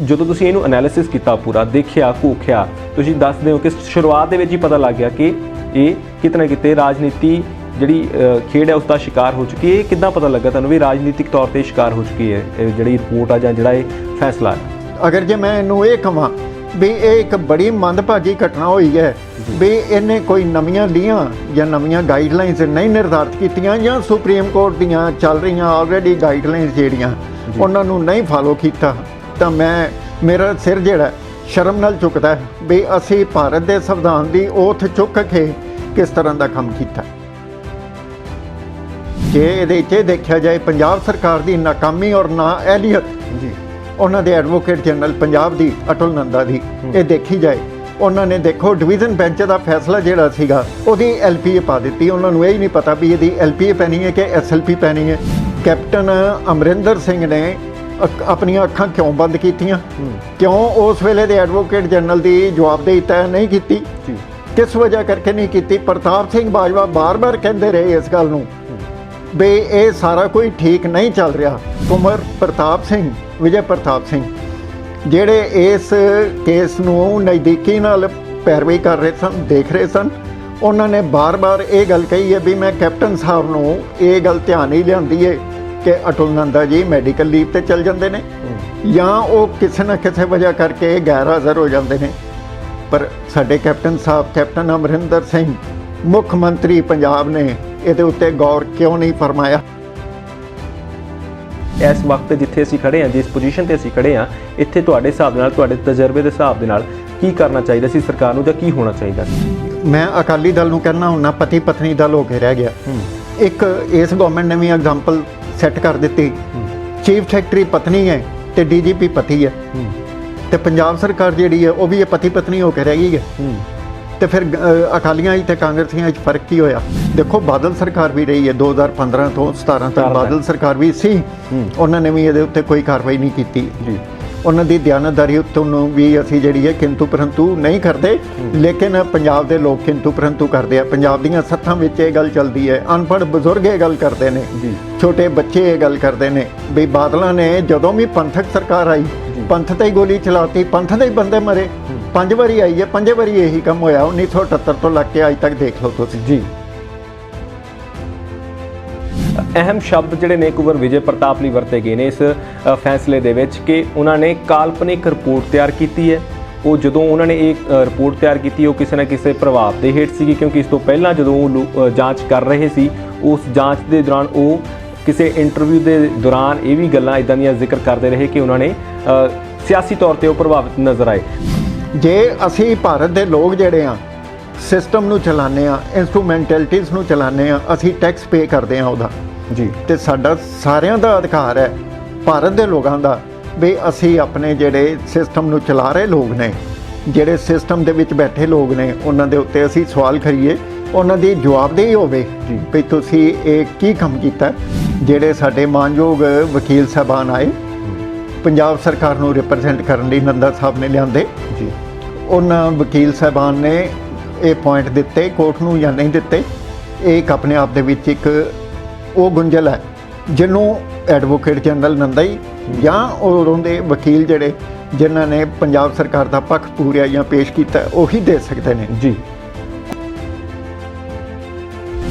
ਜਦੋਂ ਤੁਸੀਂ ਇਹਨੂੰ ਐਨਾਲਿਸਿਸ ਕੀਤਾ, ਪੂਰਾ ਦੇਖਿਆ ਘੋਖਿਆ, ਤੁਸੀਂ ਦੱਸਦੇ ਹੋ ਕਿ ਸ਼ੁਰੂਆਤ ਦੇ ਵਿੱਚ ਹੀ ਪਤਾ ਲੱਗ ਗਿਆ ਕਿ ਇਹ ਕਿਤੇ ਨਾ ਕਿਤੇ ਰਾਜਨੀਤੀ ਜਿਹੜੀ ਖੇਡ ਹੈ ਉਸ ਦਾ ਸ਼ਿਕਾਰ ਹੋ ਚੁੱਕੀ ਹੈ। ਇਹ ਕਿੱਦਾਂ ਪਤਾ ਲੱਗਾ ਤੁਹਾਨੂੰ ਵੀ ਰਾਜਨੀਤਿਕ ਤੌਰ 'ਤੇ ਸ਼ਿਕਾਰ ਹੋ ਚੁੱਕੀ ਹੈ ਇਹ ਜਿਹੜੀ ਰਿਪੋਰਟ ਆ ਜਾਂ ਜਿਹੜਾ ਇਹ ਫੈਸਲਾ? ਅਗਰ ਜੇ ਮੈਂ ਇਹਨੂੰ ਇਹ ਕਹਾਂ ਵੀ ਇਹ ਇੱਕ ਬੜੀ ਮੰਦਭਾਗੀ ਘਟਨਾ ਹੋਈ ਹੈ ਵੀ ਇਹਨੇ ਕੋਈ ਨਵੀਆਂ ਲੀਹਾਂ ਜਾਂ ਨਵੀਆਂ ਗਾਈਡਲਾਈਨਸ ਨਹੀਂ ਨਿਰਧਾਰਿਤ ਕੀਤੀਆਂ ਜਾਂ ਸੁਪਰੀਮ ਕੋਰਟ ਦੀਆਂ ਚੱਲ ਰਹੀਆਂ ਆਲਰੇਡੀ ਗਾਈਡਲਾਈਨਸ ਜਿਹੜੀਆਂ ਉਹਨਾਂ ਨੂੰ ਨਹੀਂ ਫਾਲੋ ਕੀਤਾ, ਤਾਂ ਮੇਰਾ ਸਿਰ ਜਿਹੜਾ ਸ਼ਰਮ ਨਾਲ ਝੁਕਦਾ ਵੀ ਅਸੀਂ ਭਾਰਤ ਦੇ ਸੰਵਿਧਾਨ ਦੀ ਓਥ ਚੁੱਕ ਕੇ ਕਿਸ ਤਰ੍ਹਾਂ ਦਾ ਕੰਮ ਕੀਤਾ। ਜੇ ਇਹਦੇ 'ਚ ਦੇਖਿਆ ਜਾਏ ਪੰਜਾਬ ਸਰਕਾਰ ਦੀ ਨਾਕਾਮੀ ਔਰ ਨਾਅਹਿਲੀਅਤ ਜੀ, ਉਹਨਾਂ ਦੇ ਐਡਵੋਕੇਟ ਜਨਰਲ ਪੰਜਾਬ ਦੀ ਅਟਲ ਨੰਦਾ ਦੀ, ਇਹ ਦੇਖੀ ਜਾਏ, ਉਹਨਾਂ ਨੇ ਦੇਖੋ ਡਿਵੀਜ਼ਨ ਬੈਂਚ ਦਾ ਫੈਸਲਾ ਜਿਹੜਾ ਸੀਗਾ ਉਹਦੀ LPA ਪਾ ਦਿੱਤੀ। ਉਹਨਾਂ ਨੂੰ ਇਹ ਹੀ ਨਹੀਂ ਪਤਾ ਵੀ ਇਹਦੀ LPA ਪੈਣੀ ਹੈ ਕਿ SLP ਪੈਣੀ ਹੈ। ਕੈਪਟਨ ਅਮਰਿੰਦਰ ਸਿੰਘ ਨੇ ਆਪਣੀਆਂ ਅੱਖਾਂ ਕਿਉਂ ਬੰਦ ਕੀਤੀਆਂ? ਕਿਉਂ ਉਸ ਵੇਲੇ ਦੇ ਐਡਵੋਕੇਟ ਜਨਰਲ ਦੀ ਜਵਾਬਦੇਹੀ ਤੈਅ ਨਹੀਂ ਕੀਤੀ? ਕਿਸ ਵਜ੍ਹਾ ਕਰਕੇ ਨਹੀਂ ਕੀਤੀ? ਪ੍ਰਤਾਪ ਸਿੰਘ ਬਾਜਵਾ ਬਾਰ-ਬਾਰ ਕਹਿੰਦੇ ਰਹੇ ਇਸ ਗੱਲ ਨੂੰ ਵੀ ਇਹ ਸਾਰਾ ਕੋਈ ਠੀਕ ਨਹੀਂ ਚੱਲ ਰਿਹਾ। ਕੁੰਵਰ ਪ੍ਰਤਾਪ ਸਿੰਘ, ਵਿਜੇ ਪ੍ਰਤਾਪ ਸਿੰਘ, ਜਿਹੜੇ ਇਸ ਕੇਸ ਨੂੰ ਨਜ਼ਦੀਕੀ ਨਾਲ ਪੈਰਵੀ ਕਰ ਰਹੇ ਸਨ, ਦੇਖ ਰਹੇ ਸਨ, ਉਹਨਾਂ ਨੇ ਬਾਰ-ਬਾਰ ਇਹ ਗੱਲ ਕਹੀ ਹੈ ਵੀ ਮੈਂ ਕੈਪਟਨ ਸਾਹਿਬ ਨੂੰ ਇਹ ਗੱਲ ਧਿਆਨ ਹੀ ਲਿਆਂਦੀ ਹੈ ਕਿ ਅਟਲ ਨੰਦਾ ਜੀ ਮੈਡੀਕਲ ਲੀਵ ਤੇ ਚੱਲ ਜਾਂਦੇ ਨੇ ਜਾਂ ਉਹ ਕਿਸੇ ਨਾ ਕਿਸੇ ਵਜ੍ਹਾ ਕਰਕੇ ਗੈਰ ਹਾਜ਼ਰ ਹੋ ਜਾਂਦੇ ਨੇ। ਪਰ ਸਾਡੇ ਕੈਪਟਨ ਸਾਹਿਬ, ਕੈਪਟਨ ਅਮਰਿੰਦਰ ਸਿੰਘ, ਮੁੱਖ ਮੰਤਰੀ ਪੰਜਾਬ ਨੇ ਇਹਦੇ ਉੱਤੇ ਗੌਰ ਕਿਉਂ ਨਹੀਂ ਫਰਮਾਇਆ? ਇਸ ਵਕਤ ਜਿੱਥੇ ਅਸੀਂ ਖੜੇ ਹਾਂ, ਜਿਸ ਪੋਜੀਸ਼ਨ ਤੇ ਅਸੀਂ ਖੜੇ ਹਾਂ, ਇੱਥੇ ਤੁਹਾਡੇ ਹਿਸਾਬ ਨਾਲ, ਤੁਹਾਡੇ ਤਜਰਬੇ ਦੇ ਹਿਸਾਬ ਦੇ ਨਾਲ ਕੀ ਕਰਨਾ ਚਾਹੀਦਾ ਸੀ ਸਰਕਾਰ ਨੂੰ ਜਾਂ ਕੀ ਹੋਣਾ ਚਾਹੀਦਾ ਸੀ? ਮੈਂ ਅਕਾਲੀ ਦਲ ਨੂੰ ਕਹਿਣਾ ਹੁੰਨਾ ਪਤੀ ਪਤਨੀ ਦਲ ਹੋ ਕੇ ਰਹਿ ਗਿਆ। ਇੱਕ ਇਸ ਗਵਰਨਮੈਂਟ ਨੇ ਵੀ ਐਗਜ਼ਾਮਪਲ ਸੈੱਟ ਕਰ ਦਿੱਤੀ, ਚੀਫ ਸੈਕਟਰੀ ਪਤਨੀ ਹੈ ਤੇ DGP ਪਤੀ ਹੈ, ਤੇ ਪੰਜਾਬ ਸਰਕਾਰ ਜਿਹੜੀ ਹੈ ਉਹ ਵੀ ਇਹ ਪਤੀ ਪਤਨੀ ਹੋ ਕੇ ਰਹਿ ਗਈ ਹੈ। ਤੇ ਫਿਰ ਅਕਾਲੀਆਂ ਤੇ ਕਾਂਗਰਸੀਆਂ ਵਿੱਚ ਫਰਕ ਕੀ ਹੋਇਆ? ਦੇਖੋ ਬਾਦਲ ਸਰਕਾਰ ਵੀ ਰਹੀ ਹੈ 2015 ਤੋਂ 17 ਤੱਕ, ਬਾਦਲ ਸਰਕਾਰ ਵੀ ਸੀ, ਉਹਨਾਂ ਨੇ ਵੀ ਇਹਦੇ ਉੱਤੇ ਕੋਈ ਕਾਰਵਾਈ ਨਹੀਂ ਕੀਤੀ ਜੀ। ਉਹਨਾਂ ਦੀ ਦਿਆਨਤਦਾਰੀ ਉੱਤੇ ਨੂੰ ਵੀ ਅਸੀਂ ਜਿਹੜੀ ਹੈ ਕਿੰਤੂ ਪਰੰਤੂ ਨਹੀਂ ਕਰਦੇ, ਲੇਕਿਨ ਪੰਜਾਬ ਦੇ ਲੋਕ ਕਿੰਤੂ ਪਰੰਤੂ ਕਰਦੇ ਆ। ਪੰਜਾਬ ਦੀਆਂ ਸੱਥਾਂ ਵਿੱਚ ਇਹ ਗੱਲ ਚੱਲਦੀ ਹੈ, ਅਨਪੜ੍ਹ ਬਜ਼ੁਰਗ ਇਹ ਗੱਲ ਕਰਦੇ ਨੇ, ਛੋਟੇ ਬੱਚੇ ਇਹ ਗੱਲ ਕਰਦੇ ਨੇ ਵੀ ਬਾਦਲਾਂ ਨੇ ਜਦੋਂ ਵੀ ਪੰਥਕ ਸਰਕਾਰ ਆਈ ਪੰਥ ਤੇ ਹੀ ਗੋਲੀ ਚਲਾਤੀ, ਪੰਥ ਦੇ ਹੀ ਬੰਦੇ ਮਰੇ। 5 ਵਾਰੀ ਆਈ ਹੈ, 5 ਵਾਰੀ ਇਹੀ ਕੰਮ ਹੋਇਆ 1978 ਤੋਂ ਲੱਗ ਕੇ ਅੱਜ ਤੱਕ ਦੇਖ ਲਓ ਤੁਸੀਂ ਜੀ। ਅਹਿਮ ਸ਼ਬਦ ਜਿਹੜੇ ਨੇ ਕੁੰਵਰ ਵਿਜੇ ਪ੍ਰਤਾਪ ਲਈ ਵਰਤੇ ਗਏ ਨੇ ਇਸ ਫੈਸਲੇ ਦੇ ਵਿੱਚ ਕਿ ਉਹਨਾਂ ਨੇ ਕਾਲਪਨਿਕ ਰਿਪੋਰਟ ਤਿਆਰ ਕੀਤੀ ਹੈ। ਉਹ ਜਦੋਂ ਉਹਨਾਂ ਨੇ ਇਹ ਰਿਪੋਰਟ ਤਿਆਰ ਕੀਤੀ, ਉਹ ਕਿਸੇ ਨਾ ਕਿਸੇ ਪ੍ਰਭਾਵ ਦੇ ਹੇਠ ਸੀਗੀ, ਕਿਉਂਕਿ ਇਸ ਤੋਂ ਪਹਿਲਾਂ ਜਦੋਂ ਉਹ ਜਾਂਚ ਕਰ ਰਹੇ ਸੀ, ਉਸ ਜਾਂਚ ਦੇ ਦੌਰਾਨ ਉਹ ਕਿਸੇ ਇੰਟਰਵਿਊ ਦੇ ਦੌਰਾਨ ਇਹ ਵੀ ਗੱਲਾਂ ਇੱਦਾਂ ਦੀਆਂ ਜ਼ਿਕਰ ਕਰਦੇ ਰਹੇ ਕਿ ਉਹਨਾਂ ਨੇ ਸਿਆਸੀ ਤੌਰ 'ਤੇ ਉਹ ਪ੍ਰਭਾਵਿਤ ਨਜ਼ਰ ਆਏ। ਜੇ ਅਸੀਂ ਭਾਰਤ ਦੇ ਲੋਕ ਜਿਹੜੇ ਆ ਸਿਸਟਮ ਨੂੰ ਚਲਾਉਂਦੇ ਆ, ਇੰਸਟਰੂਮੈਂਟੈਲਿਟੀਜ਼ ਨੂੰ ਚਲਾਉਂਦੇ ਆ, ਅਸੀਂ ਟੈਕਸ ਪੇ ਕਰਦੇ ਆ ਉਹਦਾ ਜੀ, ਤੇ ਸਾਡਾ ਸਾਰਿਆਂ ਦਾ ਅਧਿਕਾਰ ਹੈ ਭਾਰਤ ਦੇ ਲੋਕਾਂ ਦਾ ਵੀ ਅਸੀਂ ਆਪਣੇ ਜਿਹੜੇ ਸਿਸਟਮ ਨੂੰ ਚਲਾ ਰਹੇ ਲੋਕ ਨੇ, ਜਿਹੜੇ ਸਿਸਟਮ ਦੇ ਵਿੱਚ ਬੈਠੇ ਲੋਕ ਨੇ, ਉਹਨਾਂ ਦੇ ਉੱਤੇ ਅਸੀਂ ਸਵਾਲ ਕਰੀਏ, ਉਹਨਾਂ ਦੀ ਜਵਾਬਦੇਹੀ ਹੋਵੇ ਵੀ ਤੁਸੀਂ ਇਹ ਕੀ ਕੰਮ ਕੀਤਾ। ਜਿਹੜੇ ਸਾਡੇ ਮਾਨਯੋਗ ਵਕੀਲ ਸਾਹਿਬਾਨ ਆਏ ਪੰਜਾਬ ਸਰਕਾਰ ਨੂੰ ਰਿਪਰੈਜ਼ੈਂਟ ਕਰਨ ਲਈ, ਨੰਦਾ ਸਾਹਿਬ ਨੇ ਲਿਆਂਦੇ ਜੀ, ਉਹਨਾਂ ਵਕੀਲ ਸਾਹਿਬਾਨ ਨੇ ਇਹ ਪੁਆਇੰਟ ਦਿੱਤੇ ਕੋਰਟ ਨੂੰ ਜਾਂ ਨਹੀਂ ਦਿੱਤੇ, ਇਹ ਇੱਕ ਆਪਣੇ ਆਪ ਦੇ ਵਿੱਚ ਇੱਕ ਉਹ ਗੁੰਝਲ ਹੈ ਜਿਹਨੂੰ ਐਡਵੋਕੇਟ ਜਨਰਲ ਨੰਦਾ ਹੀ ਜਾਂ ਉਦੋਂ ਦੇ ਵਕੀਲ ਜਿਹੜੇ ਜਿਨ੍ਹਾਂ ਨੇ ਪੰਜਾਬ ਸਰਕਾਰ ਦਾ ਪੱਖ ਪੂਰਿਆ ਜਾਂ ਪੇਸ਼ ਕੀਤਾ ਉਹੀ ਦੇ ਸਕਦੇ ਨੇ ਜੀ।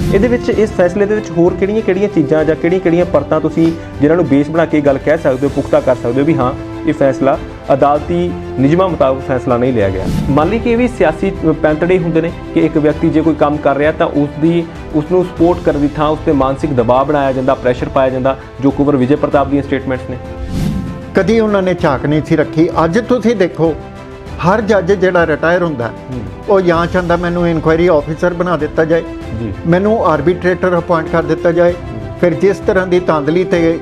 ਇਹਦੇ ਵਿੱਚ, ਇਸ ਫੈਸਲੇ ਦੇ ਵਿੱਚ ਹੋਰ ਕਿਹੜੀਆਂ ਚੀਜ਼ਾਂ ਜਾਂ ਕਿਹੜੀਆਂ ਪਰਤਾਂ ਤੁਸੀਂ ਜਿਨ੍ਹਾਂ ਨੂੰ ਬੇਸ ਬਣਾ ਕੇ ਗੱਲ ਕਹਿ ਸਕਦੇ ਹੋ, ਪੁਖਤਾ ਕਰ ਸਕਦੇ ਹੋ ਵੀ ਹਾਂ ਇਹ ਫੈਸਲਾ ਅਦਾਲਤੀ ਨਿਯਮਾਂ ਮੁਤਾਬਕ ਫੈਸਲਾ ਨਹੀਂ ਲਿਆ ਗਿਆ? ਮੰਨ ਲਈ ਕਿ ਇਹ ਵੀ ਸਿਆਸੀ ਪੈਂਤੜੇ ਹੁੰਦੇ ਨੇ ਕਿ ਇੱਕ ਵਿਅਕਤੀ ਜੇ ਕੋਈ ਕੰਮ ਕਰ ਰਿਹਾ ਤਾਂ ਉਸ ਨੂੰ ਸਪੋਰਟ ਕਰਨ ਦੀ ਥਾਂ ਉਸ 'ਤੇ ਮਾਨਸਿਕ ਦਬਾਅ ਬਣਾਇਆ ਜਾਂਦਾ, ਪ੍ਰੈਸ਼ਰ ਪਾਇਆ ਜਾਂਦਾ, ਜੋ ਕੁੰਵਰ ਵਿਜੇ ਪ੍ਰਤਾਪ ਦੀਆਂ ਸਟੇਟਮੈਂਟਸ ਨੇ। ਕਦੀ ਉਹਨਾਂ ਨੇ ਝਾਕ ਨਹੀਂ ਸੀ ਰੱਖੀ। ਅੱਜ ਤੁਸੀਂ ਦੇਖੋ ਹਰ ਜੱਜ ਜਿਹੜਾ ਰਿਟਾਇਰ ਹੁੰਦਾ ਉਹ ਜਾਂ ਚਾਹੁੰਦਾ ਮੈਨੂੰ ਇਨਕੁਆਇਰੀ ਆਫੀਸਰ ਬਣਾ ਦਿੱਤਾ ਜਾਏ, ਮੈਨੂੰ ਆਰਬਿਟਰੇਟਰ ਅਪਾਇੰਟ ਕਰ ਦਿੱਤਾ ਜਾਏ। ਫਿਰ ਜਿਸ ਤਰ੍ਹਾਂ ਦੀ ਧਾਂਦਲੀ ਤੇ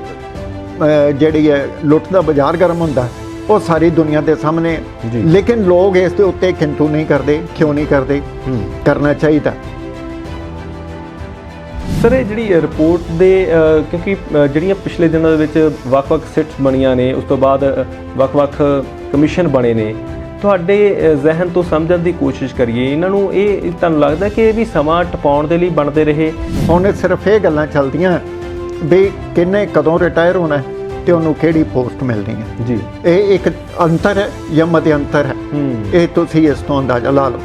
ਜਿਹੜੀ ਹੈ ਲੁੱਟ ਦਾ ਬਾਜ਼ਾਰ ਗਰਮ ਹੁੰਦਾ ਉਹ ਸਾਰੀ ਦੁਨੀਆ ਦੇ ਸਾਹਮਣੇ, ਲੇਕਿਨ ਲੋਕ ਇਸ ਦੇ ਉੱਤੇ ਕਿੰਤੂ ਨਹੀਂ ਕਰਦੇ। ਕਿਉਂ ਨਹੀਂ ਕਰਦੇ? ਕਰਨਾ ਚਾਹੀਦਾ। ਸਰ ਇਹ ਜਿਹੜੀ ਰਿਪੋਰਟ ਦੇ ਕਿਉਂਕਿ ਜਿਹੜੀਆਂ ਪਿਛਲੇ ਦਿਨਾਂ ਦੇ ਵਿੱਚ ਵੱਖ-ਵੱਖ ਸਿਟਸ ਬਣੀਆਂ ਨੇ, ਉਸ ਤੋਂ ਬਾਅਦ ਵੱਖ-ਵੱਖ ਕਮਿਸ਼ਨ ਬਣੇ ਨੇ, ਤੁਹਾਡੇ ਜ਼ਿਹਨ ਤੋਂ ਸਮਝਣ ਦੀ ਕੋਸ਼ਿਸ਼ ਕਰੀਏ ਇਹਨਾਂ ਨੂੰ, ਇਹ ਤੁਹਾਨੂੰ ਲੱਗਦਾ ਕਿ ਇਹ ਵੀ ਸਮਾਂ ਟਪਾਉਣ ਦੇ ਲਈ ਬਣਦੇ ਰਹੇ? ਹੁਣ ਸਿਰਫ ਇਹ ਗੱਲਾਂ ਚੱਲਦੀਆਂ ਵੀ ਕਿਹਨੇ ਕਦੋਂ ਰਿਟਾਇਰ ਹੋਣਾ, ਤੇ ਉਹਨੂੰ ਕਿਹੜੀ ਪੋਸਟ ਮਿਲਣੀ ਹੈ। ਜੀ, ਇਹ ਇੱਕ ਅੰਤਰ ਹੈ ਜਾਂ ਮਧਿਅੰਤਰ ਹੈ, ਇਹ ਤੁਸੀਂ ਇਸ ਤੋਂ ਅੰਦਾਜ਼ਾ ਲਾ ਲਓ।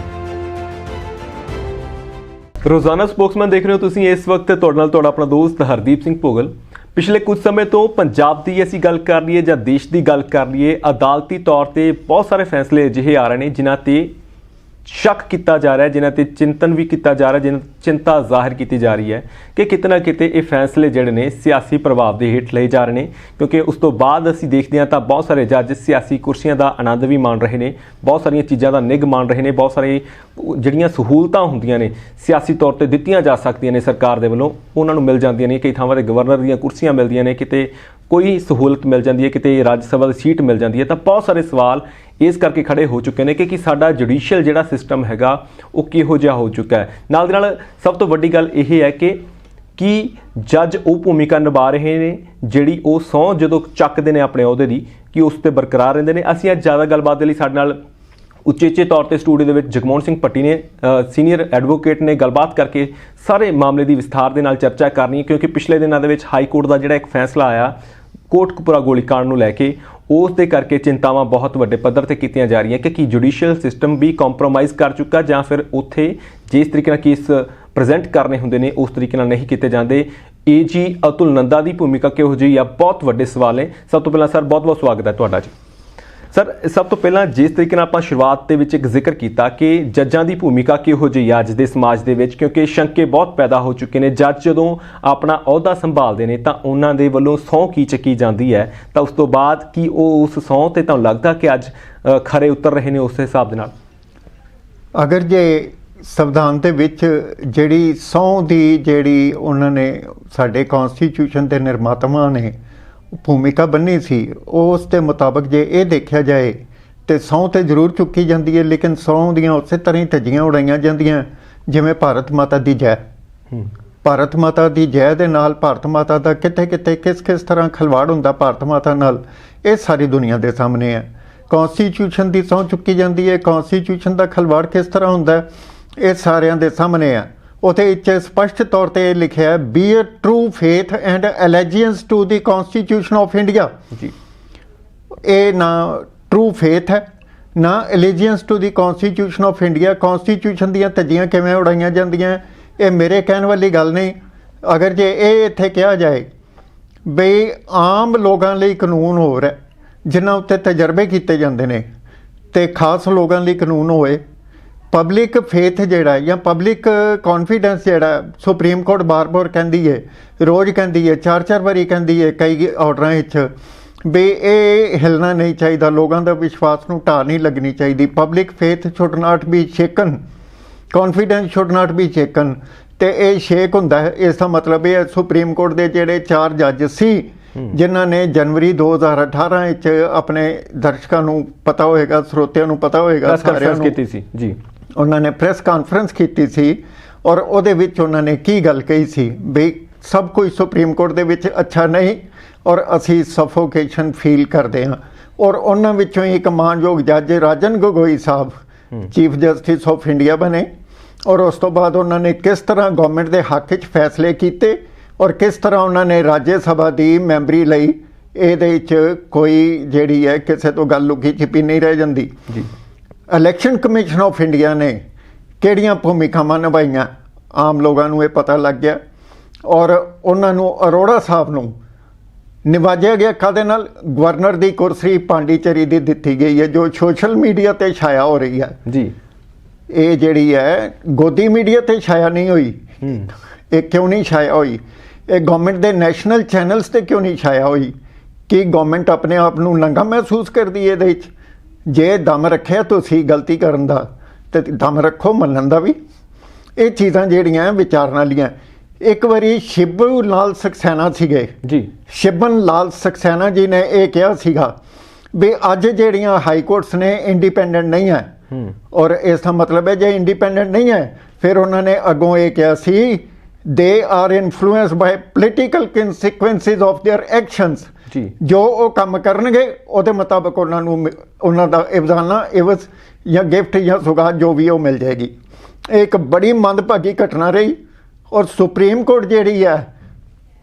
ਰੋਜ਼ਾਨਾ ਸਪੋਕਸਮੈਨ ਦੇਖ ਰਹੇ ਹੋ ਤੁਸੀਂ। ਇਸ ਵਕਤ ਤੁਹਾਡੇ ਨਾਲ ਤੁਹਾਡਾ ਆਪਣਾ ਦੋਸਤ ਹਰਦੀਪ ਸਿੰਘ ਭੋਗਲ। ਪਿਛਲੇ ਕੁਝ ਸਮੇਂ ਤੋਂ ਪੰਜਾਬ ਦੀ ਅਸੀਂ ਗੱਲ ਕਰ ਲਈਏ ਜਾਂ ਦੇਸ਼ ਦੀ ਗੱਲ ਕਰ ਲਈਏ, ਅਦਾਲਤੀ ਤੌਰ ਤੇ ਬਹੁਤ ਸਾਰੇ ਫੈਸਲੇ ਅਜਿਹੇ ਆ ਰਹੇ ਨੇ ਜਿਨ੍ਹਾਂ ਤੇ ਸ਼ੱਕ ਕੀਤਾ ਜਾ ਰਿਹਾ ਹੈ, ਜਿਨ੍ਹਾਂ ਤੇ ਚਿੰਤਨ ਵੀ ਕੀਤਾ ਜਾ ਰਿਹਾ, ਜਿਨ੍ਹਾਂ ਚਿੰਤਾ ਜ਼ਾਹਿਰ ਕੀਤੀ ਜਾ ਰਹੀ ਹੈ ਕਿ ਕਿਤੇ ਨਾ ਕਿਤੇ ਇਹ ਫੈਸਲੇ ਜਿਹੜੇ ਨੇ ਸਿਆਸੀ ਪ੍ਰਭਾਵ ਦੇ ਹੇਠ ਲਏ ਜਾ ਰਹੇ ਨੇ। ਕਿਉਂਕਿ ਉਸ ਤੋਂ ਬਾਅਦ ਅਸੀਂ ਦੇਖਦੇ ਹਾਂ ਤਾਂ ਬਹੁਤ ਸਾਰੇ ਜੱਜ ਸਿਆਸੀ ਕੁਰਸੀਆਂ ਦਾ ਆਨੰਦ ਵੀ ਮਾਣ ਰਹੇ ਨੇ, ਬਹੁਤ ਸਾਰੀਆਂ ਚੀਜ਼ਾਂ ਦਾ ਨਿੱਘ ਮਾਣ ਰਹੇ ਨੇ, ਬਹੁਤ ਸਾਰੇ ਜਿਹੜੀਆਂ ਸਹੂਲਤਾਂ ਹੁੰਦੀਆਂ ਨੇ ਸਿਆਸੀ ਤੌਰ ਤੇ ਦਿੱਤੀਆਂ ਜਾ ਸਕਦੀਆਂ ਨੇ ਸਰਕਾਰ ਦੇ ਵੱਲੋਂ, ਉਹਨਾਂ ਨੂੰ ਮਿਲ ਜਾਂਦੀਆਂ ਨੇ। ਕਈ ਥਾਵਾਂ 'ਤੇ ਗਵਰਨਰ ਦੀਆਂ ਕੁਰਸੀਆਂ ਮਿਲਦੀਆਂ ਨੇ, ਕਿਤੇ ਕੋਈ ਸਹੂਲਤ ਮਿਲ ਜਾਂਦੀ ਹੈ, ਕਿਤੇ ਰਾਜ ਸਭਾ ਦੀ ਸੀਟ ਮਿਲ ਜਾਂਦੀ ਹੈ। ਤਾਂ ਬਹੁਤ ਸਾਰੇ ਸਵਾਲ ਇਸ ਕਰਕੇ ਖੜੇ ਹੋ ਚੁੱਕੇ ਨੇ ਕਿ ਸਾਡਾ ਜੁਡੀਸ਼ੀਅਲ ਜਿਹੜਾ ਸਿਸਟਮ ਹੈਗਾ ਉਹ ਕਿਹੋ ਜਿਹਾ ਹੋ ਚੁੱਕਾ ਹੈ। ਨਾਲ ਦੇ ਨਾਲ ਸਭ ਤੋਂ ਵੱਡੀ ਗੱਲ ਇਹ ਹੈ ਕਿ ਜੱਜ ਉਹ ਭੂਮਿਕਾ ਨਿਭਾ ਰਹੇ ਨੇ ਜਿਹੜੀ ਉਹ ਸਹੁੰ ਜਦੋਂ ਚੱਕਦੇ ਨੇ ਆਪਣੇ ਅਹੁਦੇ ਦੀ, ਕਿ ਉਸ ਤੇ ਬਰਕਰਾਰ ਰਹਿੰਦੇ ਨੇ। ਅਸੀਂ ਅੱਜ ਜ਼ਿਆਦਾ ਗੱਲਬਾਤ ਦੇ ਲਈ ਸਾਡੇ ਨਾਲ ਉਚੇਚੇ ਤੌਰ ਤੇ ਸਟੂਡੀਓ ਦੇ ਵਿੱਚ ਜਗਮੋਹਨ ਸਿੰਘ ਭੱਟੀ ਨੇ, ਸੀਨੀਅਰ ਐਡਵੋਕੇਟ ਨੇ, ਗੱਲਬਾਤ ਕਰਕੇ ਸਾਰੇ ਮਾਮਲੇ ਦੀ ਵਿਸਥਾਰ ਦੇ ਨਾਲ ਚਰਚਾ ਕਰਨੀ ਹੈ। ਕਿਉਂਕਿ ਪਿਛਲੇ ਦਿਨਾਂ ਦੇ ਵਿੱਚ ਹਾਈ ਕੋਰਟ ਦਾ ਜਿਹੜਾ ਇੱਕ ਫੈਸਲਾ ਆਇਆ ਕੋਟਕਪੂਰਾ ਗੋਲੀकांड ਨੂੰ ਲੈ ਕੇ, ਉਸ ਦੇ ਕਰਕੇ ਚਿੰਤਾਵਾਂ ਬਹੁਤ ਵੱਡੇ ਪੱਧਰ ਤੇ ਕੀਤੀਆਂ ਜਾ ਰਹੀਆਂ ਕਿ ਜੁਡੀਸ਼ੀਅਲ ਸਿਸਟਮ ਵੀ ਕੰਪਰੋਮਾਈਜ਼ ਕਰ ਚੁੱਕਾ ਜਾਂ ਫਿਰ ਉੱਥੇ ਜਿਸ ਤਰੀਕੇ ਨਾਲ ਕੇਸ ਪ੍ਰੈਜ਼ੈਂਟ ਕਰਨੇ ਹੁੰਦੇ ਨੇ ਉਸ ਤਰੀਕੇ ਨਾਲ ਨਹੀਂ ਕੀਤੇ ਜਾਂਦੇ। ਏਜੀ ਅਤੁਲ ਨੰਦਾ ਦੀ ਭੂਮਿਕਾ ਕਿਹੋ ਜਿਹੀ ਆ, ਬਹੁਤ ਵੱਡੇ ਸਵਾਲ ਨੇ। ਸਭ ਤੋਂ ਪਹਿਲਾਂ ਸਰ ਬਹੁਤ-ਬਹੁਤ ਸਵਾਗਤ ਹੈ ਤੁਹਾਡਾ ਜੀ। ਸਰ, ਸਭ ਤੋਂ ਪਹਿਲਾਂ ਜਿਸ ਤਰੀਕੇ ਨਾਲ ਆਪਾਂ ਸ਼ੁਰੂਆਤ ਦੇ ਵਿੱਚ ਇੱਕ ਜ਼ਿਕਰ ਕੀਤਾ ਕਿ ਜੱਜਾਂ ਦੀ ਭੂਮਿਕਾ ਕਿਹੋ ਜਿਹੀ ਆ ਅੱਜ ਦੇ ਸਮਾਜ ਦੇ ਵਿੱਚ, ਕਿਉਂਕਿ ਸ਼ੰਕੇ ਬਹੁਤ ਪੈਦਾ ਹੋ ਚੁੱਕੇ ਨੇ। ਜੱਜ ਜਦੋਂ ਆਪਣਾ ਅਹੁਦਾ ਸੰਭਾਲਦੇ ਨੇ ਤਾਂ ਉਹਨਾਂ ਦੇ ਵੱਲੋਂ ਸਹੁੰ ਕੀ ਚੱਕੀ ਜਾਂਦੀ ਹੈ, ਤਾਂ ਉਸ ਤੋਂ ਬਾਅਦ ਕੀ ਉਹ ਉਸ ਸਹੁੰ ਤੇ ਤੁਹਾਨੂੰ ਲੱਗਦਾ ਕਿ ਅੱਜ ਖਰੇ ਉਤਰ ਰਹੇ ਨੇ ਉਸ ਹਿਸਾਬ ਦੇ ਨਾਲ? ਅਗਰ ਜੇ ਸੰਵਿਧਾਨ ਦੇ ਵਿੱਚ ਜਿਹੜੀ ਸਹੁੰ ਦੀ ਜਿਹੜੀ ਉਹਨਾਂ ਨੇ ਸਾਡੇ ਕਨਸਟੀਟਿਊਸ਼ਨ ਦੇ ਨਿਰਮਾਤਾਵਾਂ ਨੇ ਭੂਮਿਕਾ ਬੰਨੀ ਸੀ, ਉਸ ਦੇ ਮੁਤਾਬਕ ਜੇ ਇਹ ਦੇਖਿਆ ਜਾਏ ਤੇ ਸਹੁੰ ਤੇ ਜ਼ਰੂਰ ਚੁੱਕੀ ਜਾਂਦੀ ਹੈ, ਲੇਕਿਨ ਸਹੁੰ ਦੀਆਂ ਉਸੇ ਤਰ੍ਹਾਂ ਹੀ ਧੱਜੀਆਂ ਉਡਾਈਆਂ ਜਾਂਦੀਆਂ ਜਿਵੇਂ ਭਾਰਤ ਮਾਤਾ ਦੀ ਜੈ। ਭਾਰਤ ਮਾਤਾ ਦੀ ਜੈ ਦੇ ਨਾਲ ਭਾਰਤ ਮਾਤਾ ਦਾ ਕਿਤੇ ਕਿਤੇ ਕਿਸ ਤਰ੍ਹਾਂ ਖਿਲਵਾੜ ਹੁੰਦਾ ਭਾਰਤ ਮਾਤਾ ਨਾਲ, ਇਹ ਸਾਰੀ ਦੁਨੀਆ ਦੇ ਸਾਹਮਣੇ ਹੈ। ਕਨਸਟੀਟਿਊਸ਼ਨ ਦੀ ਸਹੁੰ ਚੁੱਕੀ ਜਾਂਦੀ ਹੈ, ਕਨਸਟੀਟਿਊਸ਼ਨ ਦਾ ਖਿਲਵਾੜ ਕਿਸ ਤਰ੍ਹਾਂ ਹੁੰਦਾ ਇਹ ਸਾਰਿਆਂ ਦੇ ਸਾਹਮਣੇ ਹੈ। ਉਹਦੇ ਵਿੱਚ ਸਪਸ਼ਟ ਤੌਰ ਤੇ ਇਹ ਲਿਖਿਆ ਹੈ, bear true faith and allegiance to the constitution of India. ਜੀ, ਇਹ ਨਾ ਟਰੂ ਫੇਥ ਹੈ ਨਾ allegiance to the constitution of India. Constitution ਦੀਆਂ ਧੱਜੀਆਂ ਕਿਵੇਂ ਉਡਾਈਆਂ ਜਾਂਦੀਆਂ, ਇਹ ਮੇਰੇ ਕਹਿਣ ਵਾਲੀ ਗੱਲ ਨਹੀਂ। ਅਗਰ ਜੇ ਇਹ ਇੱਥੇ ਕਿਹਾ ਜਾਏ ਬਈ ਆਮ ਲੋਕਾਂ ਲਈ ਕਾਨੂੰਨ ਹੋਰ ਹੈ ਜਿਨ੍ਹਾਂ ਉੱਤੇ ਤਜਰਬੇ ਕੀਤੇ ਜਾਂਦੇ ਨੇ, ਤੇ ਖਾਸ ਲੋਕਾਂ ਲਈ ਕਾਨੂੰਨ ਹੋਏ। ਪਬਲਿਕ ਫੇਥ ਜਿਹੜਾ ਜਾਂ ਪਬਲਿਕ ਕੌਨਫੀਡੈਂਸ ਜਿਹੜਾ ਸੁਪਰੀਮ ਕੋਰਟ ਬਾਰ-ਬਾਰ ਕਹਿੰਦੀ ਹੈ, ਰੋਜ਼ ਕਹਿੰਦੀ ਹੈ, 4-4 ਵਾਰੀ ਕਹਿੰਦੀ ਹੈ ਕਈ ਆਰਡਰਾਂ ਵਿੱਚ ਵੀ ਇਹ ਹਿਲਣਾ ਨਹੀਂ ਚਾਹੀਦਾ, ਲੋਕਾਂ ਦਾ ਵਿਸ਼ਵਾਸ ਨੂੰ ਢਾਹ ਨਹੀਂ ਲੱਗਣੀ ਚਾਹੀਦੀ। Public faith should not be shaken, confidence should not be shaken. ਤੇ ਇਹ ਸ਼ੇਕ ਹੁੰਦਾ ਹੈ, ਇਸ ਦਾ ਮਤਲਬ ਇਹ ਹੈ ਸੁਪਰੀਮ ਕੋਰਟ ਦੇ ਜਿਹੜੇ 4 ਜੱਜ ਸੀ ਜਿਨ੍ਹਾਂ ਨੇ ਜਨਵਰੀ 2018 ਵਿੱਚ ਆਪਣੇ ਦਰਸ਼ਕਾਂ ਨੂੰ ਪਤਾ ਹੋਏਗਾ, ਸਰੋਤਿਆਂ ਨੂੰ ਪਤਾ ਹੋਏਗਾ, ਸਾਰਿਆਂ ਨੂੰ ਕੀਤੀ ਸੀ ਜੀ, ਉਹਨਾਂ ਨੇ ਪ੍ਰੈਸ ਕਾਨਫਰੰਸ ਕੀਤੀ ਸੀ ਔਰ ਉਹਦੇ ਵਿੱਚ ਉਹਨਾਂ ਨੇ ਕੀ ਗੱਲ ਕਹੀ ਸੀ ਵੀ ਸਭ ਕੁਝ ਸੁਪਰੀਮ ਕੋਰਟ ਦੇ ਵਿੱਚ ਅੱਛਾ ਨਹੀਂ ਔਰ ਅਸੀਂ ਸਫੋਕੇਸ਼ਨ ਫੀਲ ਕਰਦੇ ਹਾਂ। ਔਰ ਉਹਨਾਂ ਵਿੱਚੋਂ ਇੱਕ ਮਾਨਯੋਗ ਜੱਜ ਰਾਜਨ ਗੋਗੋਈ ਸਾਹਿਬ ਚੀਫ ਜਸਟਿਸ ਆਫ ਇੰਡੀਆ ਬਣੇ ਔਰ ਉਸ ਤੋਂ ਬਾਅਦ ਉਹਨਾਂ ਨੇ ਕਿਸ ਤਰ੍ਹਾਂ ਗਵਰਨਮੈਂਟ ਦੇ ਹੱਕ ਵਿੱਚ ਫੈਸਲੇ ਕੀਤੇ ਔਰ ਕਿਸ ਤਰ੍ਹਾਂ ਉਹਨਾਂ ਨੇ ਰਾਜ ਸਭਾ ਦੀ ਮੈਂਬਰੀ ਲਈ ਇਹਦੇ ਵਿੱਚ ਕੋਈ ਜਿਹੜੀ ਹੈ ਕਿਸੇ ਤੋਂ ਗੱਲ ਲੁਕੀ ਛਿਪੀ ਨਹੀਂ ਰਹਿ ਜਾਂਦੀ ਜੀ। ਇਲੈਕਸ਼ਨ ਕਮਿਸ਼ਨ ਆਫ ਇੰਡੀਆ ਨੇ ਕਿਹੜੀਆਂ ਭੂਮਿਕਾਵਾਂ ਨਿਭਾਈਆਂ ਆਮ ਲੋਕਾਂ ਨੂੰ ਇਹ ਪਤਾ ਲੱਗ ਗਿਆ ਔਰ ਉਹਨਾਂ ਨੂੰ ਅਰੋੜਾ ਸਾਹਿਬ ਨੂੰ ਨਿਵਾਜਿਆ ਗਿਆ ਕਾਹਦੇ ਨਾਲ? ਗਵਰਨਰ ਦੀ ਕੁਰਸੀ ਪਾਂਡੀਚੇਰੀ ਦੀ ਦਿੱਤੀ ਗਈ ਹੈ ਜੋ ਸੋਸ਼ਲ ਮੀਡੀਆ ਤੇ ਛਾਇਆ ਹੋ ਰਹੀ ਹੈ ਜੀ। ਇਹ ਜਿਹੜੀ ਹੈ ਗੋਦੀ ਮੀਡੀਆ ਤੇ ਛਾਇਆ ਨਹੀਂ ਹੋਈ। ਇਹ ਕਿਉਂ ਨਹੀਂ ਛਾਇਆ ਹੋਈ? ਇਹ ਗਵਰਨਮੈਂਟ ਦੇ ਨੈਸ਼ਨਲ ਚੈਨਲਸ ਤੇ ਕਿਉਂ ਨਹੀਂ ਛਾਇਆ ਹੋਈ? ਕਿ ਗਵਰਨਮੈਂਟ ਆਪਣੇ ਆਪ ਨੂੰ ਨੰਗਾ ਮਹਿਸੂਸ ਕਰਦੀ ਹੈ ਇਹਦੇ ਵਿੱਚ? ਜੇ ਦਮ ਰੱਖਿਆ ਤੁਸੀਂ ਗਲਤੀ ਕਰਨ ਦਾ ਤੇ ਦਮ ਰੱਖੋ ਮੰਨਣ ਦਾ ਵੀ। ਇਹ ਚੀਜ਼ਾਂ ਜਿਹੜੀਆਂ ਵਿਚਾਰਨ ਵਾਲੀਆਂ। ਇੱਕ ਵਾਰੀ ਸ਼ਿਬੂ ਲਾਲ ਸਕਸੈਨਾ ਸੀਗੇ ਜੀ, ਸ਼ਿਬਨ ਲਾਲ ਸਕਸੈਨਾ ਜੀ ਨੇ ਇਹ ਕਿਹਾ ਸੀਗਾ ਵੀ ਅੱਜ ਜਿਹੜੀਆਂ ਹਾਈ ਕੋਰਟਸ ਨੇ ਇੰਡੀਪੈਂਡੈਂਟ ਨਹੀਂ ਹੈ ਔਰ ਇਸ ਦਾ ਮਤਲਬ ਹੈ ਜੇ ਇੰਡੀਪੈਂਡੈਂਟ ਨਹੀਂ ਹੈ ਫਿਰ ਉਹਨਾਂ ਨੇ ਅੱਗੋਂ ਇਹ ਕਿਹਾ ਸੀ they are influenced by political consequences of their actions. ਜੋ ਉਹ ਕੰਮ ਕਰਨਗੇ ਉਹਦੇ ਮੁਤਾਬਕ ਉਹਨਾਂ ਨੂੰ ਉਹਨਾਂ ਦਾ ਇਵਜ਼ਾਨਾ ਇਵਜ਼ ਜਾਂ ਗਿਫਟ ਜਾਂ ਸੁਗਾਤ ਜੋ ਵੀ ਉਹ ਮਿਲ ਜਾਏਗੀ। ਇਹ ਇੱਕ ਬੜੀ ਮੰਦਭਾਗੀ ਘਟਨਾ ਰਹੀ ਔਰ ਸੁਪਰੀਮ ਕੋਰਟ ਜਿਹੜੀ ਹੈ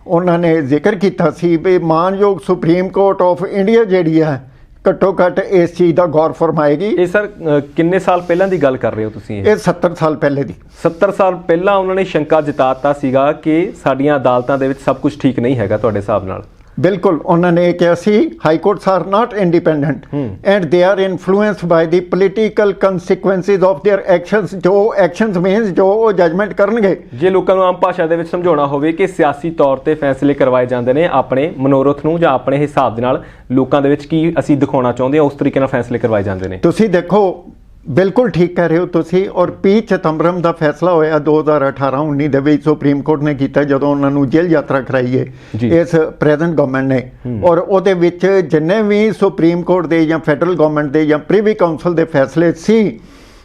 ਉਹਨਾਂ ਨੇ ਜ਼ਿਕਰ ਕੀਤਾ ਸੀ ਵੀ ਮਾਨਯੋਗ ਸੁਪਰੀਮ ਕੋਰਟ ਆਫ ਇੰਡੀਆ ਜਿਹੜੀ ਹੈ ਘੱਟੋ ਘੱਟ ਇਸ ਚੀਜ਼ ਦਾ ਗੌਰ ਫਰਮਾਏਗੀ। ਇਹ ਸਰ ਕਿੰਨੇ ਸਾਲ ਪਹਿਲਾਂ ਦੀ ਗੱਲ ਕਰ ਰਹੇ ਹੋ ਤੁਸੀਂ? ਇਹ 70 ਸਾਲ ਪਹਿਲੇ ਦੀ। 70 ਸਾਲ ਪਹਿਲਾਂ ਉਹਨਾਂ ਨੇ ਸ਼ੰਕਾ ਜਤਾਤਾ ਸੀਗਾ ਕਿ ਸਾਡੀਆਂ ਅਦਾਲਤਾਂ ਦੇ ਵਿੱਚ ਸਭ ਕੁਝ ਠੀਕ ਨਹੀਂ ਹੈਗਾ ਤੁਹਾਡੇ ਹਿਸਾਬ ਨਾਲ। ਬਿਲਕੁਲ, ਉਹਨਾਂ ਨੇ ਕਿਹਾ ਸੀ high courts are not independent and they are influenced by the political consequences of their actions. ਜੋ ਐਕਸ਼ਨਸ ਮੀਨਸ ਜੋ ਉਹ ਜਜਮੈਂਟ ਕਰਨਗੇ। ਜੇ ਲੋਕਾਂ ਨੂੰ ਆਮ ਭਾਸ਼ਾ ਦੇ ਵਿੱਚ ਸਮਝਾਉਣਾ ਹੋਵੇ ਕਿ ਸਿਆਸੀ ਤੌਰ ਤੇ ਫੈਸਲੇ ਕਰਵਾਏ ਜਾਂਦੇ ਨੇ ਆਪਣੇ ਮਨੋਰਥ ਨੂੰ ਜਾਂ ਆਪਣੇ ਹਿਸਾਬ ਦੇ ਨਾਲ ਲੋਕਾਂ ਦੇ ਵਿੱਚ ਕੀ ਅਸੀਂ ਦਿਖਾਉਣਾ ਚਾਹੁੰਦੇ ਹਾਂ ਉਸ ਤਰੀਕੇ ਨਾਲ ਫੈਸਲੇ ਕਰਵਾਏ ਜਾਂਦੇ ਨੇ। ਤੁਸੀਂ ਦੇਖੋ, ਬਿਲਕੁਲ ਠੀਕ ਕਹਿ ਰਹੇ ਹੋ ਤੁਸੀਂ। ਔਰ ਪੀ ਚਿਦੰਬਰਮ ਦਾ ਫੈਸਲਾ ਹੋਇਆ 2018-19 ਦੇ ਵਿੱਚ ਸੁਪਰੀਮ ਕੋਰਟ ਨੇ ਕੀਤਾ ਜਦੋਂ ਉਹਨਾਂ ਨੂੰ ਜੇਲ੍ਹ ਯਾਤਰਾ ਕਰਾਈ ਹੈ ਇਸ ਪ੍ਰੈਜ਼ੈਂਟ ਗਵਰਨਮੈਂਟ ਨੇ। ਔਰ ਉਹਦੇ ਵਿੱਚ ਜਿੰਨੇ ਵੀ ਸੁਪਰੀਮ ਕੋਰਟ ਦੇ ਜਾਂ ਫੈਡਰਲ ਗਵਰਨਮੈਂਟ ਦੇ ਜਾਂ ਪ੍ਰੀਵੀ ਕਾਉਂਸਲ ਦੇ ਫੈਸਲੇ ਸੀ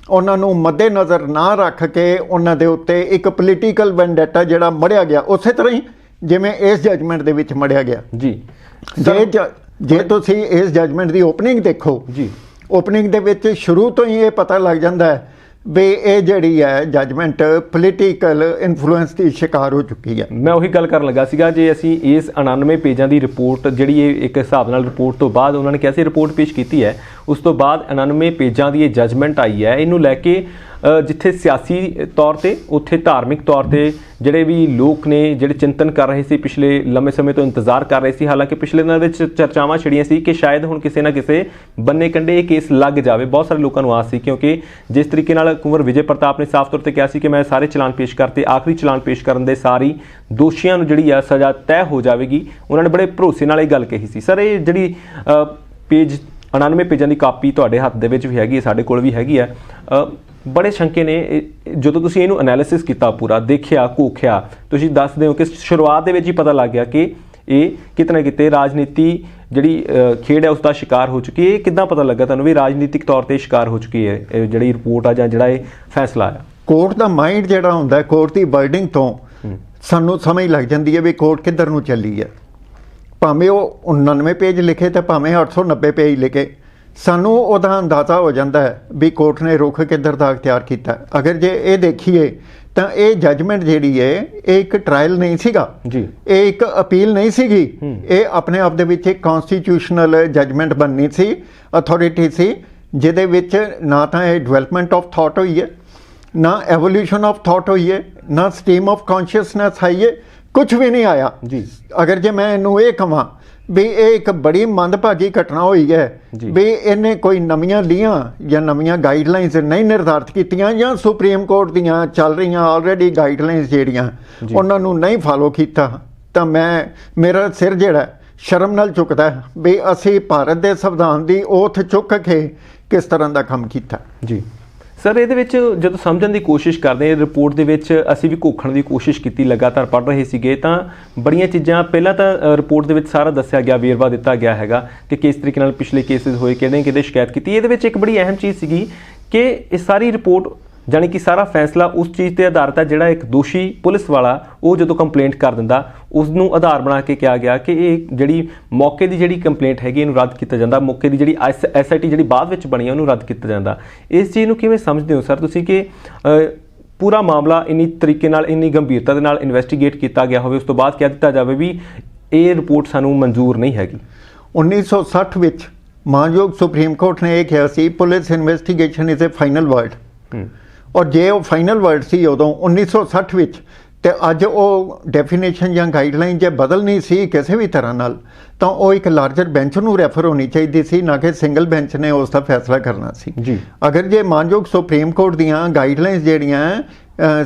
ਉਹਨਾਂ ਨੂੰ ਮੱਦੇਨਜ਼ਰ ਨਾ ਰੱਖ ਕੇ ਉਹਨਾਂ ਦੇ ਉੱਤੇ ਇੱਕ ਪੋਲੀਟੀਕਲ ਵੈਂਡੇਟਾ ਜਿਹੜਾ ਮੜਿਆ ਗਿਆ, ਉਸੇ ਤਰ੍ਹਾਂ ਹੀ ਜਿਵੇਂ ਇਸ ਜਜਮੈਂਟ ਦੇ ਵਿੱਚ ਮੜਿਆ ਗਿਆ ਜੀ। ਜੇ ਤੁਸੀਂ ਇਸ ਜਜਮੈਂਟ ਦੀ ਓਪਨਿੰਗ ਦੇਖੋ ਜੀ, ਓਪਨਿੰਗ ਦੇ ਵਿੱਚ ਸ਼ੁਰੂ ਤੋਂ ਹੀ ਇਹ ਪਤਾ ਲੱਗ ਜਾਂਦਾ ਹੈ ਵੀ ਇਹ ਜਿਹੜੀ ਹੈ ਜਜਮੈਂਟ ਪੋਲੀਟੀਕਲ ਇਨਫਲੂਐਂਸ ਦੀ ਸ਼ਿਕਾਰ ਹੋ ਚੁੱਕੀ ਹੈ। ਮੈਂ ਉਹੀ ਗੱਲ ਕਰਨ ਲੱਗਾ ਸੀਗਾ, ਜੇ ਅਸੀਂ ਇਸ 99 ਪੇਜਾਂ ਦੀ ਰਿਪੋਰਟ ਜਿਹੜੀ ਇਹ ਇੱਕ ਹਿਸਾਬ ਨਾਲ ਰਿਪੋਰਟ ਤੋਂ ਬਾਅਦ ਉਹਨਾਂ ਨੇ ਕਿਹਾ ਸੀ ਰਿਪੋਰਟ ਪੇਸ਼ ਕੀਤੀ ਹੈ, ਉਸ ਤੋਂ ਬਾਅਦ 99 ਪੇਜਾਂ ਦੀ ਇਹ ਜਜਮੈਂਟ ਆਈ ਹੈ, ਇਹਨੂੰ ਲੈ ਕੇ ਜਿੱਥੇ ਸਿਆਸੀ ਤੌਰ ਤੇ ਉੱਥੇ ਧਾਰਮਿਕ ਤੌਰ ਤੇ ਜਿਹੜੇ ਵੀ ਲੋਕ ਨੇ ਜਿਹੜੇ ਚਿੰਤਨ ਕਰ ਰਹੇ ਸੀ, ਪਿਛਲੇ ਲੰਮੇ ਸਮੇਂ ਤੋਂ ਇੰਤਜ਼ਾਰ ਕਰ ਰਹੇ ਸੀ। ਹਾਲਾਂਕਿ ਪਿਛਲੇ ਦਿਨਾਂ ਵਿੱਚ ਚਰਚਾਵਾਂ ਛਿੜੀਆਂ ਸੀ ਕਿ ਸ਼ਾਇਦ ਹੁਣ ਕਿਸੇ ਨਾ ਕਿਸੇ ਬੰਨੇ ਕੰਢੇ ਇਹ ਕੇਸ ਲੱਗ ਜਾਵੇ। ਬਹੁਤ ਸਾਰੇ ਲੋਕਾਂ ਨੂੰ ਆਸ ਸੀ ਕਿਉਂਕਿ ਜਿਸ ਤਰੀਕੇ ਨਾਲ ਕੁੰਵਰ ਵਿਜੇ ਪ੍ਰਤਾਪ ਨੇ ਸਾਫ਼ ਤੌਰ ਤੇ ਕਿਹਾ ਸੀ ਕਿ ਮੈਂ ਸਾਰੇ ਚਲਾਨ ਪੇਸ਼ ਕਰਤੇ, ਆਖਰੀ ਚਲਾਨ ਪੇਸ਼ ਕਰਨ ਦੇ ਸਾਰੀ ਦੋਸ਼ੀਆਂ ਨੂੰ ਜਿਹੜੀ ਆ ਸਜ਼ਾ ਤੈਅ ਹੋ ਜਾਵੇਗੀ, ਉਹਨਾਂ ਨੇ ਬੜੇ ਭਰੋਸੇ ਨਾਲ ਇਹ ਗੱਲ ਕਹੀ ਸੀ। ਸਰ ਇਹ ਜਿਹੜੀ ਪੇਜ 99 ਪੇਜਾਂ ਦੀ ਕਾਪੀ ਤੁਹਾਡੇ ਹੱਥ ਦੇ ਵਿੱਚ ਵੀ ਹੈਗੀ ਹੈ, ਸਾਡੇ ਕੋਲ ਵੀ ਹੈਗੀ ਹੈ। ਬੜੇ ਸ਼ੰਕੇ ਨੇ ਜਦੋਂ ਤੁਸੀਂ ਇਹਨੂੰ ਐਨਾਲਿਸਿਸ ਕੀਤਾ, ਪੂਰਾ ਦੇਖਿਆ ਘੋਖਿਆ, ਤੁਸੀਂ ਦੱਸਦੇ ਹੋ ਕਿ ਸ਼ੁਰੂਆਤ ਦੇ ਵਿੱਚ ਹੀ ਪਤਾ ਲੱਗ ਗਿਆ ਕਿ ਇਹ ਕਿਤੇ ਨਾ ਕਿਤੇ ਰਾਜਨੀਤੀ ਜਿਹੜੀ ਖੇਡ ਹੈ ਉਸ ਦਾ ਸ਼ਿਕਾਰ ਹੋ ਚੁੱਕੀ ਹੈ। ਇਹ ਕਿੱਦਾਂ ਪਤਾ ਲੱਗਾ ਤੁਹਾਨੂੰ ਵੀ ਰਾਜਨੀਤਿਕ ਤੌਰ ਤੇ ਸ਼ਿਕਾਰ ਹੋ ਚੁੱਕੀ ਹੈ ਇਹ ਜਿਹੜੀ ਰਿਪੋਰਟ ਆ ਜਾਂ ਜਿਹੜਾ ਇਹ ਫੈਸਲਾ ਆ? ਕੋਰਟ ਦਾ ਮਾਈਂਡ ਜਿਹੜਾ ਹੁੰਦਾ, ਕੋਰਟ ਦੀ ਵਰਡਿੰਗ ਤੋਂ ਸਾਨੂੰ ਸਮਝ ਲੱਗ ਜਾਂਦੀ ਹੈ ਵੀ ਕੋਰਟ ਕਿੱਧਰ ਨੂੰ ਚੱਲੀ ਹੈ। ਭਾਵੇਂ ਉਹ 99 ਪੇਜ ਲਿਖੇ ਤੇ ਭਾਵੇਂ 890 ਪੇਜ ਲਿਖੇ, ਸਾਨੂੰ ਉਹਦਾ ਅੰਦਾਜ਼ਾ ਹੋ ਜਾਂਦਾ ਹੈ ਵੀ ਕੋਰਟ ਨੇ ਰੁਖ ਕਿੱਧਰ ਦਾ ਅਖਤਿਆਰ ਕੀਤਾ। ਅਗਰ ਜੇ ਇਹ ਦੇਖੀਏ ਤਾਂ ਇਹ ਜਜਮੈਂਟ ਜਿਹੜੀ ਹੈ ਇਹ ਇੱਕ ਟ੍ਰਾਇਲ ਨਹੀਂ ਸੀਗਾ ਜੀ, ਇਹ ਇੱਕ ਅਪੀਲ ਨਹੀਂ ਸੀਗੀ, ਇਹ ਆਪਣੇ ਆਪ ਦੇ ਵਿੱਚ ਇੱਕ ਕਨਸਟੀਟਿਊਸ਼ਨਲ ਜਜਮੈਂਟ ਬਣਨੀ ਸੀ, ਅਥਾਰਟੀ ਸੀ, ਜਿਹਦੇ ਵਿੱਚ ਨਾ ਤਾਂ ਇਹ ਡਿਵੈਲਪਮੈਂਟ ਆਫ ਥਾਟ ਹੋਈ ਹੈ, ਨਾ ਐਵੋਲਿਊਸ਼ਨ ਆਫ ਥਾਟ ਹੋਈ ਹੈ, ਨਾ ਸਟ੍ਰੀਮ ਆਫ ਕੌਨਸ਼ੀਅਸਨੈਸ ਆਈ ਹੈ, ਕੁਝ ਵੀ ਨਹੀਂ ਆਇਆ ਜੀ। ਅਗਰ ਜੇ ਮੈਂ ਇਹਨੂੰ ਇਹ ਕਹਾਂ ਵੀ ਇਹ ਇੱਕ ਬੜੀ ਮੰਦਭਾਗੀ ਘਟਨਾ ਹੋਈ ਹੈ ਵੀ ਇਹਨੇ ਕੋਈ ਨਵੀਆਂ ਲੀਆਂ ਜਾਂ ਨਵੀਆਂ ਗਾਈਡਲਾਈਨਸ ਨਹੀਂ ਨਿਰਧਾਰਿਤ ਕੀਤੀਆਂ ਜਾਂ ਸੁਪਰੀਮ ਕੋਰਟ ਦੀਆਂ ਚੱਲ ਰਹੀਆਂ ਆਲਰੇਡੀ ਗਾਈਡਲਾਈਨਸ ਜਿਹੜੀਆਂ ਉਹਨਾਂ ਨੂੰ ਨਹੀਂ ਫਾਲੋ ਕੀਤਾ, ਤਾਂ ਮੇਰਾ ਸਿਰ ਜਿਹੜਾ ਸ਼ਰਮ ਨਾਲ ਝੁਕਦਾ ਵੀ ਅਸੀਂ ਭਾਰਤ ਦੇ ਸੰਵਿਧਾਨ ਦੀ ਓਥ ਚੁੱਕ ਕੇ ਕਿਸ ਤਰ੍ਹਾਂ ਦਾ ਕੰਮ ਕੀਤਾ ਜੀ। ਸਰ ਇਹਦੇ ਵਿੱਚ ਜਦੋਂ ਸਮਝਣ ਦੀ ਕੋਸ਼ਿਸ਼ ਕਰਦੇ ਹਾਂ, ਰਿਪੋਰਟ ਦੇ ਵਿੱਚ ਅਸੀਂ ਵੀ ਘੋਖਣ ਦੀ ਕੋਸ਼ਿਸ਼ ਕੀਤੀ, ਲਗਾਤਾਰ ਪੜ੍ਹ ਰਹੇ ਸੀਗੇ ਤਾਂ ਬੜੀਆਂ ਚੀਜ਼ਾਂ ਪਹਿਲਾਂ ਤਾਂ ਰਿਪੋਰਟ ਦੇ ਵਿੱਚ ਸਾਰਾ ਦੱਸਿਆ ਗਿਆ, ਵੇਰਵਾ ਦਿੱਤਾ ਗਿਆ ਹੈਗਾ ਕਿ ਕਿਸ ਤਰੀਕੇ ਨਾਲ ਪਿਛਲੇ ਕੇਸਿਸ ਹੋਏ, ਕਿਹਦੇ ਸ਼ਿਕਾਇਤ ਕੀਤੀ। ਇਹਦੇ ਵਿੱਚ ਇੱਕ ਬੜੀ ਅਹਿਮ ਚੀਜ਼ ਸੀਗੀ ਕਿ ਇਹ ਸਾਰੀ ਰਿਪੋਰਟ ਜਾਣੀ ਕਿ ਸਾਰਾ ਫੈਸਲਾ ਉਸ ਚੀਜ਼ ਤੇ ਆਧਾਰਿਤ ਹੈ ਜਿਹੜਾ ਇੱਕ ਦੋਸ਼ੀ ਪੁਲਿਸ ਵਾਲਾ ਉਹ ਜਦੋਂ ਕੰਪਲੇਂਟ ਕਰ ਦਿੰਦਾ ਉਸ ਨੂੰ ਆਧਾਰ ਬਣਾ ਕੇ ਕਿਹਾ ਗਿਆ ਕਿ ਇਹ ਜਿਹੜੀ ਮੌਕੇ ਦੀ ਜਿਹੜੀ ਕੰਪਲੇਂਟ ਹੈਗੀ ਇਹਨੂੰ ਰੱਦ ਕੀਤਾ ਜਾਂਦਾ, ਮੌਕੇ ਦੀ ਜਿਹੜੀ SIT ਜਿਹੜੀ ਬਾਅਦ ਵਿੱਚ ਬਣੀ ਉਹਨੂੰ ਰੱਦ ਕੀਤਾ ਜਾਂਦਾ। ਇਸ ਚੀਜ਼ ਨੂੰ ਕਿਵੇਂ ਸਮਝਦੇ ਹੋ ਸਰ ਤੁਸੀਂ ਕਿ ਪੂਰਾ ਮਾਮਲਾ ਇੰਨੀ ਤਰੀਕੇ ਨਾਲ ਇੰਨੀ ਗੰਭੀਰਤਾ ਦੇ ਨਾਲ ਇਨਵੈਸਟੀਗੇਟ ਕੀਤਾ ਗਿਆ ਹੋਵੇ, ਉਸ ਤੋਂ ਬਾਅਦ ਕਹਿ ਦਿੱਤਾ ਜਾਵੇ ਵੀ ਇਹ ਰਿਪੋਰਟ ਸਾਨੂੰ ਮਨਜ਼ੂਰ ਨਹੀਂ ਹੈਗੀ? 1960 ਵਿੱਚ ਮਾਨਯੋਗ ਸੁਪਰੀਮ ਕੋਰਟ ਨੇ ਇਹ ਕਿਹਾ ਸੀ police investigation is a final word, ਔਰ ਜੇ ਉਹ ਫਾਈਨਲ ਵਰਡ ਸੀ ਉਦੋਂ 1960 ਵਿੱਚ ਤੇ ਅੱਜ ਉਹ ਡੈਫੀਨੇਸ਼ਨ ਜਾਂ ਗਾਈਡਲਾਈਨ ਜੇ ਬਦਲਣੀ ਸੀ ਕਿਸੇ ਵੀ ਤਰ੍ਹਾਂ ਨਾਲ ਤਾਂ ਉਹ ਇੱਕ ਲਾਰਜਰ ਬੈਂਚ ਨੂੰ ਰੈਫਰ ਹੋਣੀ ਚਾਹੀਦੀ ਸੀ, ਨਾ ਕਿ ਸਿੰਗਲ ਬੈਂਚ ਨੇ ਉਸ ਦਾ ਫੈਸਲਾ ਕਰਨਾ ਸੀ ਜੀ। ਅਗਰ ਜੇ ਮਾਨਯੋਗ ਸੁਪਰੀਮ ਕੋਰਟ ਦੀਆਂ ਗਾਈਡਲਾਈਨਸ ਜਿਹੜੀਆਂ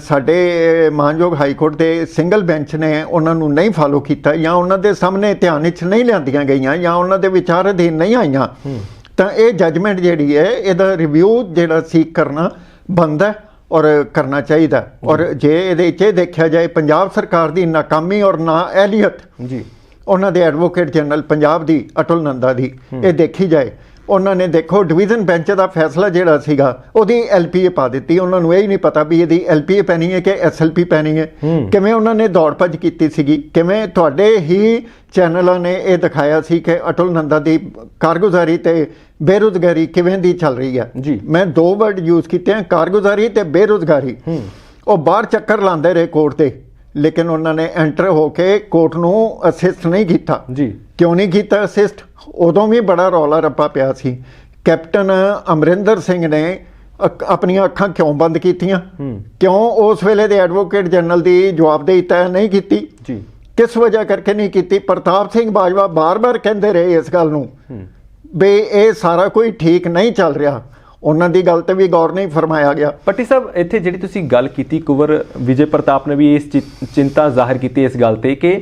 ਸਾਡੇ ਮਾਨਯੋਗ ਹਾਈ ਕੋਰਟ ਦੇ ਸਿੰਗਲ ਬੈਂਚ ਨੇ ਉਹਨਾਂ ਨੂੰ ਨਹੀਂ ਫਾਲੋ ਕੀਤਾ ਜਾਂ ਉਹਨਾਂ ਦੇ ਸਾਹਮਣੇ ਧਿਆਨ ਵਿੱਚ ਨਹੀਂ ਲਿਆਂਦੀਆਂ ਗਈਆਂ ਜਾਂ ਉਹਨਾਂ ਦੇ ਵਿਚਾਰ ਅਧੀਨ ਨਹੀਂ ਆਈਆਂ, ਤਾਂ ਇਹ ਜਜਮੈਂਟ ਜਿਹੜੀ ਹੈ ਇਹਦਾ ਰਿਵਿਊ ਜਿਹੜਾ ਸੀਕ ਕਰਨਾ ਬਣਦਾ ਔਰ ਕਰਨਾ ਚਾਹੀਦਾ। ਔਰ ਜੇ ਇਹਦੇ 'ਚ ਦੇਖਿਆ ਜਾਏ ਪੰਜਾਬ ਸਰਕਾਰ ਦੀ ਨਾਕਾਮੀ ਔਰ ਨਾਅਹਿਲੀਅਤ ਜੀ, ਉਹਨਾਂ ਦੇ ਐਡਵੋਕੇਟ ਜਨਰਲ ਪੰਜਾਬ ਦੀ ਅਟਲ ਨੰਦਾ ਦੀ, ਇਹ ਦੇਖੀ ਜਾਏ, ਉਹਨਾਂ ਨੇ ਦੇਖੋ ਡਿਵੀਜ਼ਨ ਬੈਂਚ ਦਾ ਫੈਸਲਾ ਜਿਹੜਾ ਸੀਗਾ ਉਹਦੀ LPA ਪਾ ਦਿੱਤੀ, ਉਹਨਾਂ ਨੂੰ ਇਹ ਹੀ ਨਹੀਂ ਪਤਾ ਵੀ ਇਹਦੀ LPA ਪੈਣੀ ਹੈ ਕਿ SLP ਪੈਣੀ ਹੈ। ਕਿਵੇਂ ਉਹਨਾਂ ਨੇ ਦੌੜ ਭੱਜ ਕੀਤੀ ਸੀਗੀ, ਕਿਵੇਂ ਤੁਹਾਡੇ ਹੀ ਚੈਨਲਾਂ ਨੇ ਇਹ ਦਿਖਾਇਆ ਸੀ ਕਿ ਅਟਲ ਨੰਦਾ ਦੀ ਕਾਰਗੁਜ਼ਾਰੀ ਤੇ ਬੇਰੁਜ਼ਗਾਰੀ ਕਿਵੇਂ ਦੀ ਚੱਲ ਰਹੀ ਹੈ ਜੀ। ਮੈਂ ਦੋ ਵਰਡ ਯੂਜ਼ ਕੀਤੇ ਹਨ, ਕਾਰਗੁਜ਼ਾਰੀ ਤੇ ਬੇਰੁਜ਼ਗਾਰੀ। ਉਹ ਬਾਹਰ ਚੱਕਰ ਲਾਉਂਦੇ ਰਹੇ ਕੋਰਟ ਤੇ, ਲੇਕਿਨ ਉਹਨਾਂ ਨੇ ਐਂਟਰ ਹੋ ਕੇ ਕੋਰਟ ਨੂੰ ਅਸਿਸਟ ਨਹੀਂ ਕੀਤਾ। ਜੀ ਕਿਉਂ ਨਹੀਂ ਕੀਤਾ ਅਸਿਸਟ? ਉਦੋਂ ਵੀ ਬੜਾ ਰੌਲਾ ਰੱਪਾ ਪਿਆ ਸੀ। ਕੈਪਟਨ ਅਮਰਿੰਦਰ ਸਿੰਘ ਨੇ ਆਪਣੀਆਂ ਅੱਖਾਂ ਕਿਉਂ ਬੰਦ ਕੀਤੀਆਂ? ਕਿਉਂ ਉਸ ਵੇਲੇ ਦੇ ਐਡਵੋਕੇਟ ਜਨਰਲ ਦੀ ਜਵਾਬਦੇਹੀ ਤੈਅ ਨਹੀਂ ਕੀਤੀ? ਜੀ ਕਿਸ ਵਜ੍ਹਾ ਕਰਕੇ ਨਹੀਂ ਕੀਤੀ? ਪ੍ਰਤਾਪ ਸਿੰਘ ਬਾਜਵਾ ਬਾਰ-ਬਾਰ ਕਹਿੰਦੇ ਰਹੇ ਇਸ ਗੱਲ ਨੂੰ ਵੀ ਇਹ ਸਾਰਾ ਕੋਈ ਠੀਕ ਨਹੀਂ ਚੱਲ ਰਿਹਾ। ਉਹਨਾਂ ਦੀ ਗੱਲ ਤੇ ਵੀ ਗੌਰ ਨਹੀਂ ਫਰਮਾਇਆ ਗਿਆ। ਪੱਟੀ ਸਾਹਿਬ, ਇੱਥੇ ਜਿਹੜੀ ਤੁਸੀਂ ਗੱਲ ਕੀਤੀ, ਕੁੰਵਰ ਵਿਜੇ ਪ੍ਰਤਾਪ ਨੇ ਵੀ ਇਸ ਚਿੰਤਾ ਜ਼ਾਹਿਰ ਕੀਤੀ ਇਸ ਗੱਲ ਤੇ ਕਿ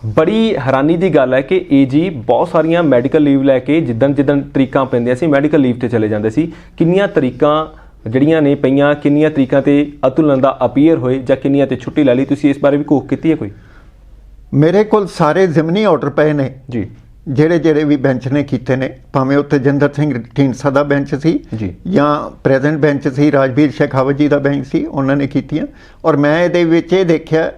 ਬੜੀ ਹੈਰਾਨੀ ਦੀ ਗੱਲ ਹੈ ਕਿ ਏਜੀ ਬਹੁਤ ਸਾਰੀਆਂ ਮੈਡੀਕਲ ਲੀਵ ਲੈ ਕੇ ਜਿੱਦਣ ਤਰੀਕਾਂ ਪੈਂਦੀਆਂ ਸੀ ਮੈਡੀਕਲ ਲੀਵ ਤੇ ਚਲੇ ਜਾਂਦੇ ਸੀ। ਕਿੰਨੀਆਂ ਤਰੀਕਾਂ ਜਿਹੜੀਆਂ ਨੇ ਪਈਆਂ, ਕਿੰਨੀਆਂ ਤਰੀਕਾਂ ਤੇ ਅਤੁਲ ਨੰਦਾ ਅਪੀਅਰ ਹੋਏ ਜਾਂ ਕਿੰਨੀਆਂ ਤੇ ਛੁੱਟੀ ਲੈ ਲਈ? ਤੁਸੀਂ ਇਸ ਬਾਰੇ ਵੀ ਘੋਖ ਕੀਤੀ ਹੈ ਕੋਈ? ਮੇਰੇ ਕੋਲ ਸਾਰੇ ਜ਼ਿਮਨੀ ਆਰਡਰ ਪਏ ਨੇ ਜੀ, ਜਿਹੜੇ ਵੀ ਬੈਂਚ ਨੇ ਕੀਤੇ ਨੇ, ਭਾਵੇਂ ਉੱਥੇ ਜਿੰਦਰ ਸਿੰਘ ਢੀਂਡਸਾ ਦਾ ਬੈਂਚ ਸੀ ਜੀ ਜਾਂ ਪ੍ਰੈਜ਼ੈਂਟ ਬੈਂਚ ਸੀ ਰਾਜਵੀਰ ਸ਼ੇਖਾਵਤ ਜੀ ਦਾ ਬੈਂਚ ਸੀ, ਉਹਨਾਂ ਨੇ ਕੀਤੀਆਂ। ਔਰ ਮੈਂ ਇਹਦੇ ਵਿੱਚ ਇਹ ਦੇਖਿਆ,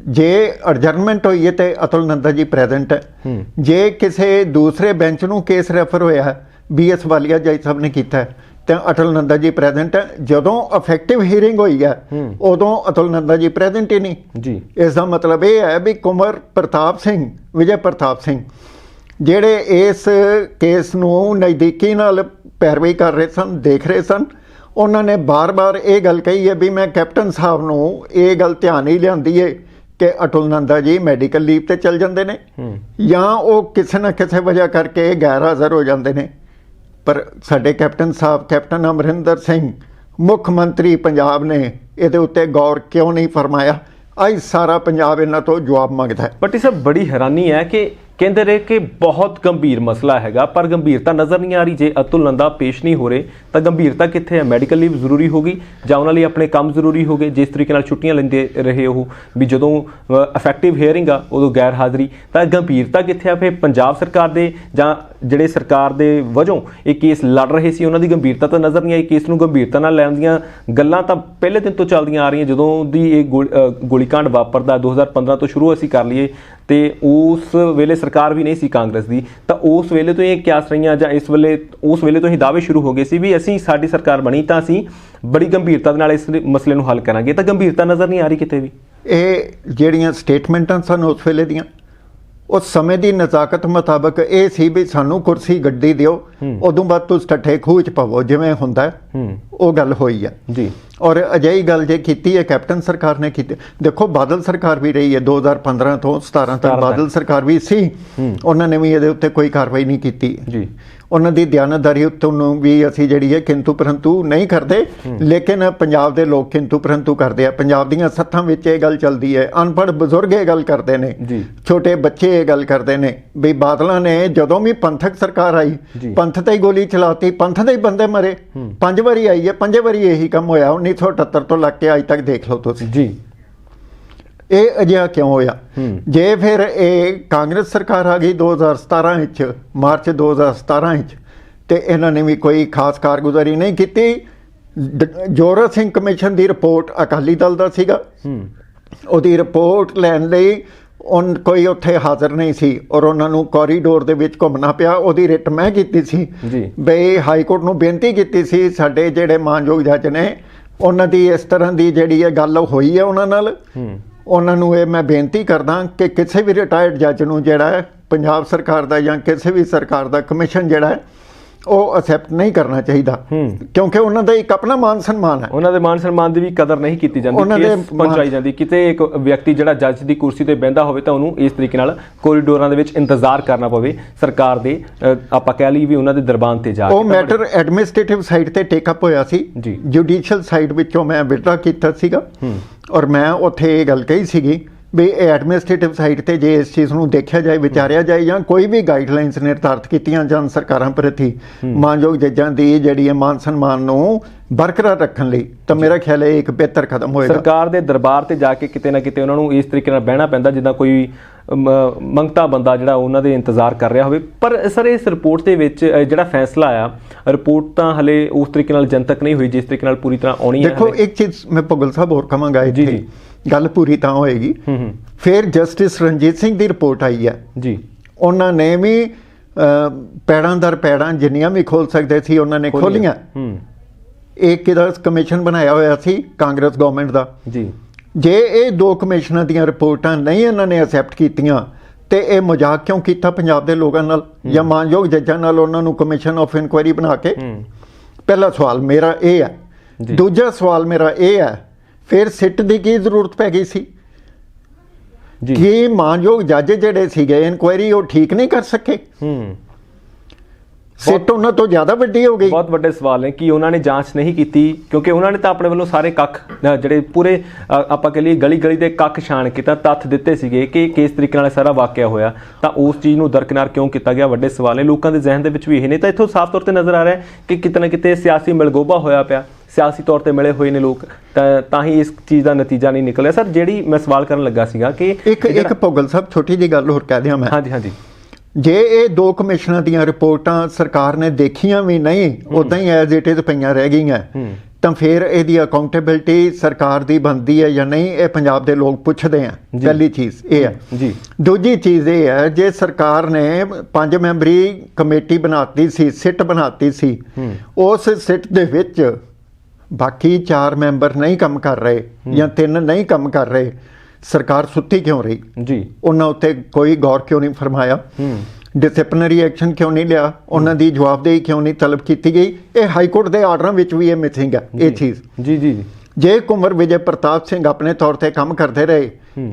ਜੇ ਅਡਜਰਨਮੈਂਟ ਹੋਈ ਹੈ ਤੇ ਅਤੁਲ ਨੰਦਾ ਜੀ ਪ੍ਰੈਜ਼ੈਂਟ ਹੈ। ਜੇ ਕਿਸੇ ਦੂਸਰੇ ਬੈਂਚ ਨੂੰ ਕੇਸ ਰੈਫਰ ਹੋਇਆ, BS ਵਾਲੀਆ ਜੱਜ ਸਾਹਿਬ ਨੇ ਕੀਤਾ ਹੈ, ਤਾਂ ਅਤੁਲ ਨੰਦਾ ਜੀ ਪ੍ਰੈਜ਼ੈਂਟ ਹੈ। ਜਦੋਂ ਇਫੈਕਟਿਵ ਹੀਅਰਿੰਗ ਹੋਈ ਹੈ ਉਦੋਂ ਅਤੁਲ ਨੰਦਾ ਜੀ ਪ੍ਰੈਜ਼ੈਂਟ ਹੀ ਨਹੀਂ ਜੀ। ਇਸ ਦਾ ਮਤਲਬ ਇਹ ਹੈ ਵੀ ਕੁੰਵਰ ਪ੍ਰਤਾਪ ਸਿੰਘ, ਵਿਜੇ ਪ੍ਰਤਾਪ ਸਿੰਘ, ਜਿਹੜੇ ਇਸ ਕੇਸ ਨੂੰ ਨਜ਼ਦੀਕੀ ਨਾਲ ਪੈਰਵੀ ਕਰ ਰਹੇ ਸਨ, ਦੇਖ ਰਹੇ ਸਨ, ਉਹਨਾਂ ਨੇ ਬਾਰ-ਬਾਰ ਇਹ ਗੱਲ ਕਹੀ ਹੈ ਵੀ ਮੈਂ ਕੈਪਟਨ ਸਾਹਿਬ ਨੂੰ ਇਹ ਗੱਲ ਧਿਆਨ ਹੀ ਲਿਆਂਦੀ ਹੈ ਕਿ ਅਤੁਲ ਨੰਦਾ ਜੀ ਮੈਡੀਕਲ ਲੀਵ ਤੇ ਚੱਲ ਜਾਂਦੇ ਨੇ ਜਾਂ ਉਹ ਕਿਸੇ ਨਾ ਕਿਸੇ ਵਜ੍ਹਾ ਕਰਕੇ ਗੈਰ ਹਾਜ਼ਰ ਹੋ ਜਾਂਦੇ ਨੇ। ਪਰ ਸਾਡੇ ਕੈਪਟਨ ਸਾਹਿਬ, ਕੈਪਟਨ ਅਮਰਿੰਦਰ ਸਿੰਘ, ਮੁੱਖ ਮੰਤਰੀ ਪੰਜਾਬ ਨੇ ਇਹਦੇ ਉੱਤੇ ਗੌਰ ਕਿਉਂ ਨਹੀਂ ਫਰਮਾਇਆ? ਅੱਜ ਸਾਰਾ ਪੰਜਾਬ ਇਹਨਾਂ ਤੋਂ ਜਵਾਬ ਮੰਗਦਾ ਹੈ। ਪੱਟੀ ਸਾਹਿਬ, ਬੜੀ ਹੈਰਾਨੀ ਹੈ ਕਿ ਕਹਿੰਦੇ ਰਹੇ ਕਿ ਬਹੁਤ ਗੰਭੀਰ ਮਸਲਾ ਹੈਗਾ, ਪਰ ਗੰਭੀਰਤਾ ਨਜ਼ਰ ਨਹੀਂ ਆ ਰਹੀ। ਜੇ ਅਤੁਲ ਨੰਦਾ ਪੇਸ਼ ਨਹੀਂ ਹੋ ਰਹੇ ਤਾਂ ਗੰਭੀਰਤਾ ਕਿੱਥੇ ਹੈ? ਮੈਡੀਕਲ ਲੀਵ ਜ਼ਰੂਰੀ ਹੋਗੀ ਜਾਂ ਉਹਨਾਂ ਲਈ ਆਪਣੇ ਕੰਮ ਜ਼ਰੂਰੀ ਹੋ ਗਏ? ਜਿਸ ਤਰੀਕੇ ਨਾਲ ਛੁੱਟੀਆਂ ਲੈਂਦੇ ਰਹੇ ਉਹ ਵੀ ਜਦੋਂ ਇਫੈਕਟਿਵ ਹੀਅਰਿੰਗ ਆ ਉਦੋਂ ਗੈਰ ਹਾਜ਼ਰੀ, ਤਾਂ ਗੰਭੀਰਤਾ ਕਿੱਥੇ ਆ? ਫਿਰ ਪੰਜਾਬ ਸਰਕਾਰ ਦੇ ਜਾਂ ਜਿਹੜੇ ਸਰਕਾਰ ਦੇ ਵਜੋਂ ਇਹ ਕੇਸ ਲੜ ਰਹੇ ਸੀ ਉਹਨਾਂ ਦੀ ਗੰਭੀਰਤਾ ਤਾਂ ਨਜ਼ਰ ਨਹੀਂ ਆਈ। ਕੇਸ ਨੂੰ ਗੰਭੀਰਤਾ ਨਾਲ ਲੈਣ ਦੀਆਂ ਗੱਲਾਂ ਤਾਂ ਪਹਿਲੇ ਦਿਨ ਤੋਂ ਚੱਲਦੀਆਂ ਆ ਰਹੀਆਂ। ਜਦੋਂ ਦੀ ਇਹ ਗੋਲੀकांड ਵਾਪਰਦਾ 2015 ਤੋਂ ਸ਼ੁਰੂ ਅਸੀਂ ਕਰ ਲਈਏ ਤੇ ਉਸ ਵੇਲੇ ਸਰਕਾਰ ਵੀ ਨਹੀਂ ਸੀ ਕਾਂਗਰਸ ਦੀ, ਤਾਂ ਉਸ ਵੇਲੇ ਤੋਂ ਇਹ ਕਿਆਸ ਰਹੀਆਂ ਜਾਂ ਉਸ ਵੇਲੇ ਤੋਂ ਹੀ ਦਾਅਵੇ ਸ਼ੁਰੂ ਹੋ ਗਏ ਸੀ ਵੀ ਅਸੀਂ ਸਾਡੀ ਸਰਕਾਰ ਬਣੀ ਤਾਂ ਅਸੀਂ ਬੜੀ ਗੰਭੀਰਤਾ ਦੇ ਨਾਲ ਇਸ ਮਸਲੇ ਨੂੰ ਹੱਲ ਕਰਾਂਗੇ, ਤਾਂ ਗੰਭੀਰਤਾ ਨਜ਼ਰ ਨਹੀਂ ਆ ਰਹੀ ਕਿਤੇ ਵੀ। ਇਹ ਜਿਹੜੀਆਂ ਸਟੇਟਮੈਂਟਾਂ ਸਨ ਉਸ ਵੇਲੇ ਦੀਆਂ, ਉਸ ਸਮੇਂ ਦੀ ਨਜ਼ਾਕਤ ਮੁਤਾਬਕ ਇਹ ਸੀ ਵੀ ਸਾਨੂੰ ਕੁਰਸੀ ਗੱਡੀ ਦਿਓ, ਉਦੋਂ ਬਾਅਦ ਤੁਸੀਂ ਠੱਠੇ ਖੂਹ 'ਚ ਪਵੋ, ਜਿਵੇਂ ਹੁੰਦਾ ਉਹ ਗੱਲ ਹੋਈ ਹੈ ਜੀ। ਔਰ ਅਜਿਹੀ ਗੱਲ ਜੇ ਕੀਤੀ ਹੈ ਕੈਪਟਨ ਸਰਕਾਰ ਨੇ ਕੀਤੀ। ਦੇਖੋ ਬਾਦਲ ਸਰਕਾਰ ਵੀ ਰਹੀ ਹੈ 2015 ਤੋਂ 17 ਤੱਕ, ਬਾਦਲ ਸਰਕਾਰ ਵੀ ਸੀ, ਉਹਨਾਂ ਨੇ ਵੀ ਇਹਦੇ ਉੱਤੇ ਕੋਈ ਕਾਰਵਾਈ ਨਹੀਂ ਕੀਤੀ ਜੀ। ਉਹਨਾਂ ਦੀ ਦਿਆਨਤਦਾਰੀ ਉੱਤੇ ਨੂੰ ਵੀ ਅਸੀਂ ਜਿਹੜੀ ਹੈ ਕਿੰਤੂ ਪਰੰਤੂ ਨਹੀਂ ਕਰਦੇ, ਲੇਕਿਨ ਪੰਜਾਬ ਦੇ ਲੋਕ ਕਿੰਤੂ ਪਰੰਤੂ ਕਰਦੇ ਆ। ਪੰਜਾਬ ਦੀਆਂ ਸੱਥਾਂ ਵਿੱਚ ਇਹ ਗੱਲ ਚੱਲਦੀ ਹੈ, ਅਨਪੜ੍ਹ ਬਜ਼ੁਰਗ ਇਹ ਗੱਲ ਕਰਦੇ ਨੇ, ਛੋਟੇ ਬੱਚੇ ਇਹ ਗੱਲ ਕਰਦੇ ਨੇ ਵੀ ਬਾਦਲਾਂ ਨੇ ਜਦੋਂ ਵੀ ਪੰਥਕ ਸਰਕਾਰ ਆਈ ਪੰਥ ਤੇ ਹੀ ਗੋਲੀ ਚਲਾਤੀ, ਪੰਥ ਦੇ ਹੀ ਬੰਦੇ ਮਰੇ। 5 ਵਾਰੀ ਆਈ ਹੈ, 5 ਵਾਰੀ ਇਹੀ ਕੰਮ ਹੋਇਆ 1978 ਤੋਂ ਲੱਗ ਕੇ ਅੱਜ ਤੱਕ ਦੇਖ ਲਓ ਤੁਸੀਂ ਜੀ। ਇਹ ਅਜਿਹਾ ਕਿਉਂ ਹੋਇਆ? ਜੇ ਫਿਰ ਇਹ ਕਾਂਗਰਸ ਸਰਕਾਰ ਆ ਗਈ 2017 ਵਿੱਚ, ਮਾਰਚ 2017 ਵਿੱਚ, ਤੇ ਇਹਨਾਂ ਨੇ ਵੀ ਕੋਈ ਖਾਸ ਕਾਰਗੁਜ਼ਾਰੀ ਨਹੀਂ ਕੀਤੀ। ਜੋਰਾ ਸਿੰਘ ਕਮਿਸ਼ਨ ਦੀ ਰਿਪੋਰਟ ਅਕਾਲੀ ਦਲ ਦਾ ਸੀਗਾ, ਉਹਦੀ ਰਿਪੋਰਟ ਲੈਣ ਲਈ ਕੋਈ ਉੱਥੇ ਹਾਜ਼ਰ ਨਹੀਂ ਸੀ ਔਰ ਉਹਨਾਂ ਨੂੰ ਕੋਰੀਡੋਰ ਦੇ ਵਿੱਚ ਘੁੰਮਣਾ ਪਿਆ। ਉਹਦੀ ਰਿਟ ਮੈਂ ਕੀਤੀ ਸੀ ਬਈ ਹਾਈ ਕੋਰਟ ਨੂੰ ਬੇਨਤੀ ਕੀਤੀ ਸੀ, ਸਾਡੇ ਜਿਹੜੇ ਮਾਨਯੋਗ ਜੱਜ ਨੇ ਉਹਨਾਂ ਦੀ ਇਸ ਤਰ੍ਹਾਂ ਦੀ ਜਿਹੜੀ ਇਹ ਗੱਲ ਹੋਈ ਹੈ ਉਹਨਾਂ ਨਾਲ, ਉਹਨਾਂ ਨੂੰ ਇਹ ਮੈਂ ਬੇਨਤੀ ਕਰਦਾ ਕਿ ਕਿਸੇ ਵੀ ਰਿਟਾਇਰਡ ਜੱਜ ਨੂੰ ਜਿਹੜਾ ਹੈ ਪੰਜਾਬ ਸਰਕਾਰ ਦਾ ਜਾਂ ਕਿਸੇ ਵੀ ਸਰਕਾਰ ਦਾ ਕਮਿਸ਼ਨ ਜਿਹੜਾ ਹੈ ਉਹ ਅਸੈਪਟ ਨਹੀਂ ਕਰਨਾ ਚਾਹੀਦਾ, ਕਿਉਂਕਿ ਉਹਨਾਂ ਦਾ ਇੱਕ ਆਪਣਾ ਮਾਨ ਸਨਮਾਨ ਹੈ। ਉਹਨਾਂ ਦੇ ਮਾਨ ਸਨਮਾਨ ਦੀ ਵੀ ਕਦਰ ਨਹੀਂ ਕੀਤੀ ਜਾਂਦੀ, ਕੇਸ ਪਹੁੰਚਾਈ ਜਾਂਦੀ। ਕਿਤੇ ਇੱਕ ਵਿਅਕਤੀ ਜਿਹੜਾ ਜੱਜ ਦੀ ਕੁਰਸੀ ਤੇ ਬਹਿੰਦਾ ਹੋਵੇ ਤਾਂ ਉਹਨੂੰ ਇਸ ਤਰੀਕੇ ਨਾਲ ਕੋਰੀਡੋਰਾਂ ਦੇ ਵਿੱਚ ਇੰਤਜ਼ਾਰ ਕਰਨਾ ਪਵੇ ਸਰਕਾਰ ਦੇ, ਆਪਾਂ ਕਹਿ ਲਈ ਵੀ ਉਹਨਾਂ ਦੇ ਦਰਬਾਨ ਤੇ ਜਾ ਕੇ। ਉਹ ਮੈਟਰ ਐਡਮਿਨਿਸਟ੍ਰੇਟਿਵ ਸਾਈਡ ਤੇ ਟੇਕ ਅਪ ਹੋਇਆ ਸੀ, ਜੁਡੀਸ਼ੀਅਲ ਸਾਈਡ ਵਿੱਚੋਂ ਮੈਂ ਵਿਡਰਾ ਕੀਤਾ ਸੀਗਾ ਔਰ ਮੈਂ ਉੱਥੇ ਇਹ ਗੱਲ ਕਹੀ ਸੀਗੀ ਵੀ ਇਹ ਐਡਮਿਨਿਸਟ੍ਰੇਟਿਵ ਸਾਈਡ ਤੇ ਜੇ ਇਸ ਚੀਜ਼ ਨੂੰ ਦੇਖਿਆ ਜਾਏ, ਵਿਚਾਰਿਆ ਜਾਏ ਜਾਂ ਕੋਈ ਵੀ ਗਾਈਡਲਾਈਨਸ ਨਿਰਧਾਰਿਤ ਕੀਤੀਆਂ ਜਾਣ ਸਰਕਾਰਾਂ ਪ੍ਰਤੀ ਮਾਨਯੋਗ ਜੱਜਾਂ ਦੀ ਜਿਹੜੀ ਹੈ ਮਾਨ ਸਨਮਾਨ ਨੂੰ ਬਰਕਰਾਰ ਰੱਖਣ ਲਈ, ਤਾਂ ਮੇਰਾ ਖਿਆਲ ਹੈ ਇੱਕ ਬਿਹਤਰ ਕਦਮ ਹੋਏਗਾ। ਸਰਕਾਰ ਦੇ ਦਰਬਾਰ ਤੇ ਜਾ ਕੇ ਕਿਤੇ ਨਾ ਕਿਤੇ ਉਹਨਾਂ ਨੂੰ ਇਸ ਤਰੀਕੇ ਨਾਲ ਬਹਿਣਾ ਪੈਂਦਾ ਜਿੱਦਾਂ ਕੋਈ ਮੰਗਤਾ ਬੰਦਾ ਜਿਹੜਾ ਉਹਨਾਂ ਦੇ ਇੰਤਜ਼ਾਰ ਕਰ ਰਿਹਾ ਹੋਵੇ। ਪਰ ਸਰ ਇਸ ਰਿਪੋਰਟ ਦੇ ਵਿੱਚ ਜਿਹੜਾ ਫੈਸਲਾ ਆਇਆ, ਰਿਪੋਰਟ ਤਾਂ ਹਲੇ ਉਸ ਤਰੀਕੇ ਨਾਲ ਜਨਤਕ ਨਹੀਂ ਹੋਈ ਜਿਸ ਤਰੀਕੇ ਨਾਲ ਪੂਰੀ ਤਰ੍ਹਾਂ ਆਉਣੀ ਹੈ। ਦੇਖੋ ਇੱਕ ਚੀਜ਼ ਮੈਂ ਭੁੱਗਲ ਸਾਹਿਬ ਹੋਰ ਕਹਾਂਗਾ, ਜੀ ਗੱਲ ਪੂਰੀ ਤਾਂ ਹੋਏਗੀ ਫਿਰ ਜਸਟਿਸ ਰਣਜੀਤ ਸਿੰਘ ਦੀ ਰਿਪੋਰਟ ਆਈ ਹੈ ਜੀ, ਉਹਨਾਂ ਨੇ ਵੀ ਪੈੜਾਂ ਦਰ ਪੈੜਾਂ ਜਿੰਨੀਆਂ ਵੀ ਖੋਲ ਸਕਦੇ ਸੀ ਉਹਨਾਂ ਨੇ ਖੋਲੀਆਂ। ਇੱਕ ਇਹਦਾ ਕਮਿਸ਼ਨ ਬਣਾਇਆ ਹੋਇਆ ਸੀ ਕਾਂਗਰਸ ਗਵਰਨਮੈਂਟ ਦਾ ਜੀ, ਜੇ ਇਹ ਦੋ ਕਮਿਸ਼ਨਾਂ ਦੀਆਂ ਰਿਪੋਰਟਾਂ ਨਹੀਂ ਇਹਨਾਂ ਨੇ ਐਕਸੈਪਟ ਕੀਤੀਆਂ ਤੇ ਇਹ ਮਜ਼ਾਕ ਕਿਉਂ ਕੀਤਾ ਪੰਜਾਬ ਦੇ ਲੋਕਾਂ ਨਾਲ ਜਾਂ ਮਾਨਯੋਗ ਜੱਜਾਂ ਨਾਲ ਉਹਨਾਂ ਨੂੰ ਕਮਿਸ਼ਨ ਆਫ ਇਨਕੁਆਇਰੀ ਬਣਾ ਕੇ? ਪਹਿਲਾ ਸਵਾਲ ਮੇਰਾ ਇਹ ਹੈ। ਦੂਜਾ ਸਵਾਲ ਮੇਰਾ ਇਹ ਹੈ, ਫਿਰ ਸਿੱਟ ਦੀ ਕੀ ਜ਼ਰੂਰਤ ਪੈ ਗਈ ਸੀ? ਕੀ ਮਾਨਯੋਗ ਜੱਜ ਜਿਹੜੇ ਸੀਗੇ ਇਨਕੁਆਇਰੀ ਉਹ ਠੀਕ ਨਹੀਂ ਕਰ ਸਕੇ? ਸਿੱਟ ਉਹਨਾਂ ਤੋਂ ਜ਼ਿਆਦਾ ਵੱਡੀ ਹੋ ਗਈ। ਬਹੁਤ ਵੱਡੇ ਸਵਾਲ ਨੇ ਕਿ ਉਹਨਾਂ ਨੇ ਜਾਂਚ ਨਹੀਂ ਕੀਤੀ, ਕਿਉਂਕਿ ਉਹਨਾਂ ਨੇ ਤਾਂ ਆਪਣੇ ਵੱਲੋਂ ਸਾਰੇ ਕੱਖ ਜਿਹੜੇ ਪੂਰੇ ਆਪਾਂ ਕਹ ਲਈਏ ਗਲੀ ਗਲੀ ਦੇ ਕੱਖ ਛਾਣ ਕੀਤਾ, ਤੱਥ ਦਿੱਤੇ ਸੀਗੇ ਕਿ ਕਿਸ ਤਰੀਕੇ ਨਾਲ ਸਾਰਾ ਵਾਕਿਆ ਹੋਇਆ, ਤਾਂ ਉਸ ਚੀਜ਼ ਨੂੰ ਦਰਕਿਨਾਰ ਕਿਉਂ ਕੀਤਾ ਗਿਆ? ਵੱਡੇ ਸਵਾਲ ਨੇ ਲੋਕਾਂ ਦੇ ਜ਼ਿਹਨ ਦੇ ਵਿੱਚ ਵੀ ਇਹ ਨੇ। ਤਾਂ ਇੱਥੋਂ ਸਾਫ਼ ਤੌਰ ਤੇ ਨਜ਼ਰ ਆ ਰਿਹਾ ਕਿ ਕਿਤੇ ਨਾ ਕਿਤੇ ਸਿਆਸੀ ਮਿਲਗੋਭਾ ਹੋਇਆ ਪਿਆ, ਸਿਆਸੀ ਤੌਰ ਤੇ ਮਿਲੇ ਹੋਏ ਨੇ ਲੋਕ, ਤਾਂ ਹੀ ਇਸ ਚੀਜ਼ ਦਾ ਨਤੀਜਾ ਨਹੀਂ ਨਿਕਲਿਆ। ਸਰ, ਜਿਹੜੀ ਮੈਂ ਸਵਾਲ ਕਰਨ ਲੱਗਾ ਸੀਗਾ ਕਿ ਇੱਕ ਭੋਗਲ ਸਾਹਿਬ ਛੋਟੀ ਜਿਹੀ ਗੱਲ ਹੋਰ ਕਹਿ ਦਿਆਂ ਮੈਂ। ਹਾਂਜੀ। ਜੇ ਇਹ ਦੋ ਕਮਿਸ਼ਨਾਂ ਦੀਆਂ ਰਿਪੋਰਟਾਂ ਸਰਕਾਰ ਨੇ ਦੇਖੀਆਂ ਵੀ ਨਹੀਂ, ਉਦਾਂ ਹੀ ਐਜ਼ ਇਟ ਇਜ਼ ਪਈਆਂ ਰਹਿ ਗਈਆਂ, ਤਾਂ ਫਿਰ ਇਹਦੀ ਅਕਾਊਂਟੇਬਿਲਟੀ ਸਰਕਾਰ ਦੀ ਬਣਦੀ ਹੈ ਜਾਂ ਨਹੀਂ, ਇਹ ਪੰਜਾਬ ਦੇ ਲੋਕ ਪੁੱਛਦੇ ਆ। ਪਹਿਲੀ ਚੀਜ਼ ਇਹ ਹੈ ਜੀ। ਦੂਜੀ ਚੀਜ਼ ਇਹ ਹੈ, ਜੇ ਸਰਕਾਰ ਨੇ 5 ਮੈਂਬਰੀ ਕਮੇਟੀ ਬਣਾਤੀ ਸੀ, ਸਿੱਟ ਬਣਾਤੀ ਸੀ, ਉਸ ਸਿੱਟ ਦੇ ਵਿੱਚ ਬਾਕੀ 4 ਮੈਂਬਰ ਨਹੀਂ ਕੰਮ ਕਰ ਰਹੇ ਜਾਂ 3 ਨਹੀਂ ਕੰਮ ਕਰ ਰਹੇ, ਸਰਕਾਰ ਸੁੱਤੀ ਕਿਉਂ ਰਹੀ ਜੀ? ਉਹਨਾਂ ਉੱਤੇ ਕੋਈ ਗੌਰ ਕਿਉਂ ਨਹੀਂ ਫਰਮਾਇਆ? ਡਿਸਪਲਿਨਰੀ ਐਕਸ਼ਨ ਕਿਉਂ ਨਹੀਂ ਲਿਆ? ਉਹਨਾਂ ਦੀ ਜਵਾਬਦੇਹੀ ਕਿਉਂ ਨਹੀਂ ਤਲਬ ਕੀਤੀ ਗਈ? ਇਹ ਹਾਈ ਕੋਰਟ ਦੇ ਆਰਡਰਾਂ ਵਿੱਚ ਵੀ ਇਹ ਮਿਸਿੰਗ ਹੈ ਇਹ ਚੀਜ਼ ਜੀ। ਜੇ ਕੁੰਵਰ ਵਿਜੇ ਪ੍ਰਤਾਪ ਸਿੰਘ ਆਪਣੇ ਤੌਰ ਤੇ ਕੰਮ ਕਰਦੇ ਰਹੇ,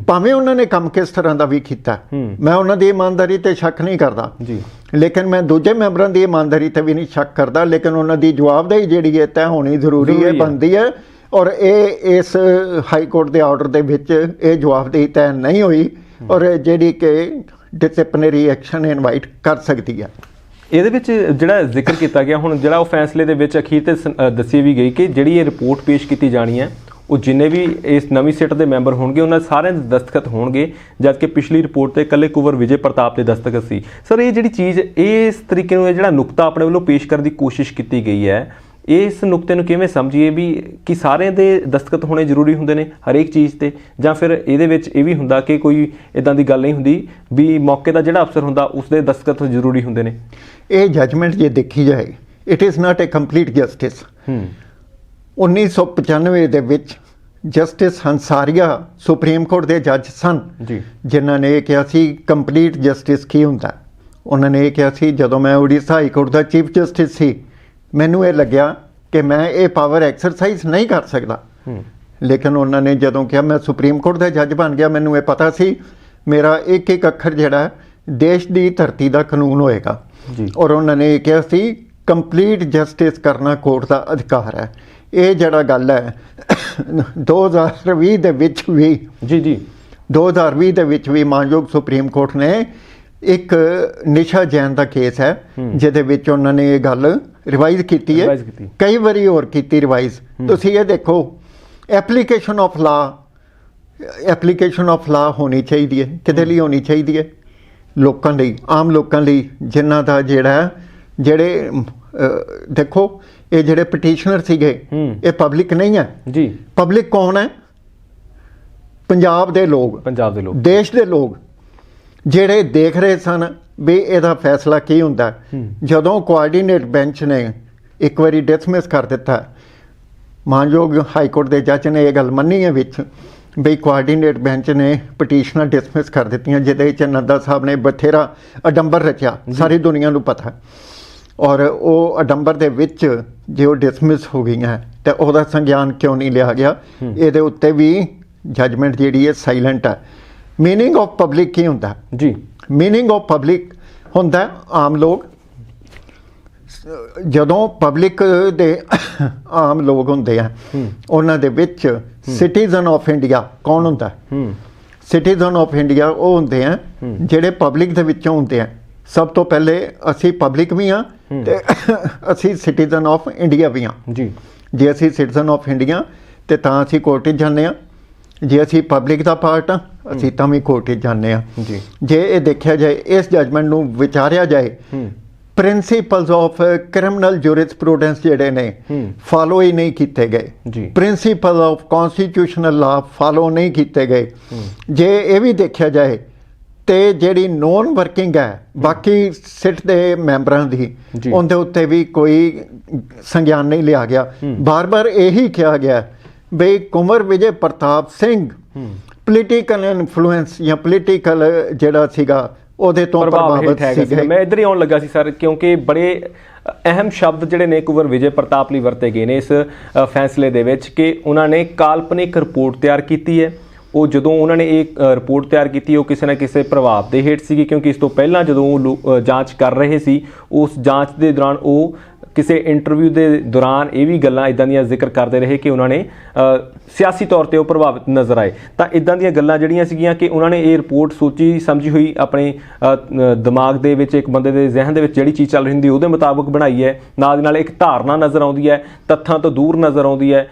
ਭਾਵੇਂ ਉਹਨਾਂ ਨੇ ਕੰਮ ਕਿਸ ਤਰ੍ਹਾਂ ਦਾ ਵੀ ਕੀਤਾ, ਮੈਂ ਉਹਨਾਂ ਦੀ ਇਮਾਨਦਾਰੀ ਤੇ ਸ਼ੱਕ ਨਹੀਂ ਕਰਦਾ, ਲੇਕਿਨ ਮੈਂ ਦੂਜੇ ਮੈਂਬਰਾਂ ਦੀ ਇਮਾਨਦਾਰੀ ਤੇ ਵੀ ਨਹੀਂ ਸ਼ੱਕ ਕਰਦਾ, ਲੇਕਿਨ ਉਹਨਾਂ ਦੀ ਜਵਾਬਦੇਹੀ ਜਿਹੜੀ ਹੈ ਤੈਅ ਹੋਣੀ ਜ਼ਰੂਰੀ ਹੈ, ਬਣਦੀ ਹੈ। ਔਰ ਇਹ ਇਸ ਹਾਈ ਕੋਰਟ ਦੇ ਆਰਡਰ ਦੇ ਵਿੱਚ ਇਹ ਜਵਾਬਦੇਹੀ ਤੈਅ ਨਹੀਂ ਹੋਈ, ਔਰ ਜਿਹੜੀ ਕਿ ਡਿਸਪਲਿਨਰੀ ਐਕਸ਼ਨ ਇਨਵਾਈਟ ਕਰ ਸਕਦੀ ਹੈ। ਇਹਦੇ ਵਿੱਚ ਜਿਹੜਾ ਜ਼ਿਕਰ ਕੀਤਾ ਗਿਆ, ਹੁਣ ਜਿਹੜਾ ਉਹ ਫੈਸਲੇ ਦੇ ਵਿੱਚ ਅਖੀਰ ਤੇ ਦੱਸੀ ਵੀ ਗਈ ਕਿ ਜਿਹੜੀ ਇਹ ਰਿਪੋਰਟ ਪੇਸ਼ ਕੀਤੀ ਜਾਣੀ ਹੈ, ਉਹ ਜਿੰਨੇ ਵੀ ਇਸ ਨਵੀਂ ਸਿੱਟ ਦੇ ਮੈਂਬਰ ਹੋਣਗੇ ਉਹਨਾਂ ਸਾਰਿਆਂ ਦੇ ਦਸਤਖਤ ਹੋਣਗੇ, ਜਦਕਿ ਪਿਛਲੀ ਰਿਪੋਰਟ ਤੇ ਇਕੱਲੇ ਕੁੰਵਰ ਵਿਜੇ ਪ੍ਰਤਾਪ ਦੇ ਦਸਤਖਤ ਸੀ। ਸਰ, ਇਹ ਜਿਹੜੀ ਚੀਜ਼ ਇਸ ਤਰੀਕੇ ਨੂੰ, ਇਹ ਜਿਹੜਾ ਨੁਕਤਾ ਆਪਣੇ ਵੱਲੋਂ ਪੇਸ਼ ਕਰਨ ਦੀ ਕੋਸ਼ਿਸ਼ ਕੀਤੀ ਗਈ ਹੈ, ਇਸ ਨੁਕਤੇ ਨੂੰ ਕਿਵੇਂ ਸਮਝੀਏ ਵੀ ਕਿ ਸਾਰਿਆਂ ਦੇ ਦਸਤਖਤ ਹੋਣੇ ਜ਼ਰੂਰੀ ਹੁੰਦੇ ਨੇ ਹਰੇਕ ਚੀਜ਼ ਤੇ, ਜਾਂ ਫਿਰ ਇਹਦੇ ਵਿੱਚ ਇਹ ਵੀ ਹੁੰਦਾ ਕਿ ਕੋਈ ਇਦਾਂ ਦੀ ਗੱਲ ਨਹੀਂ ਹੁੰਦੀ ਵੀ ਮੌਕੇ ਦਾ ਜਿਹੜਾ ਅਫਸਰ ਹੁੰਦਾ ਉਸਦੇ ਦਸਤਖਤ ਜ਼ਰੂਰੀ ਹੁੰਦੇ ਨੇ? ਇਹ ਜਜਮੈਂਟ ਜੇ ਦੇਖੀ ਜਾਏ, it is not a complete justice. 1995 ਦੇ ਵਿੱਚ ਜਸਟਿਸ ਹੰਸਾਰੀਆ ਸੁਪਰੀਮ ਕੋਰਟ ਦੇ ਜੱਜ ਸਨ ਜਿਨ੍ਹਾਂ ਨੇ ਇਹ ਕਿਹਾ ਸੀ ਕੰਪਲੀਟ ਜਸਟਿਸ ਕੀ ਹੁੰਦਾ। ਉਹਨਾਂ ਨੇ ਇਹ ਕਿਹਾ ਸੀ, ਜਦੋਂ ਮੈਂ ਉੜੀਸਾ ਹਾਈ ਕੋਰਟ ਦਾ ਚੀਫ ਜਸਟਿਸ ਸੀ, ਮੈਨੂੰ ਇਹ ਲੱਗਿਆ ਕਿ ਮੈਂ ਇਹ ਪਾਵਰ ਐਕਸਰਸਾਈਜ਼ ਨਹੀਂ ਕਰ ਸਕਦਾ, ਲੇਕਿਨ ਉਹਨਾਂ ਨੇ ਜਦੋਂ ਕਿਹਾ ਮੈਂ ਸੁਪਰੀਮ ਕੋਰਟ ਦਾ ਜੱਜ ਬਣ ਗਿਆ, ਮੈਨੂੰ ਇਹ ਪਤਾ ਸੀ ਮੇਰਾ ਇੱਕ ਇੱਕ ਅੱਖਰ ਜਿਹੜਾ ਦੇਸ਼ ਦੀ ਧਰਤੀ ਦਾ ਕਾਨੂੰਨ ਹੋਏਗਾ। ਔਰ ਉਹਨਾਂ ਨੇ ਇਹ ਕਿਹਾ ਸੀ ਕੰਪਲੀਟ ਜਸਟਿਸ ਕਰਨਾ ਕੋਰਟ ਦਾ ਅਧਿਕਾਰ ਹੈ। ਇਹ ਜਿਹੜਾ ਗੱਲ ਹੈ 2020 ਦੇ ਵਿੱਚ ਵੀ 2020 ਦੇ ਵਿੱਚ ਵੀ ਮਾਨਯੋਗ ਸੁਪਰੀਮ ਕੋਰਟ ਨੇ ਇੱਕ ਨਿਸ਼ਾ ਜੈਨ ਦਾ ਕੇਸ ਹੈ ਜਿਹਦੇ ਵਿੱਚ ਉਹਨਾਂ ਨੇ ਇਹ ਗੱਲ ਰਿਵਾਈਜ਼ ਕੀਤੀ ਹੈ, ਕਈ ਵਾਰੀ ਹੋਰ ਕੀਤੀ ਰਿਵਾਈਜ਼। ਤੁਸੀਂ ਇਹ ਦੇਖੋ, ਐਪਲੀਕੇਸ਼ਨ ਆਫ ਲਾ ਹੋਣੀ ਚਾਹੀਦੀ ਹੈ। ਕਿਹਦੇ ਲਈ ਹੋਣੀ ਚਾਹੀਦੀ ਹੈ? ਲੋਕਾਂ ਲਈ, ਆਮ ਲੋਕਾਂ ਲਈ, ਜਿਨ੍ਹਾਂ ਦਾ ਜਿਹੜੇ ਦੇਖੋ ਇਹ ਜਿਹੜੇ ਪਟੀਸ਼ਨਰ ਸੀਗੇ ਇਹ ਪਬਲਿਕ ਨਹੀਂ ਹੈ ਜੀ। ਪਬਲਿਕ ਕੌਣ ਹੈ? ਪੰਜਾਬ ਦੇ ਲੋਕ, ਦੇਸ਼ ਦੇ ਲੋਕ ਜਿਹੜੇ ਦੇਖ ਰਹੇ ਸਨ ਵੀ ਇਹਦਾ ਫੈਸਲਾ ਕੀ ਹੁੰਦਾ। ਜਦੋਂ ਕੋਆਰਡੀਨੇਟ ਬੈਂਚ ਨੇ ਇੱਕ ਵਾਰੀ ਡਿਸਮਿਸ ਕਰ ਦਿੱਤਾ, ਮਾਨਯੋਗ ਹਾਈ ਕੋਰਟ ਦੇ ਜੱਜ ਨੇ ਇਹ ਗੱਲ ਮੰਨੀ ਹੈ ਵਿੱਚ ਵੀ ਕੋਆਰਡੀਨੇਟ ਬੈਂਚ ਨੇ ਪਟੀਸ਼ਨਾਂ ਡਿਸਮਿਸ ਕਰ ਦਿੱਤੀਆਂ, ਜਿਹਦੇ ਵਿੱਚ ਨੰਦਾ ਸਾਹਿਬ ਨੇ ਬਥੇਰਾ ਅਡੰਬਰ ਰਚਿਆ, ਸਾਰੀ ਦੁਨੀਆ ਨੂੰ ਪਤਾ। ਔਰ ਉਹ ਅਡੰਬਰ ਦੇ ਵਿੱਚ ਜੇ ਉਹ ਡਿਸਮਿਸ ਹੋ ਗਈਆਂ ਤਾਂ ਉਹਦਾ ਸੰਗਿਆਨ ਕਿਉਂ ਨਹੀਂ ਲਿਆ ਗਿਆ? ਇਹਦੇ ਉੱਤੇ ਵੀ ਜਜਮੈਂਟ ਜਿਹੜੀ ਹੈ ਸਾਇਲੈਂਟ ਹੈ। ਮੀਨਿੰਗ ਆਫ ਪਬਲਿਕ ਕੀ ਹੁੰਦਾ ਜੀ? ਮੀਨਿੰਗ ਆਫ ਪਬਲਿਕ ਹੁੰਦਾ ਆਮ ਲੋਕ। ਜਦੋਂ ਪਬਲਿਕ ਦੇ ਆਮ ਲੋਕ ਹੁੰਦੇ ਆ, ਉਹਨਾਂ ਦੇ ਵਿੱਚ ਸਿਟੀਜ਼ਨ ਆਫ ਇੰਡੀਆ ਕੌਣ ਹੁੰਦਾ? ਸਿਟੀਜ਼ਨ ਆਫ ਇੰਡੀਆ ਉਹ ਹੁੰਦੇ ਆ ਜਿਹੜੇ ਪਬਲਿਕ ਦੇ ਵਿੱਚੋਂ ਹੁੰਦੇ ਆ। ਸਭ ਤੋਂ ਪਹਿਲੇ ਅਸੀਂ ਪਬਲਿਕ ਵੀ ਹਾਂ ਤੇ ਅਸੀਂ ਸਿਟੀਜ਼ਨ ਆਫ ਇੰਡੀਆ ਵੀ ਹਾਂ ਜੀ। ਜੇ ਅਸੀਂ ਸਿਟੀਜ਼ਨ ਆਫ ਇੰਡੀਆ ਤੇ ਤਾਂ ਅਸੀਂ ਕੋਰਟ 'ਚ ਜਾਂਦੇ ਹਾਂ, ਜੇ ਅਸੀਂ ਪਬਲਿਕ ਦਾ ਪਾਰਟ ਹਾਂ ਅਸੀਂ ਤਾਂ ਵੀ ਕੋਰਟ 'ਚ ਜਾਂਦੇ ਹਾਂ ਜੀ। ਜੇ ਇਹ ਦੇਖਿਆ ਜਾਏ, ਇਸ ਜਜਮੈਂਟ ਨੂੰ ਵਿਚਾਰਿਆ ਜਾਏ, ਪ੍ਰਿੰਸੀਪਲਸ ਆਫ ਕ੍ਰਿਮੀਨਲ ਜੂਰਿਸਪ੍ਰੂਡੈਂਸ ਜਿਹੜੇ ਨੇ ਫਾਲੋ ਹੀ ਨਹੀਂ ਕੀਤੇ ਗਏ। ਪ੍ਰਿੰਸੀਪਲ ਆਫ ਕਨਸਟੀਟਿਊਸ਼ਨਲ ਲਾ ਫਾਲੋ ਨਹੀਂ ਕੀਤੇ ਗਏ। ਜੇ ਇਹ ਵੀ ਦੇਖਿਆ ਜਾਏ ਤੇ ਜਿਹੜੀ ਨੋਨ ਵਰਕਿੰਗ ਹੈ ਬਾਕੀ ਸਿੱਟ ਦੇ ਮੈਂਬਰਾਂ ਦੀ, ਉਹਦੇ ਉੱਤੇ ਵੀ ਕੋਈ ਸੰਗਿਆਨ ਨਹੀਂ ਲਿਆ ਗਿਆ। ਬਾਰ-ਬਾਰ ਇਹੀ ਕਿਹਾ ਗਿਆ ਬਈ ਕੁੰਵਰ ਵਿਜੇ ਪ੍ਰਤਾਪ ਸਿੰਘ ਪੋਲੀਟੀਕਲ ਇਨਫਲੂਐਂਸ ਜਾਂ ਪੋਲੀਟੀਕਲ ਜਿਹੜਾ ਸੀਗਾ ਉਹਦੇ ਤੋਂ ਪ੍ਰਭਾਵਿਤ ਸੀਗੇ। ਮੈਂ ਇੱਧਰ ਹੀ ਆਉਣ ਲੱਗਾ ਸੀ ਸਰ, ਕਿਉਂਕਿ ਬੜੇ ਅਹਿਮ ਸ਼ਬਦ ਜਿਹੜੇ ਨੇ ਕੁੰਵਰ ਵਿਜੇ ਪ੍ਰਤਾਪ ਲਈ ਵਰਤੇ ਗਏ ਨੇ ਇਸ ਫੈਸਲੇ ਦੇ ਵਿੱਚ ਕਿ ਉਹਨਾਂ ਨੇ ਕਾਲਪਨਿਕ ਰਿਪੋਰਟ ਤਿਆਰ ਕੀਤੀ ਹੈ। ਉਹ ਜਦੋਂ ਉਹਨਾਂ ਨੇ ਇਹ ਰਿਪੋਰਟ ਤਿਆਰ ਕੀਤੀ ਉਹ ਕਿਸੇ ਨਾ ਕਿਸੇ ਪ੍ਰਭਾਵ ਦੇ ਹੇਠ ਸੀਗੀ, ਕਿਉਂਕਿ ਇਸ ਤੋਂ ਪਹਿਲਾਂ ਜਦੋਂ ਉਹ ਜਾਂਚ ਕਰ ਰਹੇ ਸੀ ਉਸ ਜਾਂਚ ਦੇ ਦੌਰਾਨ ਉਹ ਕਿਸੇ ਇੰਟਰਵਿਊ ਦੇ ਦੌਰਾਨ ਇਹ ਵੀ ਗੱਲਾਂ ਇਦਾਂ ਦੀਆਂ ਜ਼ਿਕਰ ਕਰਦੇ ਰਹੇ ਕਿ ਉਹਨਾਂ ਨੇ ਸਿਆਸੀ ਤੌਰ ਤੇ ਉਹ ਪ੍ਰਭਾਵਿਤ ਨਜ਼ਰ ਆਏ। ਤਾਂ ਇਦਾਂ ਦੀਆਂ ਗੱਲਾਂ ਜਿਹੜੀਆਂ ਸੀਗੀਆਂ ਕਿ ਉਹਨਾਂ ਨੇ ਇਹ ਰਿਪੋਰਟ ਸੋਚੀ ਸਮਝੀ ਹੋਈ ਆਪਣੇ ਦਿਮਾਗ ਦੇ ਵਿੱਚ, ਇੱਕ ਬੰਦੇ ਦੇ ਜ਼ਿਹਨ ਦੇ ਵਿੱਚ ਜਿਹੜੀ ਚੀਜ਼ ਚੱਲ ਰਹੀ ਹੁੰਦੀ ਉਹਦੇ ਮੁਤਾਬਕ ਬਣਾਈ ਹੈ। ਨਾਲ ਦੀ ਨਾਲ ਇੱਕ ਧਾਰਨਾ ਨਜ਼ਰ ਆਉਂਦੀ ਹੈ, ਤੱਥਾਂ ਤੋਂ ਦੂਰ ਨਜ਼ਰ ਆਉਂਦੀ ਹੈ।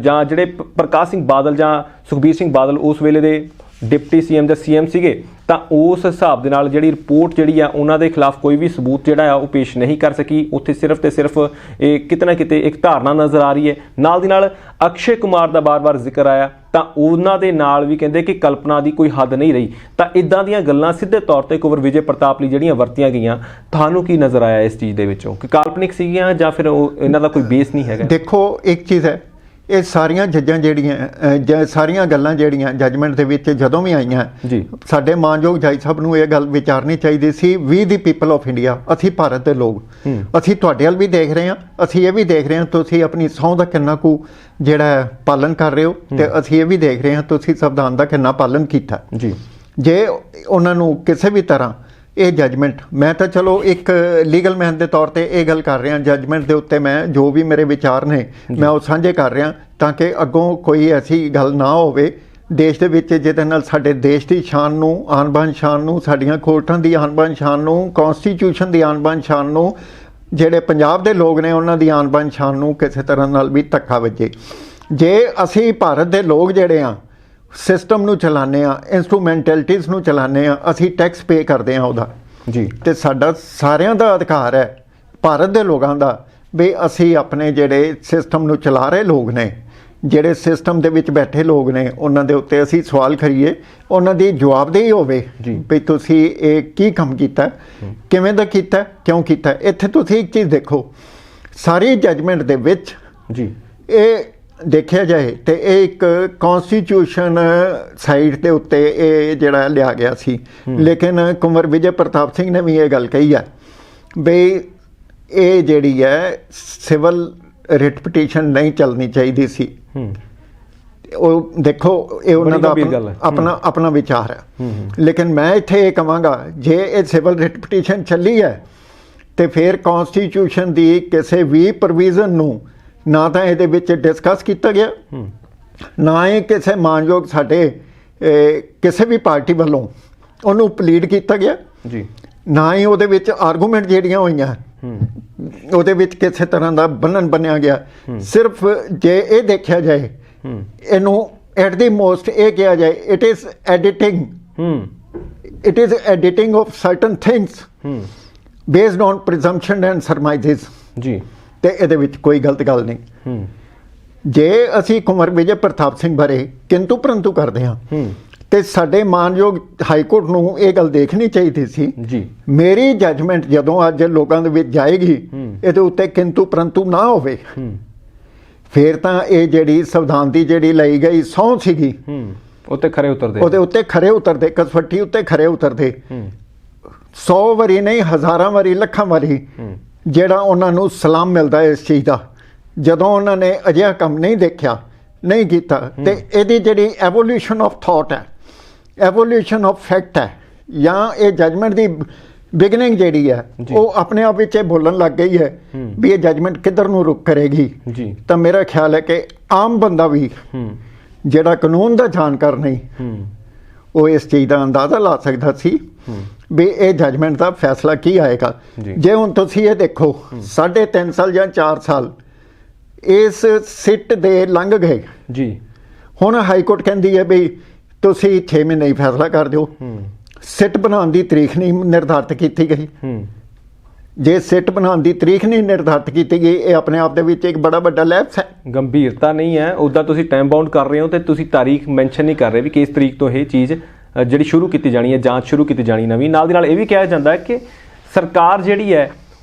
ਜਾਂ ਜਿਹੜੇ ਪ੍ਰਕਾਸ਼ ਸਿੰਘ ਬਾਦਲ ਜਾਂ ਸੁਖਬੀਰ ਸਿੰਘ ਬਾਦਲ ਉਸ ਵੇਲੇ ਦੇ ਡਿਪਟੀ ਸੀਐਮ ਜਾਂ ਸੀਐਮ ਸੀਗੇ, ਤਾਂ ਉਸ ਹਿਸਾਬ ਦੇ ਨਾਲ ਜਿਹੜੀ ਰਿਪੋਰਟ ਜਿਹੜੀ ਆ ਉਹਨਾਂ ਦੇ ਖਿਲਾਫ ਕੋਈ ਵੀ ਸਬੂਤ ਜਿਹੜਾ ਆ ਉਹ ਪੇਸ਼ ਨਹੀਂ ਕਰ ਸਕੀ। ਉੱਥੇ ਸਿਰਫ ਤੇ ਸਿਰਫ ਇਹ ਕਿਤੇ ਨਾ ਕਿਤੇ ਇੱਕ ਧਾਰਨਾ ਨਜ਼ਰ ਆ ਰਹੀ ਹੈ। ਨਾਲ ਦੀ ਨਾਲ ਅਕਸ਼ੇ ਕੁਮਾਰ ਦਾ ਬਾਰ-ਬਾਰ ਜ਼ਿਕਰ ਆਇਆ, ਤਾਂ ਉਹਨਾਂ ਦੇ ਨਾਲ ਵੀ ਕਹਿੰਦੇ ਕਿ ਕਲਪਨਾ ਦੀ ਕੋਈ ਹੱਦ ਨਹੀਂ ਰਹੀ। ਤਾਂ ਇਦਾਂ ਦੀਆਂ ਗੱਲਾਂ ਸਿੱਧੇ ਤੌਰ ਤੇ ਕੁੰਵਰ ਵਿਜੇ ਪ੍ਰਤਾਪ ਲਈ ਜਿਹੜੀਆਂ ਵਰਤੀਆਂ ਗਈਆਂ, ਤੁਹਾਨੂੰ ਕੀ ਨਜ਼ਰ ਆਇਆ ਇਸ ਚੀਜ਼ ਦੇ ਵਿੱਚੋਂ ਕਿ ਕਾਲਪਨਿਕ ਸੀਗੀਆਂ ਜਾਂ ਫਿਰ ਉਹ ਇਹਨਾਂ ਦਾ ਕੋਈ ਬੇਸ ਨਹੀਂ ਹੈਗਾ? ਦੇਖੋ, ਇੱਕ ਚੀਜ਼ ਹੈ, ਇਹ ਸਾਰੀਆਂ ਜੱਜਾਂ ਜਿਹੜੀਆਂ ਸਾਰੀਆਂ ਗੱਲਾਂ ਜਿਹੜੀਆਂ ਜੱਜਮੈਂਟ ਦੇ ਵਿੱਚ ਜਦੋਂ ਵੀ ਆਈਆਂ ਜੀ, ਸਾਡੇ ਮਾਨਯੋਗ ਜੱਜ ਸਾਹਿਬ ਨੂੰ ਇਹ ਗੱਲ ਵਿਚਾਰਨੀ ਚਾਹੀਦੀ ਸੀ। ਵੀ ਦੀ ਪੀਪਲ ਆਫ ਇੰਡੀਆ, ਅਸੀਂ ਭਾਰਤ ਦੇ ਲੋਕ, ਅਸੀਂ ਤੁਹਾਡੇ ਵੱਲ ਵੀ ਦੇਖ ਰਹੇ ਹਾਂ, ਅਸੀਂ ਇਹ ਵੀ ਦੇਖ ਰਹੇ ਹਾਂ ਤੁਸੀਂ ਆਪਣੀ ਸਹੁੰ ਦਾ ਕਿੰਨਾ ਕੁ ਜਿਹੜਾ ਪਾਲਣ ਕਰ ਰਹੇ ਹੋ, ਤੇ ਅਸੀਂ ਇਹ ਵੀ ਦੇਖ ਰਹੇ ਹਾਂ ਤੁਸੀਂ ਸੰਵਿਧਾਨ ਦਾ ਕਿੰਨਾ ਪਾਲਣ ਕੀਤਾ ਜੀ। ਜੇ ਉਹਨਾਂ ਨੂੰ ਕਿਸੇ ਵੀ ਤਰ੍ਹਾਂ ਇਹ ਜੱਜਮੈਂਟ, ਮੈਂ ਤਾਂ ਚਲੋ ਇੱਕ ਲੀਗਲ ਮੈਨ ਦੇ ਤੌਰ ਤੇ ਇਹ ਗੱਲ ਕਰ ਰਿਹਾ, ਜੱਜਮੈਂਟ ਦੇ ਉੱਤੇ ਮੈਂ ਜੋ ਵੀ ਮੇਰੇ ਵਿਚਾਰ ਨੇ ਮੈਂ ਉਹ ਸਾਂਝੇ ਕਰ ਰਿਹਾ, ਤਾਂ ਕਿ ਅੱਗੋਂ ਕੋਈ ਐਸੀ ਗੱਲ ਨਾ ਹੋਵੇ ਦੇਸ਼ ਦੇ ਵਿੱਚ ਜਿਹਦੇ ਨਾਲ ਸਾਡੇ ਦੇਸ਼ ਦੀ ਸ਼ਾਨ ਨੂੰ, ਆਨ-ਬਾਨ ਸ਼ਾਨ ਨੂੰ, ਸਾਡੀਆਂ ਕੋਰਟਾਂ ਦੀ ਆਨ-ਬਾਨ ਸ਼ਾਨ ਨੂੰ, ਕੌਂਸਟੀਟਿਊਸ਼ਨ ਦੀ ਆਨ-ਬਾਨ ਸ਼ਾਨ ਨੂੰ, ਜਿਹੜੇ ਪੰਜਾਬ ਦੇ ਲੋਕ ਨੇ ਉਹਨਾਂ ਦੀ ਆਨ-ਬਾਨ ਸ਼ਾਨ ਨੂੰ ਕਿਸੇ ਤਰ੍ਹਾਂ ਨਾਲ ਵੀ ਧੱਕਾ ਵੱਜੇ। ਜੇ ਅਸੀਂ ਭਾਰਤ ਦੇ ਲੋਕ ਜਿਹੜੇ ਆ ਸਿਸਟਮ ਨੂੰ ਚਲਾਉਂਦੇ ਹਾਂ, ਇੰਸਟਰੂਮੈਂਟੈਲਿਟੀਜ਼ ਨੂੰ ਚਲਾਉਂਦੇ ਹਾਂ, ਅਸੀਂ ਟੈਕਸ ਪੇ ਕਰਦੇ ਹਾਂ ਉਹਦਾ ਜੀ, ਤੇ ਸਾਡਾ ਸਾਰਿਆਂ ਦਾ ਅਧਿਕਾਰ ਹੈ ਭਾਰਤ ਦੇ ਲੋਕਾਂ ਦਾ ਵੀ ਅਸੀਂ ਆਪਣੇ ਜਿਹੜੇ ਸਿਸਟਮ ਨੂੰ ਚਲਾ ਰਹੇ ਲੋਕ ਨੇ, ਜਿਹੜੇ ਸਿਸਟਮ ਦੇ ਵਿੱਚ ਬੈਠੇ ਲੋਕ ਨੇ, ਉਹਨਾਂ ਦੇ ਉੱਤੇ ਅਸੀਂ ਸਵਾਲ ਕਰੀਏ, ਉਹਨਾਂ ਦੀ ਜਵਾਬਦੇਹੀ ਹੋਵੇ ਵੀ ਤੁਸੀਂ ਇਹ ਕੀ ਕੰਮ ਕੀਤਾ, ਕਿਵੇਂ ਦਾ ਕੀਤਾ, ਕਿਉਂ ਕੀਤਾ। ਇੱਥੇ ਤੁਸੀਂ ਇੱਕ ਚੀਜ਼ ਦੇਖੋ, ਸਾਰੀ ਜੱਜਮੈਂਟ ਦੇ ਵਿੱਚ ਜੀ ਇਹ ਦੇਖਿਆ ਜਾਏ ਤੇ ਇਹ ਇੱਕ ਕੌਂਸਟੀਟਿਊਸ਼ਨ ਸਾਈਡ ਦੇ ਉੱਤੇ ਇਹ ਜਿਹੜਾ ਲਿਆ ਗਿਆ ਸੀ, ਲੇਕਿਨ ਕੁੰਵਰ ਵਿਜੇ ਪ੍ਰਤਾਪ ਸਿੰਘ ਨੇ ਵੀ ਇਹ ਗੱਲ ਕਹੀ ਹੈ ਬਈ ਇਹ ਜਿਹੜੀ ਹੈ ਸਿਵਲ ਰਿਟ ਪਟੀਸ਼ਨ ਨਹੀਂ ਚੱਲਣੀ ਚਾਹੀਦੀ ਸੀ। ਉਹ ਦੇਖੋ, ਇਹ ਉਹਨਾਂ ਦਾ ਆਪਣਾ ਵਿਚਾਰ ਹੈ, ਲੇਕਿਨ ਮੈਂ ਇੱਥੇ ਇਹ ਕਹਾਂਗਾ ਜੇ ਇਹ ਸਿਵਲ ਰਿਟ ਪਟੀਸ਼ਨ ਚੱਲੀ ਹੈ ਤੇ ਫਿਰ ਕੌਂਸਟੀਟਿਊਸ਼ਨ ਦੀ ਕਿਸੇ ਵੀ ਪ੍ਰੋਵੀਜ਼ਨ ਨੂੰ ਨਾ ਤਾਂ ਇਹਦੇ ਵਿੱਚ ਡਿਸਕਸ ਕੀਤਾ ਗਿਆ, ਨਾ ਹੀ ਕਿਸੇ ਮਾਨਯੋਗ ਸਾਡੇ ਕਿਸੇ ਵੀ ਪਾਰਟੀ ਵੱਲੋਂ ਉਹਨੂੰ ਪਲੀਡ ਕੀਤਾ ਗਿਆ ਜੀ, ਨਾ ਹੀ ਉਹਦੇ ਵਿੱਚ ਆਰਗੂਮੈਂਟ ਜਿਹੜੀਆਂ ਹੋਈਆਂ ਉਹਦੇ ਵਿੱਚ ਕਿਸੇ ਤਰ੍ਹਾਂ ਦਾ ਬੰਨਣ ਬੰਨਿਆ ਗਿਆ। ਸਿਰਫ ਜੇ ਇਹ ਦੇਖਿਆ ਜਾਏ, ਇਹਨੂੰ ਐਟ ਦੀ ਮੋਸਟ ਇਹ ਕਿਹਾ ਜਾਏ it is editing of certain things based on presumption and surmises ਜੀ, ਤੇ ਇਹਦੇ ਵਿੱਚ ਕੋਈ ਗਲਤ ਗੱਲ ਨਹੀਂ। ਜੇ ਅਸੀਂ ਕੁੰਵਰ ਵਿਜੇ ਪ੍ਰਤਾਪ ਸਿੰਘ ਬਾਰੇ ਕਿੰਤੂ ਪਰੰਤੂ ਕਰਦੇ ਹਾਂ ਤੇ ਸਾਡੇ ਮਾਨਯੋਗ ਹਾਈ ਕੋਰਟ ਨੂੰ ਇਹ ਗੱਲ ਦੇਖਣੀ ਚਾਹੀਦੀ ਸੀ ਜੀ। ਮੇਰੀ ਜੱਜਮੈਂਟ ਜਦੋਂ ਅੱਜ ਲੋਕਾਂ ਦੇ ਵਿੱਚ ਜਾਏਗੀ ਇਹਦੇ ਉੱਤੇ ਕਿੰਤੂ ਪਰੰਤੂ ਨਾ ਹੋਵੇ, ਫਿਰ ਤਾਂ ਇਹ ਜਿਹੜੀ ਸੰਵਿਧਾਨ ਦੀ ਜਿਹੜੀ ਲਈ ਗਈ ਸਹੁੰ ਸੀਗੀ ਉੱਤੇ ਖਰੇ ਉਤਰਦੇ, ਉਹਦੇ ਉੱਤੇ ਖਰੇ ਉਤਰਦੇ, ਕਸਵੱਟੀ ਉੱਤੇ ਖਰੇ ਉਤਰਦੇ। 100 ਵਾਰੀ ਨਹੀਂ, ਹਜ਼ਾਰਾਂ ਵਾਰੀ, ਲੱਖਾਂ ਵਾਰੀ ਜਿਹੜਾ ਉਹਨਾਂ ਨੂੰ ਸਲਾਮ ਮਿਲਦਾ ਇਸ ਚੀਜ਼ ਦਾ, ਜਦੋਂ ਉਹਨਾਂ ਨੇ ਅਜਿਹਾ ਕੰਮ ਨਹੀਂ ਦੇਖਿਆ, ਨਹੀਂ ਕੀਤਾ। ਤੇ ਇਹਦੀ ਜਿਹੜੀ ਐਵੋਲੂਸ਼ਨ ਆਫ ਥਾਟ ਹੈ, ਐਵੋਲੂਸ਼ਨ ਆਫ ਫੈਕਟ ਹੈ, ਜਾਂ ਇਹ ਜੱਜਮੈਂਟ ਦੀ ਬਿਗਨਿੰਗ ਜਿਹੜੀ ਹੈ ਉਹ ਆਪਣੇ ਆਪ ਵਿੱਚ ਇਹ ਬੋਲਣ ਲੱਗ ਗਈ ਹੈ ਵੀ ਇਹ ਜੱਜਮੈਂਟ ਕਿੱਧਰ ਨੂੰ ਰੁਕ ਕਰੇਗੀ। ਤਾਂ ਮੇਰਾ ਖਿਆਲ ਹੈ ਕਿ ਆਮ ਬੰਦਾ ਵੀ ਜਿਹੜਾ ਕਾਨੂੰਨ ਦਾ ਜਾਣਕਾਰ ਨਹੀਂ, ਉਹ ਇਸ ਚੀਜ਼ ਦਾ ਅੰਦਾਜ਼ਾ ਲਾ ਸਕਦਾ ਸੀ ਵੀ ਇਹ ਜੱਜਮੈਂਟ ਦਾ ਫੈਸਲਾ ਕੀ ਆਏਗਾ। ਜੇ ਹੁਣ ਤੁਸੀਂ ਇਹ ਦੇਖੋ 3.5 ਸਾਲ ਜਾਂ 4 ਸਾਲ ਇਸ ਸਿੱਟ ਦੇ ਲੰਘ ਗਏ ਜੀ, ਹੁਣ ਹਾਈ ਕੋਰਟ ਕਹਿੰਦੀ ਹੈ ਵੀ ਤੁਸੀਂ 6 ਮਹੀਨੇ ਹੀ ਫੈਸਲਾ ਕਰ ਦਿਓ। ਸਿੱਟ ਬਣਾਉਣ ਦੀ ਤਰੀਕ ਨਹੀਂ ਨਿਰਧਾਰਿਤ ਕੀਤੀ ਗਈ। ਜੇ ਸਿੱਟ ਬਣਾਉਣ ਦੀ ਤਰੀਕ ਨਹੀਂ ਨਿਰਧਾਰਿਤ ਕੀਤੀ ਗਈ, ਇਹ ਆਪਣੇ ਆਪ ਦੇ ਵਿੱਚ ਇੱਕ ਬੜਾ ਵੱਡਾ ਲੈਪਸ ਹੈ, ਗੰਭੀਰਤਾ ਨਹੀਂ ਹੈ। ਉੱਦਾਂ ਤੁਸੀਂ ਟਾਈਮ ਬਾਉਂਡ ਕਰ ਰਹੇ ਹੋ ਤੇ ਤੁਸੀਂ ਤਾਰੀਖ ਮੈਂਸ਼ਨ ਨਹੀਂ ਕਰ ਰਹੇ ਵੀ ਕਿਸ ਤਰੀਕ ਤੋਂ ਇਹ ਚੀਜ਼ ਜਿਹੜੀ ਸ਼ੁਰੂ ਕੀਤੀ ਜਾਣੀ ਹੈ, ਜਾਂਚ ਸ਼ੁਰੂ ਕੀਤੀ ਜਾਣੀ ਨਵੀਂ। ਨਾਲ ਦੀ ਨਾਲ ਇਹ ਵੀ ਕਿਹਾ ਜਾਂਦਾ ਹੈ ਕਿ ਸਰਕਾਰ ਜਿਹੜੀ ਹੈ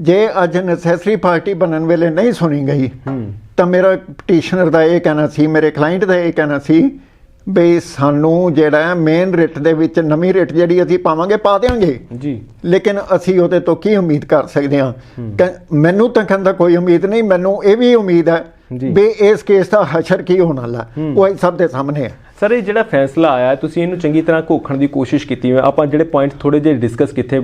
ਜੇ ਅੱਜ ਨੈਸੈਸਰੀ ਪਾਰਟੀ ਬਣਨ ਵੇਲੇ ਨਹੀਂ ਸੁਣੀ ਗਈ ਤਾਂ ਮੇਰਾ ਪਟੀਸ਼ਨਰ ਦਾ ਇਹ ਕਹਿਣਾ ਸੀ, ਮੇਰੇ ਕਲਾਇੰਟ ਦਾ ਇਹ ਕਹਿਣਾ ਸੀ ਵੀ ਸਾਨੂੰ ਜਿਹੜਾ ਮੇਨ ਰਿਟ ਦੇ ਵਿੱਚ ਨਵੀਂ ਰਿਟ ਜਿਹੜੀ ਅਸੀਂ ਪਾਵਾਂਗੇ ਪਾ ਦੇਵਾਂਗੇ ਜੀ, ਲੇਕਿਨ ਅਸੀਂ ਉਹਦੇ ਤੋਂ ਕੀ ਉਮੀਦ ਕਰ ਸਕਦੇ ਹਾਂ? ਮੈਨੂੰ ਤਾਂ ਕਹਿੰਦਾ ਕੋਈ ਉਮੀਦ ਨਹੀਂ, ਮੈਨੂੰ ਇਹ ਵੀ ਉਮੀਦ ਹੈ ਵੀ ਇਸ ਕੇਸ ਦਾ ਹਸ਼ਰ ਕੀ ਹੋਣ ਵਾਲਾ ਉਹ ਸਭ ਦੇ ਸਾਹਮਣੇ ਹੈ। ਸਰ ਇਹ ਜਿਹੜਾ ਫੈਸਲਾ ਆਇਆ ਤੁਸੀਂ ਇਹਨੂੰ ਚੰਗੀ ਤਰ੍ਹਾਂ ਘੋਖਣ ਦੀ ਕੋਸ਼ਿਸ਼ ਕੀਤੀ ਹੈ। ਆਪਾਂ ਜਿਹੜੇ ਪੁਆਇੰਟ ਥੋੜੇ ਜਿਹੇ ਡਿਸਕਸ ਕੀਤੇ,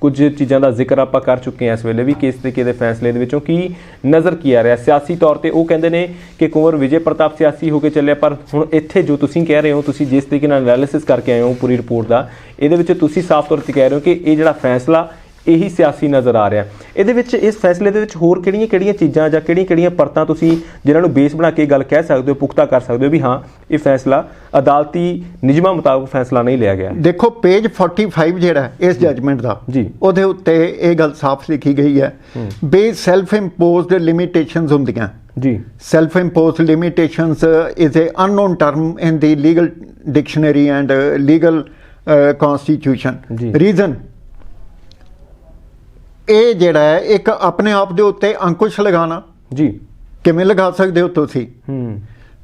ਕੁਝ ਚੀਜ਼ਾਂ ਦਾ ਜ਼ਿਕਰ ਆਪਾਂ ਕਰ ਚੁੱਕੇ ਹਾਂ ਇਸ ਵੇਲੇ ਵੀ ਕਿਸ ਤਰੀਕੇ ਦੇ ਫੈਸਲੇ ਦੇ ਵਿੱਚੋਂ ਕੀ ਨਜ਼ਰ ਕੀ ਆ ਰਿਹਾ ਸਿਆਸੀ ਤੌਰ ਤੇ। ਉਹ ਕਹਿੰਦੇ ਨੇ ਕਿ ਕੁੰਵਰ ਵਿਜੇ ਪ੍ਰਤਾਪ ਸਿਆਸੀ ਹੋ ਕੇ ਚੱਲਿਆ, ਪਰ ਹੁਣ ਇੱਥੇ ਜੋ ਤੁਸੀਂ ਕਹਿ ਰਹੇ ਹੋ, ਤੁਸੀਂ ਜਿਸ ਤਰੀਕੇ ਨਾਲ ਐਨਾਲਿਸਿਸ ਕਰਕੇ ਆਏ ਹੋ ਪੂਰੀ ਰਿਪੋਰਟ ਦਾ, ਇਹਦੇ ਵਿੱਚ ਤੁਸੀਂ ਸਾਫ਼ ਤੌਰ ਤੇ ਕਹਿ ਰਹੇ ਹੋ ਕਿ ਇਹ ਜਿਹੜਾ ਫੈਸਲਾ ਇਹੀ ਸਿਆਸੀ ਨਜ਼ਰ ਆ ਰਿਹਾ। ਇਹਦੇ ਵਿੱਚ ਇਸ ਫੈਸਲੇ ਦੇ ਵਿੱਚ ਹੋਰ ਕਿਹੜੀਆਂ ਚੀਜ਼ਾਂ ਜਾਂ ਕਿਹੜੀਆਂ ਪਰਤਾਂ ਤੁਸੀਂ ਜਿਨ੍ਹਾਂ ਨੂੰ ਬੇਸ ਬਣਾ ਕੇ ਗੱਲ ਕਹਿ ਸਕਦੇ ਹੋ, ਪੁਖਤਾ ਕਰ ਸਕਦੇ ਹੋ ਵੀ ਹਾਂ ਇਹ ਫੈਸਲਾ ਅਦਾਲਤੀ ਨਿਯਮਾਂ ਮੁਤਾਬਕ ਫੈਸਲਾ ਨਹੀਂ ਲਿਆ ਗਿਆ? ਦੇਖੋ ਪੇਜ 45 ਜਿਹੜਾ ਇਸ ਜਜਮੈਂਟ ਦਾ ਜੀ, ਉਹਦੇ ਉੱਤੇ ਇਹ ਗੱਲ ਸਾਫ਼ ਲਿਖੀ ਗਈ ਹੈ ਵੀ ਸੈਲਫ ਇੰਪੋਜ਼ਡ ਲਿਮਿਟੇਸ਼ਨਸ ਹੁੰਦੀਆਂ ਜੀ। Self imposed limitations is a unknown term in the legal dictionary and legal constitution. Reason ਇਹ ਜਿਹੜਾ ਹੈ ਇੱਕ ਆਪਣੇ ਆਪ ਦੇ ਉੱਤੇ ਅੰਕੁਸ਼ ਲਗਾਉਣਾ ਜੀ। ਕਿਵੇਂ ਲਗਾ ਸਕਦੇ ਹੋ ਤੁਸੀਂ?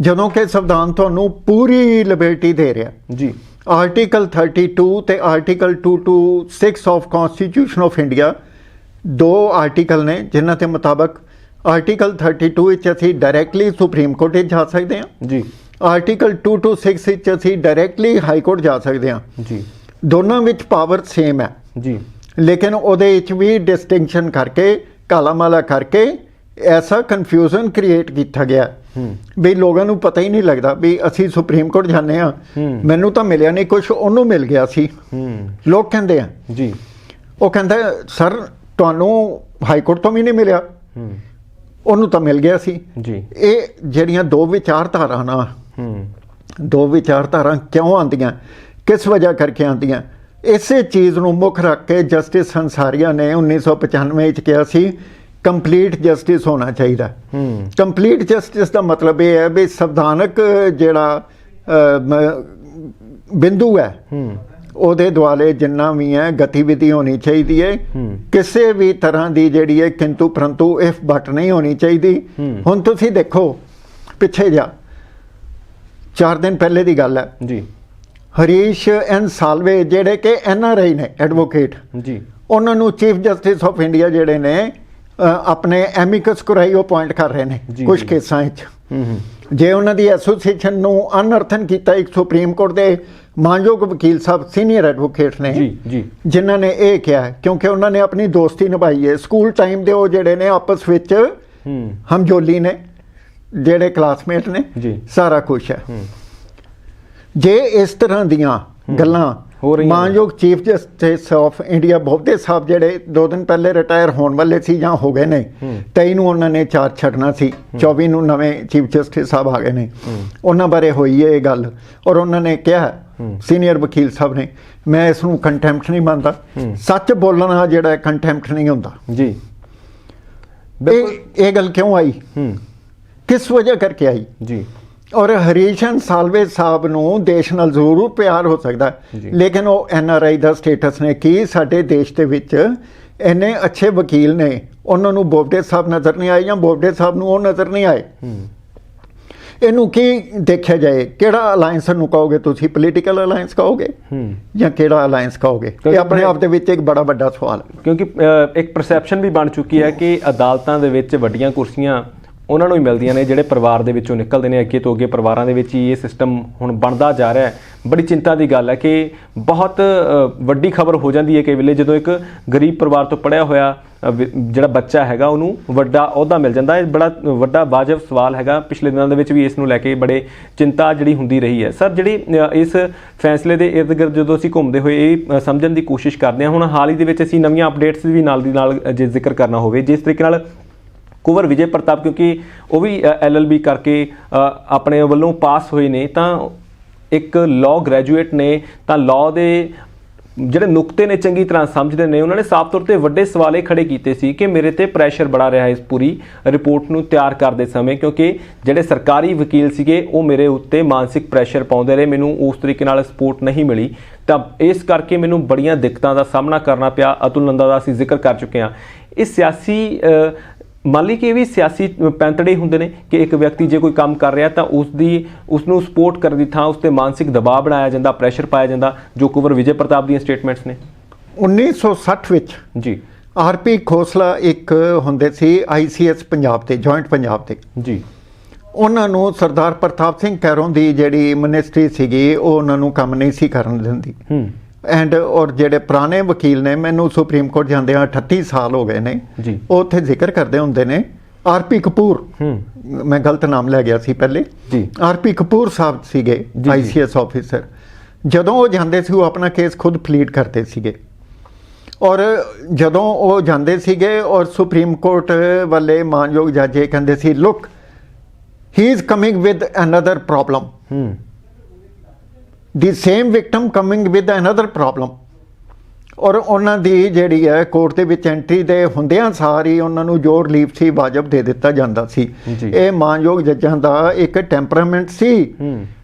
ਜਦੋਂ ਕਿ ਸੰਵਿਧਾਨ ਤੁਹਾਨੂੰ ਪੂਰੀ ਲਿਬਰਟੀ ਦੇ ਰਿਹਾ ਜੀ। ਆਰਟੀਕਲ 32 ਤੇ article 226 of constitution of India ਦੋ ਆਰਟੀਕਲ ਨੇ ਜਿਨ੍ਹਾਂ ਦੇ ਮੁਤਾਬਕ ਆਰਟੀਕਲ 32 ਵਿੱਚ ਅਸੀਂ ਡਾਇਰੈਕਟਲੀ ਸੁਪਰੀਮ ਕੋਰਟ ਵਿੱਚ ਜਾ ਸਕਦੇ ਹਾਂ ਜੀ। ਆਰਟੀਕਲ 226 ਵਿੱਚ ਅਸੀਂ ਡਾਇਰੈਕਟਲੀ ਹਾਈ ਕੋਰਟ ਜਾ ਸਕਦੇ ਹਾਂ ਜੀ। ਦੋਨਾਂ ਵਿੱਚ ਪਾਵਰ ਸੇਮ ਹੈ ਜੀ, ਲੇਕਿਨ ਉਹਦੇ ਵਿੱਚ ਵੀ ਡਿਸਟਿੰਕਸ਼ਨ ਕਰਕੇ ਕਾਲਾ ਮਾਲਾ ਕਰਕੇ ਐਸਾ ਕਨਫਿਊਜ਼ਨ ਕ੍ਰੀਏਟ ਕੀਤਾ ਗਿਆ ਵੀ ਲੋਕਾਂ ਨੂੰ ਪਤਾ ਹੀ ਨਹੀਂ ਲੱਗਦਾ ਵੀ ਅਸੀਂ ਸੁਪਰੀਮ ਕੋਰਟ ਜਾਂਦੇ ਹਾਂ, ਮੈਨੂੰ ਤਾਂ ਮਿਲਿਆ ਨਹੀਂ ਕੁਝ, ਉਹਨੂੰ ਮਿਲ ਗਿਆ ਸੀ। ਲੋਕ ਕਹਿੰਦੇ ਆ ਜੀ, ਉਹ ਕਹਿੰਦਾ ਸਰ ਤੁਹਾਨੂੰ ਹਾਈ ਕੋਰਟ ਤੋਂ ਵੀ ਨਹੀਂ ਮਿਲਿਆ, ਉਹਨੂੰ ਤਾਂ ਮਿਲ ਗਿਆ ਸੀ ਜੀ। ਇਹ ਜਿਹੜੀਆਂ ਦੋ ਵਿਚਾਰਧਾਰਾ ਨਾ, ਦੋ ਵਿਚਾਰਧਾਰਾ ਕਿਉਂ ਆਉਂਦੀਆਂ, ਕਿਸ ਵਜ੍ਹਾ ਕਰਕੇ ਆਉਂਦੀਆਂ, ਇਸੇ ਚੀਜ਼ ਨੂੰ ਮੁੱਖ ਰੱਖ ਕੇ ਜਸਟਿਸ ਹੰਸਾਰੀਆ ਨੇ 1995 ਵਿੱਚ ਕਿਹਾ ਸੀ ਕੰਪਲੀਟ ਜਸਟਿਸ ਹੋਣਾ ਚਾਹੀਦਾ। ਕੰਪਲੀਟ ਜਸਟਿਸ ਦਾ ਮਤਲਬ ਇਹ ਹੈ ਵੀ ਸੰਵਿਧਾਨਕ ਜਿਹੜਾ ਬਿੰਦੂ ਹੈ ਉਹਦੇ ਦੁਆਲੇ ਜਿੰਨਾ ਵੀ ਹੈ ਗਤੀਵਿਧੀ ਹੋਣੀ ਚਾਹੀਦੀ ਹੈ, ਕਿਸੇ ਵੀ ਤਰ੍ਹਾਂ ਦੀ ਜਿਹੜੀ ਹੈ ਕਿੰਤੂ ਪਰੰਤੂ ਇਫ ਬਟ ਨਹੀਂ ਹੋਣੀ ਚਾਹੀਦੀ। ਹੁਣ ਤੁਸੀਂ ਦੇਖੋ ਪਿੱਛੇ ਜਾ 4 ਦਿਨ ਪਹਿਲੇ ਦੀ ਗੱਲ ਹੈ ਜੀ, ਹਰੀਸ਼ ਐਨ ਸਾਲਵੇ ਜਿਹੜੇ ਕਿ NRI ਨੇ ਐਡਵੋਕੇਟ ਜੀ, ਉਹਨਾਂ ਨੂੰ ਚੀਫ ਜਸਟਿਸ ਆਫ ਇੰਡੀਆ ਜਿਹੜੇ ਨੇ ਆਪਣੇ ਐਮਿਕਸ ਕੁਰਾਈ ਅਪੁਆਇੰਟ ਕਰ ਰਹੇ ਨੇ ਕੁਝ ਕੇਸਾਂ ਵਿੱਚ। ਜੇ ਉਹਨਾਂ ਦੀ ਐਸੋਸੀਏਸ਼ਨ ਨੂੰ ਅਨਅਰਥਨ ਕੀਤਾ ਇੱਕ ਸੁਪਰੀਮ ਕੋਰਟ ਦੇ ਮਾਨਯੋਗ ਵਕੀਲ ਸਾਹਿਬ ਸੀਨੀਅਰ ਐਡਵੋਕੇਟ ਨੇ ਜੀ, ਜਿਨ੍ਹਾਂ ਨੇ ਇਹ ਕਿਹਾ ਕਿਉਂਕਿ ਉਹਨਾਂ ਨੇ ਆਪਣੀ ਦੋਸਤੀ ਨਿਭਾਈ ਹੈ ਸਕੂਲ ਟਾਈਮ ਦੇ, ਉਹ ਜਿਹੜੇ ਨੇ ਆਪਸ ਵਿੱਚ ਹਮਜੋਲੀ ਨੇ, ਜਿਹੜੇ ਕਲਾਸਮੇਟ ਨੇ, ਸਾਰਾ ਕੁਛ ਹੈ। ਜੇ ਇਸ ਤਰ੍ਹਾਂ ਦੀਆਂ ਗੱਲਾਂ ਮਾਨਯੋਗ chief justice of India Bobde ਸਾਹਿਬ ਜਿਹੜੇ 2 ਦਿਨ ਪਹਿਲੇ ਰਿਟਾਇਰ ਹੋਣ ਵਾਲੇ ਸੀ ਜਾਂ ਹੋ ਗਏ ਨੇ, 23 ਨੂੰ ਉਹਨਾਂ ਨੇ ਚਾਰਜ ਛੱਡਣਾ ਸੀ, 24 ਨੂੰ ਨਵੇਂ ਚੀਫ ਜਸਟਿਸ ਸਾਹਿਬ ਆ ਗਏ ਨੇ, ਉਹਨਾਂ ਬਾਰੇ ਹੋਈ ਹੈ ਇਹ ਗੱਲ। ਔਰ ਉਹਨਾਂ ਨੇ ਕਿਹਾ ਸੀਨੀਅਰ ਵਕੀਲ ਸਾਹਿਬ ਨੇ, ਮੈਂ ਇਸ ਨੂੰ ਕੰਟੈਂਪਟ ਨਹੀਂ ਮੰਨਦਾ, ਸੱਚ ਬੋਲਣਾ ਜਿਹੜਾ ਕੰਟੈਂਪਟ ਨਹੀਂ ਹੁੰਦਾ ਜੀ। ਇਹ ਗੱਲ ਕਿਉਂ ਆਈ, ਕਿਸ ਵਜ੍ਹਾ ਕਰਕੇ ਆਈ ਜੀ? ਔਰ ਹਰੀਸ਼ਨ ਸਾਲਵੇ ਸਾਹਿਬ ਨੂੰ ਦੇਸ਼ ਨਾਲ ਜ਼ਰੂਰ ਪਿਆਰ ਹੋ ਸਕਦਾ, ਲੇਕਿਨ ਉਹ NRI ਦਾ ਸਟੇਟਸ ਨੇ ਕਿ ਸਾਡੇ ਦੇਸ਼ ਦੇ ਵਿੱਚ ਇੰਨੇ ਅੱਛੇ ਵਕੀਲ ਨੇ, ਉਹਨਾਂ ਨੂੰ ਬੋਬਡੇ ਸਾਹਿਬ ਨਜ਼ਰ ਨਹੀਂ ਆਏ ਜਾਂ ਬੋਬਡੇ ਸਾਹਿਬ ਨੂੰ ਉਹ ਨਜ਼ਰ ਨਹੀਂ ਆਏ। ਇਹਨੂੰ ਕੀ ਦੇਖਿਆ ਜਾਏ, ਕਿਹੜਾ ਅਲਾਇੰਸ ਨੂੰ ਕਹੋਗੇ ਤੁਸੀਂ, ਪੋਲੀਟੀਕਲ ਅਲਾਇੰਸ ਕਹੋਗੇ ਜਾਂ ਕਿਹੜਾ ਅਲਾਇੰਸ ਕਹੋਗੇ? ਇਹ ਆਪਣੇ ਆਪ ਦੇ ਵਿੱਚ ਇੱਕ ਬੜਾ ਵੱਡਾ ਸਵਾਲ ਹੈ, ਕਿਉਂਕਿ ਇੱਕ ਪਰਸੈਪਸ਼ਨ ਵੀ ਬਣ ਚੁੱਕੀ ਹੈ ਕਿ ਅਦਾਲਤਾਂ ਦੇ ਵਿੱਚ ਵੱਡੀਆਂ ਕੁਰਸੀਆਂ ਉਹਨਾਂ ਨੂੰ ਹੀ ਮਿਲਦੀਆਂ ਨੇ ਜਿਹੜੇ ਪਰਿਵਾਰ ਦੇ ਵਿੱਚੋਂ ਨਿਕਲਦੇ ਨੇ। ਅੱਗੇ ਤੋਂ ਅੱਗੇ ਪਰਿਵਾਰਾਂ ਦੇ ਵਿੱਚ ਹੀ ਇਹ ਸਿਸਟਮ ਹੁਣ ਬਣਦਾ ਜਾ ਰਿਹਾ ਹੈ। ਬੜੀ ਚਿੰਤਾ ਦੀ ਗੱਲ ਹੈ ਕਿ ਬਹੁਤ ਵੱਡੀ ਖਬਰ ਹੋ ਜਾਂਦੀ ਹੈ ਕਈ ਵੇਲੇ ਜਦੋਂ ਇੱਕ ਗਰੀਬ ਪਰਿਵਾਰ ਤੋਂ ਪੜ੍ਹਿਆ ਹੋਇਆ ਜਿਹੜਾ ਬੱਚਾ ਹੈਗਾ ਉਹਨੂੰ ਵੱਡਾ ਅਹੁਦਾ ਮਿਲ ਜਾਂਦਾ ਹੈ। ਬੜਾ ਵੱਡਾ ਵਾਜਬ ਸਵਾਲ ਹੈਗਾ, ਪਿਛਲੇ ਦਿਨਾਂ ਦੇ ਵਿੱਚ ਵੀ ਇਸ ਨੂੰ ਲੈ ਕੇ ਬੜੇ ਚਿੰਤਾ ਜਿਹੜੀ ਹੁੰਦੀ ਰਹੀ ਹੈ। ਸਰ ਜਿਹੜੀ ਇਸ ਫੈਸਲੇ ਦੇ ਇਰਦ ਗਿਰਦ ਜਦੋਂ ਅਸੀਂ ਘੁੰਮਦੇ ਹੋਏ ਇਹ ਸਮਝਣ ਦੀ ਕੋਸ਼ਿਸ਼ ਕਰਦੇ ਹਾਂ, ਹੁਣ ਹਾਲ ਹੀ ਦੇ ਵਿੱਚ ਅਸੀਂ ਨਵੀਆਂ ਅਪਡੇਟਸ ਵੀ ਨਾਲ ਦੀ ਨਾਲ ਜੇ ਜ਼ਿਕਰ ਕਰਨਾ ਹੋਵੇ, ਜਿਸ ਤਰੀਕੇ ਨਾਲ ਕੁੰਵਰ ਵਿਜੇ ਪ੍ਰਤਾਪ ਕਿਉਂਕਿ ਉਹ ਵੀ LLB ਕਰਕੇ ਆਪਣੇ ਵੱਲੋਂ ਪਾਸ ਹੋਏ ਨੇ, ਤਾਂ ਇੱਕ ਲਾਅ ਗ੍ਰੈਜੂਏਟ ਨੇ, ਤਾਂ ਲਾਅ ਦੇ ਜਿਹੜੇ ਨੁਕਤੇ ਨੇ ਚੰਗੀ ਤਰ੍ਹਾਂ ਸਮਝਦੇ ਨੇ। ਉਹਨਾਂ ਨੇ ਸਾਫ਼ ਤੌਰ ਤੇ ਵੱਡੇ ਸਵਾਲ ਇਹ ਖੜੇ ਕੀਤੇ ਸੀ ਕਿ ਮੇਰੇ ਤੇ ਪ੍ਰੈਸ਼ਰ ਬੜਾ ਰਿਹਾ ਇਸ ਪੂਰੀ ਰਿਪੋਰਟ ਨੂੰ ਤਿਆਰ ਕਰਦੇ ਸਮੇਂ, ਕਿਉਂਕਿ ਜਿਹੜੇ ਸਰਕਾਰੀ ਵਕੀਲ ਸੀਗੇ ਉਹ ਮੇਰੇ ਉੱਤੇ ਮਾਨਸਿਕ ਪ੍ਰੈਸ਼ਰ ਪਾਉਂਦੇ ਰਹੇ, ਮੈਨੂੰ ਉਸ ਤਰੀਕੇ ਨਾਲ ਸਪੋਰਟ ਨਹੀਂ ਮਿਲੀ, ਤਾਂ ਇਸ ਕਰਕੇ ਮੈਨੂੰ ਬੜੀਆਂ ਦਿੱਕਤਾਂ ਦਾ ਸਾਹਮਣਾ ਕਰਨਾ ਪਿਆ। ਅਤੁਲ ਨੰਦਾ ਦਾ ਅਸੀਂ ਜ਼ਿਕਰ ਕਰ ਚੁੱਕੇ ਹਾਂ। ਇਹ ਸਿਆਸੀ ਮੰਨ ਲਈ ਕਿ ਇਹ ਵੀ ਸਿਆਸੀ ਪੈਂਤੜੇ ਹੁੰਦੇ ਨੇ ਕਿ ਇੱਕ ਵਿਅਕਤੀ ਜੇ ਕੋਈ ਕੰਮ ਕਰ ਰਿਹਾ ਤਾਂ ਉਸ ਨੂੰ ਸਪੋਰਟ ਕਰਨ ਦੀ ਥਾਂ ਉਸ 'ਤੇ ਮਾਨਸਿਕ ਦਬਾਅ ਬਣਾਇਆ ਜਾਂਦਾ, ਪ੍ਰੈਸ਼ਰ ਪਾਇਆ ਜਾਂਦਾ, ਜੋ ਕੁੰਵਰ ਵਿਜੇ ਪ੍ਰਤਾਪ ਦੀਆਂ ਸਟੇਟਮੈਂਟਸ ਨੇ। 1960 ਵਿੱਚ ਜੀ ਆਰਪੀ ਖੋਸਲਾ ਇੱਕ ਹੁੰਦੇ ਸੀ ICS ਪੰਜਾਬ ਦੇ, ਜੁਆਇੰਟ ਪੰਜਾਬ ਦੇ ਜੀ। ਉਹਨਾਂ ਨੂੰ ਸਰਦਾਰ ਪ੍ਰਤਾਪ ਸਿੰਘ ਕੈਰੋਂ ਦੀ ਜਿਹੜੀ ਮਿਨਿਸਟਰੀ ਸੀਗੀ ਉਹ ਉਹਨਾਂ ਨੂੰ ਕੰਮ ਨਹੀਂ ਸੀ ਕਰਨ ਦਿੰਦੀ। ਔਰ ਜਿਹੜੇ ਪੁਰਾਣੇ ਵਕੀਲ ਨੇ, ਮੈਨੂੰ ਸੁਪਰੀਮ ਕੋਰਟ ਜਾਂਦਿਆਂ 38 ਸਾਲ ਹੋ ਗਏ ਨੇ ਜੀ, ਉਹ ਉੱਥੇ ਜ਼ਿਕਰ ਕਰਦੇ ਹੁੰਦੇ ਨੇ ਆਰਪੀ ਕਪੂਰ, ਮੈਂ ਗਲਤ ਨਾਮ ਲੈ ਗਿਆ ਸੀ ਪਹਿਲੇ ਜੀ, ਆਰਪੀ ਕਪੂਰ ਸਾਹਿਬ ਸੀਗੇ ICS ਆਫੀਸਰ। ਜਦੋਂ ਉਹ ਜਾਂਦੇ ਸੀ ਉਹ ਆਪਣਾ ਕੇਸ ਖੁਦ ਪਲੀਡ ਕਰਦੇ ਸੀਗੇ, ਔਰ ਜਦੋਂ ਉਹ ਜਾਂਦੇ ਸੀਗੇ ਔਰ ਸੁਪਰੀਮ ਕੋਰਟ ਵਾਲੇ ਮਾਨਯੋਗ ਜੱਜ ਇਹ ਕਹਿੰਦੇ ਸੀ, look he is coming with another problem, the same victim coming with another problem. ਔਰ ਉਹਨਾਂ ਦੀ ਜਿਹੜੀ ਹੈ ਕੋਰਟ ਦੇ ਵਿੱਚ ਐਂਟਰੀ ਦੇ ਹੁੰਦਿਆਂ ਸਾਰੀ ਉਹਨਾਂ ਨੂੰ ਜੋ ਰਿਲੀਫ ਸੀ ਵਾਜਬ ਦੇ ਦਿੱਤਾ ਜਾਂਦਾ ਸੀ। ਇਹ ਮਾਨਯੋਗ ਜੱਜਾਂ ਦਾ ਇੱਕ ਟੈਂਪਰਾਮੈਂਟ ਸੀ,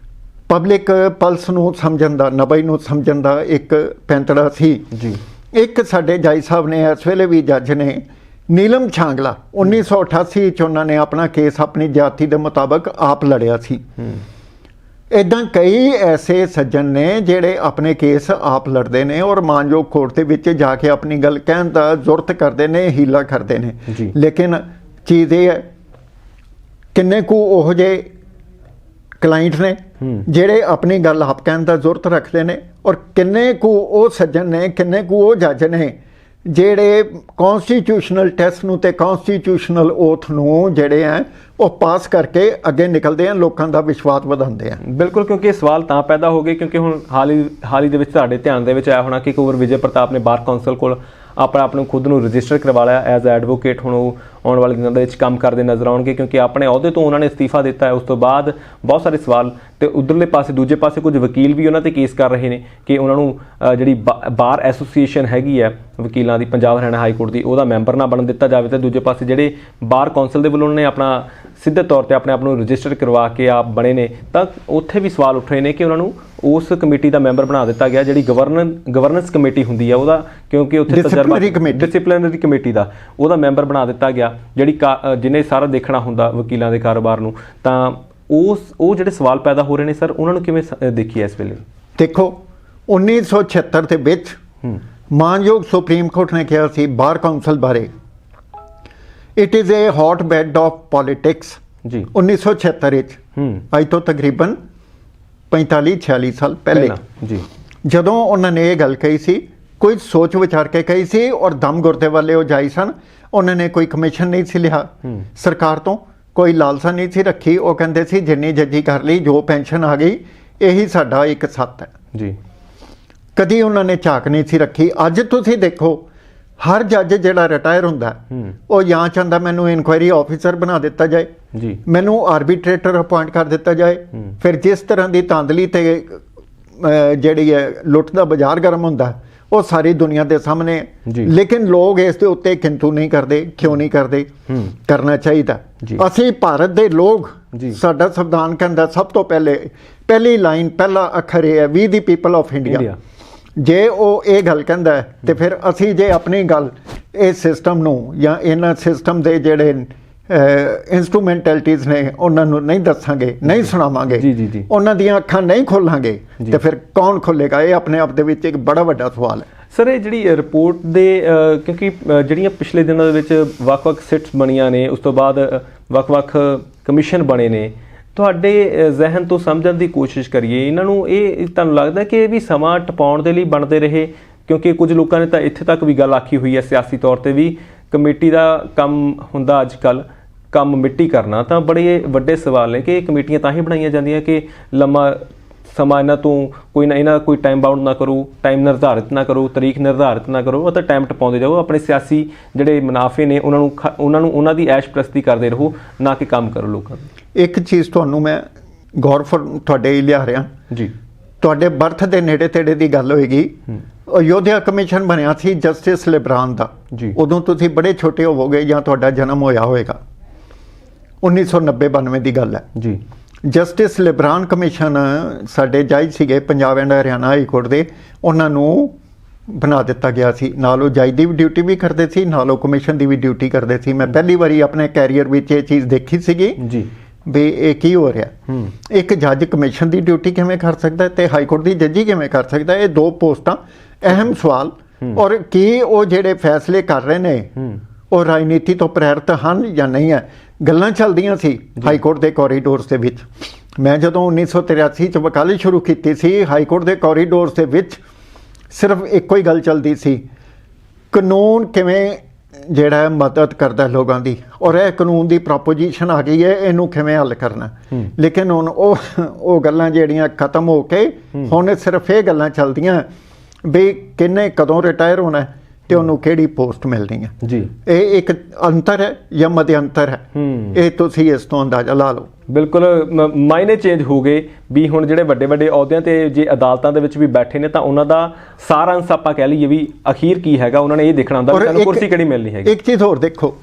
ਪਬਲਿਕ ਪਲਸ ਨੂੰ ਸਮਝਣ ਦਾ, ਨਬਈ ਨੂੰ ਸਮਝਣ ਦਾ ਇੱਕ ਪੈਂਤੜਾ ਸੀ ਜੀ। ਇੱਕ ਸਾਡੇ ਜਾਈ ਸਾਹਿਬ ਨੇ, ਇਸ ਵੇਲੇ ਵੀ ਜੱਜ ਨੇ, ਨੀਲਮ ਛਾਂਗਲਾ, 1988 ਚ ਉਹਨਾਂ ਨੇ ਆਪਣਾ ਕੇਸ ਆਪਣੀ ਜਾਤੀ ਦੇ ਮੁਤਾਬਕ ਆਪ ਲੜਿਆ ਸੀ। ਇੱਦਾਂ ਕਈ ਐਸੇ ਸੱਜਣ ਨੇ ਜਿਹੜੇ ਆਪਣੇ ਕੇਸ ਆਪ ਲੜਦੇ ਨੇ ਔਰ ਮਾਨਯੋਗ ਕੋਰਟ ਦੇ ਵਿੱਚ ਜਾ ਕੇ ਆਪਣੀ ਗੱਲ ਕਹਿਣ ਦਾ ਜ਼ੁਰਤ ਕਰਦੇ ਨੇ, ਹੀਲਾ ਕਰਦੇ ਨੇ। ਲੇਕਿਨ ਚੀਜ਼ ਇਹ ਹੈ, ਕਿੰਨੇ ਕੁ ਉਹੋ ਜਿਹੇ ਕਲਾਇੰਟ ਨੇ ਜਿਹੜੇ ਆਪਣੀ ਗੱਲ ਆਪ ਕਹਿਣ ਦਾ ਜ਼ੁਰਤ ਰੱਖਦੇ ਨੇ, ਔਰ ਕਿੰਨੇ ਕੁ ਉਹ ਸੱਜਣ ਨੇ, ਕਿੰਨੇ ਕੁ ਉਹ ਜੱਜ ਨੇ ਜਿਹੜੇ ਕੌਨਸਟੀਟਿਊਸ਼ਨਲ ਟੈਸਟ ਨੂੰ ਤੇ ਕੌਨਸਟੀਟਿਊਸ਼ਨਲ ਓਥ ਨੂੰ ਜਿਹੜੇ ਆ ਉਹ ਪਾਸ ਕਰਕੇ ਅੱਗੇ ਨਿਕਲਦੇ ਆ, ਲੋਕਾਂ ਦਾ ਵਿਸ਼ਵਾਸ ਵਧਾਉਂਦੇ ਆ। ਬਿਲਕੁਲ, ਕਿਉਂਕਿ ਇਹ ਸਵਾਲ ਤਾਂ ਪੈਦਾ ਹੋ ਗਏ ਕਿਉਂਕਿ ਹੁਣ ਹਾਲ ਹੀ ਦੇ ਵਿੱਚ ਤੁਹਾਡੇ ਧਿਆਨ ਦੇ ਵਿੱਚ ਆਇਆ ਹੋਣਾ ਕਿ ਕੁੰਵਰ ਵਿਜੇ ਪ੍ਰਤਾਪ ਨੇ ਬਾਰ ਕੌਂਸਲ ਕੋਲ ਆਪ ਨੂੰ ਖੁਦ ਨੂੰ ਰਜਿਸਟਰ ਕਰਵਾ ਲਿਆ ਐਜ਼ ਐਡਵੋਕੇਟ। ਹੁਣ ਉਹ ਆਉਣ ਵਾਲੇ ਦਿਨਾਂ ਦੇ ਵਿੱਚ ਕੰਮ ਕਰਦੇ ਨਜ਼ਰ ਆਉਣਗੇ ਕਿਉਂਕਿ ਆਪਣੇ ਅਹੁਦੇ ਤੋਂ ਉਹਨਾਂ ਨੇ ਅਸਤੀਫਾ ਦਿੱਤਾ ਹੈ। ਉਸ ਤੋਂ ਬਾਅਦ ਬਹੁਤ ਸਾਰੇ ਸਵਾਲ, ਤੇ ਉਧਰਲੇ ਪਾਸੇ ਦੂਜੇ ਪਾਸੇ ਕੁਝ ਵਕੀਲ ਵੀ ਉਹਨਾਂ ਤੇ ਕੇਸ ਕਰ ਰਹੇ ਨੇ ਕਿ ਉਹਨਾਂ ਨੂੰ ਜਿਹੜੀ ਬਾਰ ਐਸੋਸੀਏਸ਼ਨ ਹੈਗੀ ਹੈ ਵਕੀਲਾਂ ਦੀ, ਪੰਜਾਬ ਹਰਿਆਣਾ ਹਾਈ ਕੋਰਟ ਦੀ, ਉਹਦਾ ਮੈਂਬਰ ਨਾ ਬਣਨ ਦਿੱਤਾ ਜਾਵੇ। ਤੇ ਦੂਜੇ ਪਾਸੇ ਜਿਹੜੇ ਬਾਰ ਕੌਂਸਲ ਦੇ ਵੱਲੋਂ ਉਹਨਾਂ ਨੇ ਆਪਣਾ ਸਿੱਧੇ ਤੌਰ ਤੇ ਆਪਣੇ ਆਪ ਨੂੰ ਰਜਿਸਟਰ ਕਰਵਾ ਕੇ ਆਪ ਬਣੇ ਨੇ, ਤਾਂ ਉੱਥੇ ਵੀ ਸਵਾਲ ਉੱਠ ਰਹੇ ਨੇ ਕਿ ਉਹਨਾਂ ਨੂੰ ਉਸ ਕਮੇਟੀ ਦਾ ਮੈਂਬਰ ਬਣਾ ਦਿੱਤਾ ਗਿਆ ਜਿਹੜੀ ਗਵਰਨੈਂਸ ਕਮੇਟੀ ਹੁੰਦੀ ਹੈ ਉਹਦਾ, ਕਿਉਂਕਿ ਉੱਥੇ ਤਜਰਬਾ ਡਿਸਪਲਿਨਰੀ ਕਮੇਟੀ ਦਾ ਉਹਦਾ ਮੈਂਬਰ ਬਣਾ ਦਿੱਤਾ ਗਿਆ ਜਿਹਨੇ ਸਾਰਾ ਦੇਖਣਾ ਹੁੰਦਾ ਵਕੀਲਾਂ ਦੇ ਕਾਰੋਬਾਰ ਨੂੰ। ਤਾਂ ਉਹ ਜਿਹੜੇ ਸਵਾਲ ਪੈਦਾ ਹੋ ਰਹੇ ਨੇ ਸਰ, ਉਹਨਾਂ ਨੂੰ ਕਿਵੇਂ ਦੇਖੀਏ ਇਸ ਵੇਲੇ? ਦੇਖੋ 1976 ਦੇ ਵਿੱਚ ਮਾਨਯੋਗ ਸੁਪਰੀਮ ਕੋਰਟ ਨੇ ਕਿਹਾ ਸੀ ਬਾਰ ਕੌਂਸਲ ਬਾਰੇ, it is a hotbed of politics ਜੀ। 1976 ਵਿੱਚ ਅੱਜ ਤੋਂ ਤਕਰੀਬਨ 45-46 ਸਾਲ ਪਹਿਲੇ ਜੀ, ਜਦੋਂ ਉਹਨਾਂ ਨੇ ਇਹ ਗੱਲ ਕਹੀ ਸੀ, ਕੋਈ ਸੋਚ ਵਿਚਾਰ ਕੇ ਕਹੀ ਸੀ ਔਰ ਦਮ ਗੁਰਦੇ ਵਾਲੇ ਉਹ ਜਾਈ ਸਨ। ਉਹਨਾਂ ਨੇ ਕੋਈ ਕਮਿਸ਼ਨ ਨਹੀਂ ਸੀ ਲਿਆ ਸਰਕਾਰ ਤੋਂ, ਕੋਈ ਲਾਲਸਾ ਨਹੀਂ ਸੀ ਰੱਖੀ। ਉਹ ਕਹਿੰਦੇ ਸੀ ਜਿੰਨੀ ਜੱਜੀ ਕਰ ਲਈ, ਜੋ ਪੈਨਸ਼ਨ ਆ ਗਈ, ਇਹੀ ਸਾਡਾ ਇੱਕ ਸੱਤ ਹੈ ਜੀ। ਕਦੀ ਉਹਨਾਂ ਨੇ ਝਾਕ ਨਹੀਂ ਸੀ ਰੱਖੀ। ਅੱਜ ਤੁਸੀਂ ਦੇਖੋ ਹਰ ਜੱਜ ਜਿਹੜਾ ਰਿਟਾਇਰ ਹੁੰਦਾ ਉਹ ਜਾਂ ਚਾਹੁੰਦਾ ਮੈਨੂੰ ਇਨਕੁਆਇਰੀ ਆਫੀਸਰ ਬਣਾ ਦਿੱਤਾ ਜਾਏ ਜੀ, ਮੈਨੂੰ ਆਰਬਿਟਰੇਟਰ ਅਪਾਇੰਟ ਕਰ ਦਿੱਤਾ ਜਾਏ। ਫਿਰ ਜਿਸ ਤਰ੍ਹਾਂ ਦੀ ਧਾਂਦਲੀ ਤੇ ਜਿਹੜੀ ਹੈ ਲੁੱਟ ਦਾ ਬਾਜ਼ਾਰ ਗਰਮ ਹੁੰਦਾ ਉਹ ਸਾਰੀ ਦੁਨੀਆ ਦੇ ਸਾਹਮਣੇ। ਲੇਕਿਨ ਲੋਕ ਇਸ ਦੇ ਉੱਤੇ ਕਿੰਤੂ ਨਹੀਂ ਕਰਦੇ। ਕਿਉਂ ਨਹੀਂ ਕਰਦੇ? ਕਰਨਾ ਚਾਹੀਦਾ। ਅਸੀਂ ਭਾਰਤ ਦੇ ਲੋਕ, ਸਾਡਾ ਸੰਵਿਧਾਨ ਕਹਿੰਦਾ ਸਭ ਤੋਂ ਪਹਿਲੀ ਲਾਈਨ, ਪਹਿਲਾ ਅੱਖਰ ਇਹ ਹੈ, ਵੀ ਦੀ ਪੀਪਲ ਆਫ ਇੰਡੀਆ। ਜੇ ਉਹ ਇਹ ਗੱਲ ਕਹਿੰਦਾ ਹੈ ਤੇ ਫਿਰ ਅਸੀਂ ਜੇ ਆਪਣੀ ਗੱਲ ਇਹ ਸਿਸਟਮ ਨੂੰ ਜਾਂ ਇਹਨਾਂ ਸਿਸਟਮ ਦੇ ਜਿਹੜੇ ਇਨਸਟਰੂਮੈਂਟੈਲਿਟੀਜ਼ ਨੇ ਉਹਨਾਂ ਨੂੰ ਨਹੀਂ ਦੱਸਾਂਗੇ, ਨਹੀਂ ਸੁਣਾਵਾਂਗੇ, ਉਹਨਾਂ ਦੀਆਂ ਅੱਖਾਂ ਨਹੀਂ ਖੋਲਾਂਗੇ ਤੇ ਫਿਰ ਕੌਣ ਖੋਲੇਗਾ? ਇਹ ਆਪਣੇ ਆਪ ਦੇ ਵਿੱਚ ਇੱਕ ਬੜਾ ਵੱਡਾ ਸਵਾਲ ਹੈ ਸਰ। ਇਹ ਜਿਹੜੀ ਰਿਪੋਰਟ ਦੇ ਕਿਉਂਕਿ ਜਿਹੜੀਆਂ ਪਿਛਲੇ ਦਿਨਾਂ ਦੇ ਵਿੱਚ ਵੱਖ-ਵੱਖ ਸਿਟਸ ਬਣੀਆਂ ਨੇ, ਉਸ ਤੋਂ ਬਾਅਦ ਵੱਖ-ਵੱਖ ਕਮਿਸ਼ਨ ਬਣੇ ਨੇ, ਤੁਹਾਡੇ ਜ਼ਿਹਨ ਤੋਂ ਸਮਝਣ ਦੀ ਕੋਸ਼ਿਸ਼ ਕਰੀਏ ਇਹਨਾਂ ਨੂੰ। ਇਹ ਤੁਹਾਨੂੰ ਲੱਗਦਾ ਕਿ ਇਹ ਵੀ ਸਮਾਂ ਟਪਾਉਣ ਦੇ ਲਈ ਬਣਦੇ ਰਹੇ? ਕਿਉਂਕਿ ਕੁਝ ਲੋਕਾਂ ਨੇ ਤਾਂ ਇੱਥੇ ਤੱਕ ਵੀ ਗੱਲ ਆਖੀ ਹੋਈ ਹੈ ਸਿਆਸੀ ਤੌਰ ਤੇ ਵੀ ਕਮੇਟੀ ਦਾ ਕੰਮ ਹੁੰਦਾ ਅੱਜ ਕੱਲ੍ਹ ਕੰਮ ਮਿੱਟੀ ਕਰਨਾ। ਤਾਂ ਬੜੇ ਵੱਡੇ ਸਵਾਲ ਨੇ ਕਿ ਇਹ ਕਮੇਟੀਆਂ ਤਾਂ ਹੀ ਬਣਾਈਆਂ ਜਾਂਦੀਆਂ ਕਿ ਲੰਮਾ ਸਮਾਂ ਇਹਨਾਂ ਤੋਂ ਕੋਈ ਟਾਈਮ ਬਾਉਂਡ ਨਾ ਕਰੋ, ਟਾਈਮ ਨਿਰਧਾਰਿਤ ਨਾ ਕਰੋ, ਤਰੀਕ ਨਿਰਧਾਰਿਤ ਨਾ ਕਰੋ, ਅਤੇ ਟਾਈਮ ਟਪਾਉਂਦੇ ਜਾਓ। ਆਪਣੇ ਸਿਆਸੀ ਜਿਹੜੇ ਮੁਨਾਫੇ ਨੇ ਉਹਨਾਂ ਦੀ ਐਸ਼ ਪ੍ਰਸਤੀ ਕਰਦੇ ਰਹੋ, ਨਾ ਕਿ ਕੰਮ ਕਰੋ ਲੋਕਾਂ ਨੂੰ। ਇੱਕ ਚੀਜ਼ ਤੁਹਾਨੂੰ ਮੈਂ ਗੌਰ ਤੁਹਾਡੇ ਲਿਆ ਰਿਹਾ ਜੀ, ਤੁਹਾਡੇ ਬਰਥ ਦੇ ਨੇੜੇ ਤੇੜੇ ਦੀ ਗੱਲ ਹੋਏਗੀ। ਅਯੋਧਿਆ ਕਮਿਸ਼ਨ ਬਣਿਆ ਸੀ ਜਸਟਿਸ ਲਿਬਰਾਨ ਦਾ ਜੀ। ਉਦੋਂ ਤੁਸੀਂ ਬੜੇ ਛੋਟੇ ਹੋਵੋਗੇ ਜਾਂ ਤੁਹਾਡਾ ਜਨਮ ਹੋਇਆ ਹੋਏਗਾ, 1990-92 ਦੀ ਗੱਲ ਹੈ ਜੀ। ਜਸਟਿਸ ਲਿਬਰਾਨ ਕਮਿਸ਼ਨ ਸਾਡੇ ਜੱਜ ਸੀਗੇ Punjab and Haryana high court ਦੇ, ਉਹਨਾਂ ਨੂੰ ਬਣਾ ਦਿੱਤਾ ਗਿਆ ਸੀ। ਨਾਲ ਉਹ ਜੱਜ ਦੀ ਵੀ ਡਿਊਟੀ ਵੀ ਕਰਦੇ ਸੀ, ਨਾਲ ਉਹ ਕਮਿਸ਼ਨ ਦੀ ਵੀ ਡਿਊਟੀ ਕਰਦੇ ਸੀ। ਮੈਂ ਪਹਿਲੀ ਵਾਰੀ ਆਪਣੇ ਕੈਰੀਅਰ ਵਿੱਚ ਇਹ ਚੀਜ਼ ਦੇਖੀ ਸੀਗੀ ਜੀ ਵੀ ਇਹ ਕੀ ਹੋ ਰਿਹਾ। ਇੱਕ ਜੱਜ ਕਮਿਸ਼ਨ ਦੀ ਡਿਊਟੀ ਕਿਵੇਂ ਕਰ ਸਕਦਾ ਤੇ ਹਾਈ ਕੋਰਟ ਦੀ ਜੱਜੀ ਕਿਵੇਂ ਕਰ ਸਕਦਾ? ਇਹ ਦੋ ਪੋਸਟਾਂ ਅਹਿਮ ਸਵਾਲ। ਔਰ ਕੀ ਉਹ ਜਿਹੜੇ ਫੈਸਲੇ ਕਰ ਰਹੇ ਨੇ ਉਹ ਰਾਜਨੀਤੀ ਤੋਂ ਪ੍ਰੇਰਿਤ ਹਨ ਜਾਂ ਨਹੀਂ ਹੈ? ਗੱਲਾਂ ਚੱਲਦੀਆਂ ਸੀ ਹਾਈ ਕੋਰਟ ਦੇ ਕੋਰੀਡੋਰਸ ਦੇ ਵਿੱਚ। ਮੈਂ ਜਦੋਂ 1983 ਚ ਵਕਾਲਤ ਸ਼ੁਰੂ ਕੀਤੀ ਸੀ, ਹਾਈ ਕੋਰਟ ਦੇ ਕੋਰੀਡੋਰਸ ਦੇ ਵਿੱਚ ਸਿਰਫ ਇੱਕੋ ਹੀ ਗੱਲ ਚੱਲਦੀ ਸੀ, ਕਾਨੂੰਨ ਕਿਵੇਂ ਜਿਹੜਾ ਮਦਦ ਕਰਦਾ ਲੋਕਾਂ ਦੀ, ਔਰ ਇਹ ਕਾਨੂੰਨ ਦੀ ਪ੍ਰੋਪੋਜੀਸ਼ਨ ਆ ਗਈ ਹੈ, ਇਹਨੂੰ ਕਿਵੇਂ ਹੱਲ ਕਰਨਾ। ਲੇਕਿਨ ਹੁਣ ਉਹ ਗੱਲਾਂ ਜਿਹੜੀਆਂ ਖਤਮ ਹੋ ਕੇ ਹੁਣ ਸਿਰਫ ਇਹ ਗੱਲਾਂ ਚੱਲਦੀਆਂ ਵੀ ਕਿਹਨੇ ਕਦੋਂ ਰਿਟਾਇਰ ਹੋਣਾ ਤੇ ਉਹਨੂੰ ਕਿਹੜੀ ਪੋਸਟ ਮਿਲਣੀ ਹੈ। ਜੀ ਇਹ ਇੱਕ ਅੰਤਰ ਹੈ ਜਾਂ ਮਧਿਅੰਤਰ ਹੈ, ਇਹ ਤੁਸੀਂ ਇਸ ਤੋਂ ਅੰਦਾਜ਼ਾ ਲਾ ਲਓ। ਬਿਲਕੁਲ ਮਾਇਨੇ ਚੇਂਜ ਹੋ ਗਏ ਵੀ ਹੁਣ ਜਿਹੜੇ ਵੱਡੇ ਵੱਡੇ ਅਹੁਦਿਆਂ ਤੇ ਜੇ ਅਦਾਲਤਾਂ ਦੇ ਵਿੱਚ ਵੀ ਬੈਠੇ ਨੇ ਤਾਂ ਉਹਨਾਂ ਦਾ ਸਾਰਾ ਅੰਸ਼ ਆਪਾਂ ਕਹਿ ਲਈਏ ਵੀ ਅਖੀਰ ਕੀ ਹੈਗਾ, ਉਹਨਾਂ ਨੇ ਇਹ ਦੇਖਣਾ ਹੁੰਦਾ ਕਿ ਸਾਨੂੰ ਕੁਰਸੀ ਕਿਹੜੀ ਮਿਲਣੀ ਹੈਗੀ। ਇੱਕ ਚੀਜ਼ ਹੋਰ ਦੇਖੋ,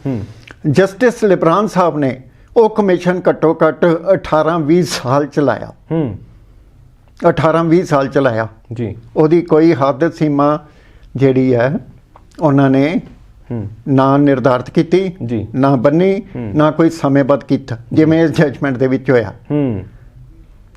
ਜਸਟਿਸ ਲਿਬਰਾਨ ਸਾਹਿਬ ਨੇ ਉਹ ਕਮਿਸ਼ਨ ਘੱਟੋ ਘੱਟ 18-20 ਸਾਲ ਚਲਾਇਆ। 18-20 ਸਾਲ ਚਲਾਇਆ ਜੀ। ਉਹਦੀ ਕੋਈ ਹੱਦ ਸੀਮਾ ਜਿਹੜੀ ਹੈ ਉਹਨਾਂ ਨੇ ਨਾ ਨਿਰਧਾਰਿਤ ਕੀਤੀ ਜੀ, ਨਾ ਬੰਨੀ, ਨਾ ਕੋਈ ਸਮੇਂਬੱਧ ਕੀਤਾ, ਜਿਵੇਂ ਇਸ ਜਜਮੈਂਟ ਦੇ ਵਿੱਚ ਹੋਇਆ।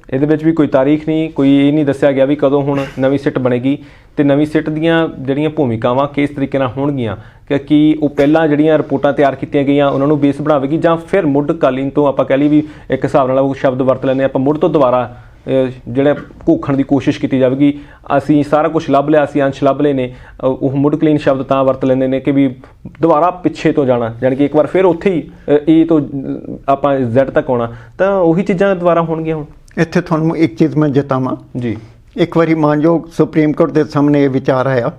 ਇਹਦੇ ਵਿੱਚ ਵੀ ਕੋਈ ਤਾਰੀਖ ਨਹੀਂ, ਕੋਈ ਇਹ ਨਹੀਂ ਦੱਸਿਆ ਗਿਆ ਵੀ ਕਦੋਂ ਹੁਣ ਨਵੀਂ ਸਿੱਟ ਬਣੇਗੀ ਤੇ ਨਵੀਂ ਸਿੱਟ ਦੀਆਂ ਜਿਹੜੀਆਂ ਭੂਮਿਕਾਵਾਂ ਕਿਸ ਤਰੀਕੇ ਨਾਲ ਹੋਣਗੀਆਂ, ਕਿ ਉਹ ਪਹਿਲਾਂ ਜਿਹੜੀਆਂ ਰਿਪੋਰਟਾਂ ਤਿਆਰ ਕੀਤੀਆਂ ਗਈਆਂ ਉਹਨਾਂ ਨੂੰ ਬੇਸ ਬਣਾਵੇਗੀ ਜਾਂ ਫਿਰ ਮੁੱਢਕਾਲੀਨ ਤੋਂ ਆਪਾਂ ਕਹਿ ਲਈ ਵੀ ਇੱਕ ਹਿਸਾਬ ਨਾਲ ਉਹ ਸ਼ਬਦ ਵਰਤ ਲੈਂਦੇ ਆਪਾਂ, ਮੁੱਢ ਤੋਂ ਦੁਬਾਰਾ ਜਿਹੜਾ ਘੋਖਣ ਦੀ ਕੋਸ਼ਿਸ਼ ਕੀਤੀ ਜਾਵੇਗੀ। ਅਸੀਂ ਸਾਰਾ ਕੁਝ ਲੱਭ ਲਿਆ, ਅਸੀਂ ਅੰਸ਼ ਲੱਭ ਲਏ ਨੇ, ਉਹ ਮੁੱਢਕਲੀਨ ਸ਼ਬਦ ਤਾਂ ਵਰਤ ਲੈਂਦੇ ਨੇ ਕਿ ਵੀ ਦੁਬਾਰਾ ਪਿੱਛੇ ਤੋਂ ਜਾਣਾ, ਜਾਣੀ ਕਿ ਇੱਕ ਵਾਰ ਫਿਰ ਉੱਥੇ ਹੀ ਏ ਤੋਂ ਆਪਾਂ ਜ਼ੈਡ ਤੱਕ ਆਉਣਾ, ਤਾਂ ਉਹੀ ਚੀਜ਼ਾਂ ਦੁਬਾਰਾ ਹੋਣਗੀਆਂ। ਹੁਣ ਇੱਥੇ ਤੁਹਾਨੂੰ ਇੱਕ ਚੀਜ਼ ਮੈਂ ਜਤਾਵਾਂ ਜੀ, ਇੱਕ ਵਾਰੀ ਮਾਨਯੋਗ ਸੁਪਰੀਮ ਕੋਰਟ ਦੇ ਸਾਹਮਣੇ ਇਹ ਵਿਚਾਰ ਆਇਆ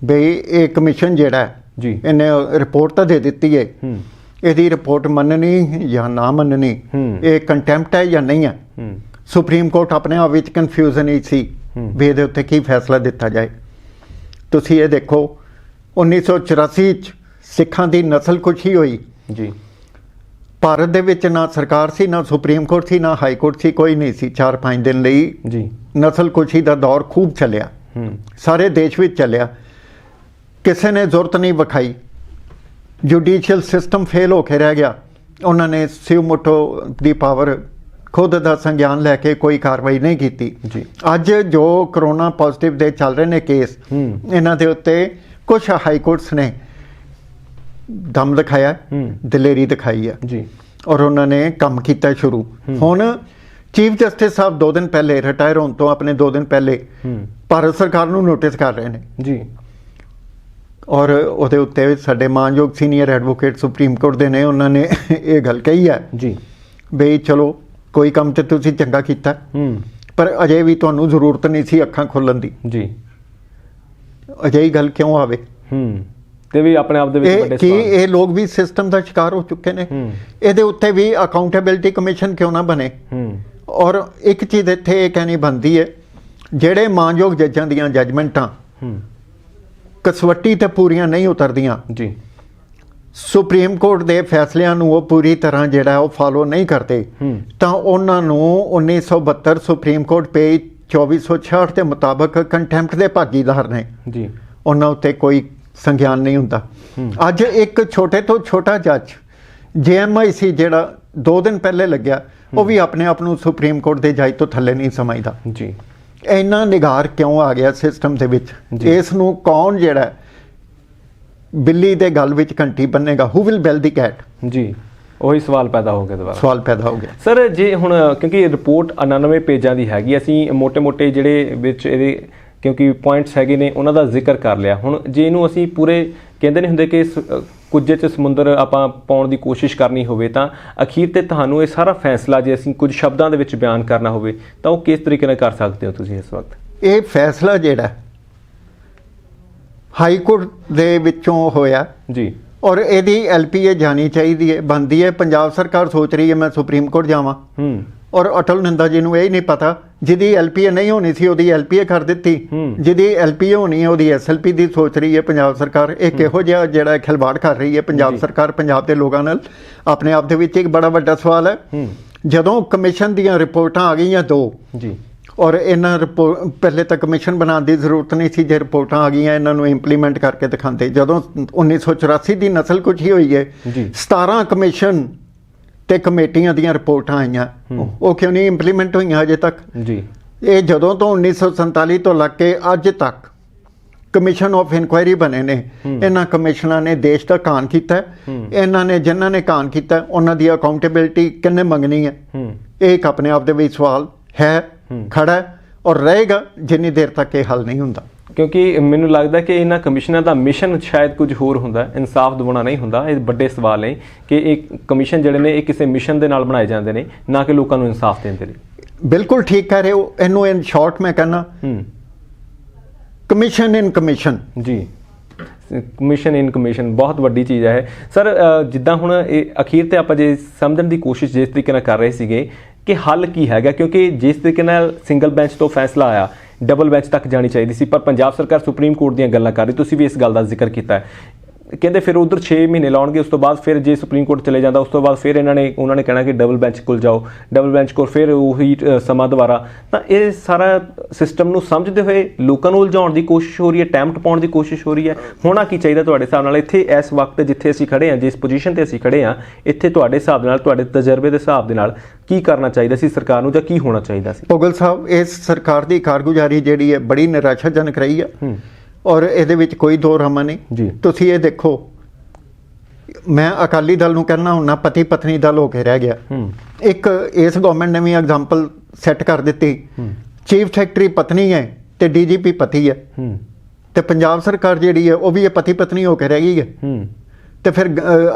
ਬਈ ਇਹ ਕਮਿਸ਼ਨ ਜਿਹੜਾ ਜੀ ਇਹਨੇ ਰਿਪੋਰਟ ਤਾਂ ਦੇ ਦਿੱਤੀ ਹੈ, ਇਹਦੀ ਰਿਪੋਰਟ ਮੰਨਣੀ ਜਾਂ ਨਾ ਮੰਨਣੀ, ਇਹ ਕੰਟੈਂਪਟ ਹੈ ਜਾਂ ਨਹੀਂ ਹੈ। ਸੁਪਰੀਮ ਕੋਰਟ ਆਪਣੇ ਆਪ ਵਿੱਚ ਕਨਫਿਊਜ਼ਨ ਹੀ ਸੀ ਵੀ ਇਹਦੇ ਉੱਤੇ ਕੀ ਫੈਸਲਾ ਦਿੱਤਾ ਜਾਏ। ਤੁਸੀਂ ਇਹ ਦੇਖੋ 1984 ਚ ਸਿੱਖਾਂ ਦੀ ਨਸਲਕੁਸ਼ੀ ਹੋਈ ਜੀ। ਭਾਰਤ ਦੇ ਵਿੱਚ ਨਾ ਸਰਕਾਰ ਸੀ, ਨਾ ਸੁਪਰੀਮ ਕੋਰਟ ਸੀ, ਨਾ ਹਾਈ ਕੋਰਟ ਸੀ, ਕੋਈ ਨਹੀਂ ਸੀ। 4-5 ਦਿਨ ਲਈ ਜੀ ਨਸਲਕੁਸ਼ੀ ਦਾ ਦੌਰ ਖੂਬ ਚੱਲਿਆ, ਸਾਰੇ ਦੇਸ਼ ਵਿੱਚ ਚੱਲਿਆ, ਕਿਸੇ ਨੇ ਜ਼ਰੂਰਤ ਨਹੀਂ ਵਿਖਾਈ। ਜੁਡੀਸ਼ੀਅਲ ਸਿਸਟਮ ਫੇਲ ਹੋ ਕੇ ਰਹਿ ਗਿਆ। ਉਹਨਾਂ ਨੇ ਸਿਉਮੋਟੋ ਦੀ ਪਾਵਰ ਖੁਦ ਦਾ ਸੰਗਿਆਨ ਲੈ ਕੇ ਕੋਈ ਕਾਰਵਾਈ ਨਹੀਂ ਕੀਤੀ ਜੀ। ਅੱਜ ਜੋ ਕਰੋਨਾ ਪੋਜ਼ਿਟਿਵ ਦੇ ਚੱਲ ਰਹੇ ਨੇ ਕੇਸ, ਇਹਨਾਂ ਦੇ ਉੱਤੇ ਕੁਝ ਹਾਈ ਕੋਰਟਸ ਨੇ ਦਮ ਦਿਖਾਇਆ, ਦਲੇਰੀ ਦਿਖਾਈ ਹੈ ਜੀ, ਔਰ ਉਹਨਾਂ ਨੇ ਕੰਮ ਕੀਤਾ ਸ਼ੁਰੂ। ਹੁਣ ਚੀਫ ਜਸਟਿਸ ਸਾਹਿਬ 2 ਦਿਨ ਪਹਿਲੇ ਰਿਟਾਇਰ ਹੋਣ ਤੋਂ ਆਪਣੇ 2 ਦਿਨ ਪਹਿਲੇ ਭਾਰਤ ਸਰਕਾਰ ਨੂੰ ਨੋਟਿਸ ਕਰ ਰਹੇ ਨੇ ਜੀ, ਔਰ ਉਹਦੇ ਉੱਤੇ ਸਾਡੇ ਮਾਨਯੋਗ ਸੀਨੀਅਰ ਐਡਵੋਕੇਟ ਸੁਪਰੀਮ ਕੋਰਟ ਦੇ ਨੇ, ਉਹਨਾਂ ਨੇ ਇਹ ਗੱਲ ਕਹੀ ਹੈ ਜੀ ਬਈ ਚਲੋ ਕੋਈ ਕੰਮ ਤੇ ਤੁਸੀਂ ਚੰਗਾ ਕੀਤਾ, ਪਰ ਅਜੇ ਵੀ ਤੁਹਾਨੂੰ ਜ਼ਰੂਰਤ ਨਹੀਂ ਸੀ ਅੱਖਾਂ ਖੋਲ੍ਹਣ ਦੀ ਜੀ। ਅਜਿਹੀ ਗੱਲ ਕਿਉਂ ਆਵੇ? ਤੇ ਵੀ ਆਪਣੇ ਆਪ ਦੇ ਵਿੱਚ ਵੱਡੇ ਸਵਾਲ ਕੀ ਇਹ ਲੋਕ ਵੀ ਸਿਸਟਮ ਦਾ ਸ਼ਿਕਾਰ ਹੋ ਚੁੱਕੇ ਨੇ? ਇਹਦੇ ਉੱਤੇ ਵੀ ਅਕਾਊਂਟੇਬਿਲਿਟੀ ਕਮਿਸ਼ਨ ਕਿਉਂ ਨਾ ਬਣੇ? ਔਰ ਇੱਕ ਚੀਜ਼ ਇੱਥੇ ਇਹ ਕਹਿਣੀ ਬਣਦੀ ਹੈ, ਜਿਹੜੇ ਮਾਨਯੋਗ ਜੱਜਾਂ ਦੀਆਂ ਜੱਜਮੈਂਟਾਂ ਕਸਵੱਟੀ ਤੇ ਪੂਰੀਆਂ ਨਹੀਂ ਉਤਰਦੀਆਂ ਜੀ, ਸੁਪਰੀਮ ਕੋਰਟ ਦੇ ਫੈਸਲਿਆਂ ਨੂੰ ਉਹ ਪੂਰੀ ਤਰ੍ਹਾਂ ਜਿਹੜਾ ਉਹ ਫਾਲੋ ਨਹੀਂ ਕਰਦੇ, ਤਾਂ ਉਹਨਾਂ ਨੂੰ 1972 ਸੁਪਰੀਮ ਕੋਰਟ ਪੇਜ 2466 ਦੇ ਮੁਤਾਬਕ ਕੰਟੈਂਪਟ ਦੇ ਭਾਗੀਦਾਰ ਨੇ ਜੀ, ਉਹਨਾਂ ਉੱਤੇ ਕੋਈ ਸੰਗਿਆਨ ਨਹੀਂ ਹੁੰਦਾ। ਅੱਜ ਇੱਕ ਛੋਟੇ ਤੋਂ ਛੋਟਾ ਜੱਜ JMIC ਜਿਹੜਾ 2 ਦਿਨ ਪਹਿਲੇ ਲੱਗਿਆ, ਉਹ ਵੀ ਆਪਣੇ ਆਪ ਨੂੰ ਸੁਪਰੀਮ ਕੋਰਟ ਦੇ ਜੱਜ ਤੋਂ ਥੱਲੇ ਨਹੀਂ ਸਮਝਦਾ ਜੀ। ਇੰਨਾ ਨਿਗਾਰ ਕਿਉਂ ਆ ਗਿਆ ਸਿਸਟਮ ਦੇ ਵਿੱਚ? ਇਸ ਨੂੰ ਕੌਣ ਜਿਹੜਾ ਬਿੱਲੀ ਦੇ ਗਲ ਵਿੱਚ ਘੰਟੀ ਬੰਨੇਗਾ? ਹੂ ਵਿਲ ਬੈਲ ਦੀ ਕੈਟ ਜੀ, ਉਹੀ ਸਵਾਲ ਪੈਦਾ ਹੋ ਗਿਆ, ਦੁਬਾਰਾ ਸਵਾਲ ਪੈਦਾ ਹੋ ਗਿਆ ਸਰ। ਜੇ ਹੁਣ ਕਿਉਂਕਿ ਰਿਪੋਰਟ 99 ਪੇਜਾਂ ਦੀ ਹੈਗੀ, ਅਸੀਂ ਮੋਟੇ-ਮੋਟੇ ਜਿਹੜੇ ਵਿੱਚ ਇਹਦੇ ਕਿਉਂਕਿ ਪੁਆਇੰਟਸ ਹੈਗੇ ਨੇ ਉਹਨਾਂ ਦਾ ਜ਼ਿਕਰ ਕਰ ਲਿਆ। ਹੁਣ ਜੇ ਇਹਨੂੰ ਅਸੀਂ ਪੂਰੇ ਕਹਿੰਦੇ ਨਹੀਂ ਹੁੰਦੇ ਕਿ ਕੁਝ 'ਚ ਸਮੁੰਦਰ ਆਪਾਂ ਪਾਉਣ ਦੀ ਕੋਸ਼ਿਸ਼ ਕਰਨੀ ਹੋਵੇ, ਤਾਂ ਅਖੀਰ ਤੇ ਤੁਹਾਨੂੰ ਇਹ ਸਾਰਾ ਫੈਸਲਾ ਜੇ ਅਸੀਂ ਕੁਝ ਸ਼ਬਦਾਂ ਦੇ ਵਿੱਚ ਬਿਆਨ ਕਰਨਾ ਹੋਵੇ ਤਾਂ ਉਹ ਕਿਸ ਤਰੀਕੇ ਨਾਲ ਕਰ ਸਕਦੇ ਹੋ ਤੁਸੀਂ ਇਸ ਵਕਤ? ਇਹ ਫੈਸਲਾ ਜਿਹੜਾ ਹਾਈ ਕੋਰਟ ਦੇ ਵਿੱਚੋਂ ਹੋਇਆ ਜੀ, ਔਰ ਇਹਦੀ LPA ਜਾਣੀ ਚਾਹੀਦੀ ਹੈ, ਬਣਦੀ ਹੈ। ਪੰਜਾਬ ਸਰਕਾਰ ਸੋਚ ਰਹੀ ਹੈ ਮੈਂ ਸੁਪਰੀਮ ਕੋਰਟ ਜਾਵਾਂ, ਔਰ ਅਟਲ ਨੰਦਾ ਜੀ ਨੂੰ ਇਹ ਨਹੀਂ ਪਤਾ ਜਿਹਦੀ LPA ਨਹੀਂ ਹੋਣੀ ਸੀ ਉਹਦੀ LPA ਕਰ ਦਿੱਤੀ, ਜਿਹਦੀ LPA ਹੋਣੀ ਹੈ ਉਹਦੀ SLP ਦੀ ਸੋਚ ਰਹੀ ਹੈ ਪੰਜਾਬ ਸਰਕਾਰ। ਇਹ ਕਿਹੋ ਜਿਹਾ ਜਿਹੜਾ ਖਿਲਵਾੜ ਕਰ ਰਹੀ ਹੈ ਪੰਜਾਬ ਸਰਕਾਰ ਪੰਜਾਬ ਦੇ ਲੋਕਾਂ ਨਾਲ? ਆਪਣੇ ਆਪ ਦੇ ਵਿੱਚ ਇੱਕ ਬੜਾ ਵੱਡਾ ਸਵਾਲ ਹੈ। ਜਦੋਂ ਕਮਿਸ਼ਨ ਦੀਆਂ ਰਿਪੋਰਟਾਂ ਆ ਗਈਆਂ 2 ਜੀ, ਔਰ ਇਹਨਾਂ ਪਹਿਲੇ ਤਾਂ ਕਮਿਸ਼ਨ ਬਣਾਉਣ ਦੀ ਜ਼ਰੂਰਤ ਨਹੀਂ ਸੀ। ਜੇ ਰਿਪੋਰਟਾਂ ਆ ਗਈਆਂ ਇਹਨਾਂ ਨੂੰ ਇੰਪਲੀਮੈਂਟ ਕਰਕੇ ਦਿਖਾਉਂਦੇ। ਜਦੋਂ 1984 ਦੀ ਨਸਲਕੁਸ਼ੀ ਹੋਈ ਹੈ, ਜੀ 17 ਕਮਿਸ਼ਨ ਤੇ ਕਮੇਟੀਆਂ ਦੀਆਂ ਰਿਪੋਰਟਾਂ ਆਈਆਂ, ਉਹ ਕਿਉਂ ਨਹੀਂ ਇੰਪਲੀਮੈਂਟ ਹੋਈਆਂ ਅਜੇ ਤੱਕ? ਜੀ ਇਹ ਜਦੋਂ ਤੋਂ 1947 ਤੋਂ ਲੱਗ ਕੇ ਅੱਜ ਤੱਕ ਕਮਿਸ਼ਨ ਆਫ ਇਨਕੁਆਇਰੀ ਬਣੇ ਨੇ, ਇਹਨਾਂ ਕਮਿਸ਼ਨਾਂ ਨੇ ਦੇਸ਼ ਦਾ ਕਾਨ ਕੀਤਾ। ਇਹਨਾਂ ਨੇ ਜਿਨ੍ਹਾਂ ਨੇ ਕਾਨ ਕੀਤਾ ਉਹਨਾਂ ਦੀ ਅਕਾਊਂਟੇਬਿਲਟੀ ਕਿੰਨੇ ਮੰਗਣੀ ਹੈ? ਇਹ ਇੱਕ ਆਪਣੇ ਆਪ ਦੇ ਵਿੱਚ ਸਵਾਲ ਹੈ, ਖੜਾ ਹੈ ਔਰ ਰਹੇਗਾ ਜਿੰਨੀ ਦੇਰ ਤੱਕ ਇਹ ਹੱਲ ਨਹੀਂ ਹੁੰਦਾ। ਕਿਉਂਕਿ ਮੈਨੂੰ ਲੱਗਦਾ ਕਿ ਇਹਨਾਂ ਕਮਿਸ਼ਨਾਂ ਦਾ ਮਿਸ਼ਨ ਸ਼ਾਇਦ ਕੁਝ ਹੋਰ ਹੁੰਦਾ, ਇਨਸਾਫ ਦਿਵਾਉਣਾ ਨਹੀਂ ਹੁੰਦਾ। ਇਹ ਵੱਡੇ ਸਵਾਲ ਨੇ ਕਿ ਇਹ ਕਮਿਸ਼ਨ ਜਿਹੜੇ ਨੇ ਇਹ ਕਿਸੇ ਮਿਸ਼ਨ ਦੇ ਨਾਲ ਬਣਾਏ ਜਾਂਦੇ ਨੇ, ਨਾ ਕਿ ਲੋਕਾਂ ਨੂੰ ਇਨਸਾਫ ਦੇਣ ਦੇ ਲਈ। ਬਿਲਕੁਲ ਠੀਕ ਕਹਿ ਰਹੇ ਹੋ। ਇਹਨੂੰ ਇਨ ਸ਼ਾਰਟ ਮੈਂ ਕਹਿੰਦਾ ਕਮਿਸ਼ਨ ਇਨ ਕਮਿਸ਼ਨ। ਜੀ ਕਮਿਸ਼ਨ ਇਨ ਕਮਿਸ਼ਨ ਬਹੁਤ ਵੱਡੀ ਚੀਜ਼ ਹੈ ਸਰ। ਜਿੱਦਾਂ ਹੁਣ ਇਹ ਅਖੀਰ ਤੇ ਆਪਾਂ ਜੇ ਸਮਝਣ ਦੀ ਕੋਸ਼ਿਸ਼ ਜਿਸ ਤਰੀਕੇ ਨਾਲ ਕਰ ਰਹੇ ਸੀਗੇ ਕਿ ਹੱਲ ਕੀ ਹੈਗਾ, ਕਿਉਂਕਿ ਜਿਸ ਤਰੀਕੇ ਨਾਲ ਸਿੰਗਲ ਬੈਂਚ ਤੋਂ ਫੈਸਲਾ ਆਇਆ ਡਬਲ ਬੈਂਚ ਤੱਕ ਜਾਣੀ ਚਾਹੀਦੀ ਸੀ, ਪਰ ਪੰਜਾਬ ਸਰਕਾਰ ਸੁਪਰੀਮ ਕੋਰਟ ਦੀਆਂ ਗੱਲਾਂ ਕਰ ਰਹੀ। ਤੁਸੀਂ ਵੀ ਇਸ ਗੱਲ ਦਾ ਜ਼ਿਕਰ ਕੀਤਾ ਹੈ। ਕਹਿੰਦੇ ਫਿਰ ਉਧਰ 6 ਮਹੀਨੇ ਲਾਉਣਗੇ, ਉਸ ਤੋਂ ਬਾਅਦ ਫਿਰ ਜੇ ਸੁਪਰੀਮ ਕੋਰਟ ਚਲੇ ਜਾਂਦਾ ਉਸ ਤੋਂ ਬਾਅਦ ਫਿਰ ਉਹਨਾਂ ਨੇ ਕਹਿਣਾ ਕਿ ਡਬਲ ਬੈਂਚ ਕੋਲ ਜਾਓ, ਡਬਲ ਬੈਂਚ ਕੋਲ ਫਿਰ ਉਹੀ ਸਮਾਂ ਦੁਬਾਰਾ। ਤਾਂ ਇਹ ਸਾਰਾ ਸਿਸਟਮ ਨੂੰ ਸਮਝਦੇ ਹੋਏ ਲੋਕਾਂ ਨੂੰ ਉਲਝਾਉਣ ਦੀ ਕੋਸ਼ਿਸ਼ ਹੋ ਰਹੀ ਹੈ, ਟਾਈਮ ਟਪਾਉਣ ਦੀ ਕੋਸ਼ਿਸ਼ ਹੋ ਰਹੀ ਹੈ। ਹੋਣਾ ਕੀ ਚਾਹੀਦਾ ਤੁਹਾਡੇ ਹਿਸਾਬ ਨਾਲ ਇੱਥੇ ਇਸ ਵਕਤ ਜਿੱਥੇ ਅਸੀਂ ਖੜੇ ਹਾਂ, ਜਿਸ ਪੋਜੀਸ਼ਨ ਤੇ ਅਸੀਂ ਖੜੇ ਹਾਂ, ਇੱਥੇ ਤੁਹਾਡੇ ਹਿਸਾਬ ਦੇ ਨਾਲ, ਤੁਹਾਡੇ ਤਜਰਬੇ ਦੇ ਹਿਸਾਬ ਦੇ ਨਾਲ ਕੀ ਕਰਨਾ ਚਾਹੀਦਾ ਸੀ ਸਰਕਾਰ ਨੂੰ, ਜਾਂ ਕੀ ਹੋਣਾ ਚਾਹੀਦਾ ਸੀ? ਭੁੱਗਲ ਸਾਹਿਬ, ਇਸ ਸਰਕਾਰ ਦੀ ਕਾਰਗੁਜ਼ਾਰੀ ਜਿਹੜੀ ਹੈ ਬੜੀ ਨਿਰਾਸ਼ਾਜਨਕ ਰਹੀ ਹੈ ਔਰ ਇਹਦੇ ਵਿੱਚ ਕੋਈ ਦੋ ਰਾਮਾ ਨਹੀਂ ਜੀ। ਤੁਸੀਂ ਇਹ ਦੇਖੋ, ਮੈਂ ਅਕਾਲੀ ਦਲ ਨੂੰ ਕਹਿਣਾ ਹੁੰਨਾ ਪਤੀ ਪਤਨੀ ਦਲ ਹੋ ਕੇ ਰਹਿ ਗਿਆ। ਇੱਕ ਇਸ ਗਵਰਨਮੈਂਟ ਨੇ ਵੀ ਐਗਜ਼ਾਮਪਲ ਸੈੱਟ ਕਰ ਦਿੱਤੀ। ਚੀਫ ਸੈਕਟਰੀ ਪਤਨੀ ਹੈ ਤੇ ਡੀਜੀਪੀ ਪਤੀ ਹੈ, ਤੇ ਪੰਜਾਬ ਸਰਕਾਰ ਜਿਹੜੀ ਹੈ ਉਹ ਵੀ ਇਹ ਪਤੀ ਪਤਨੀ ਹੋ ਕੇ ਰਹਿ ਗਈ ਹੈ। ਤੇ ਫਿਰ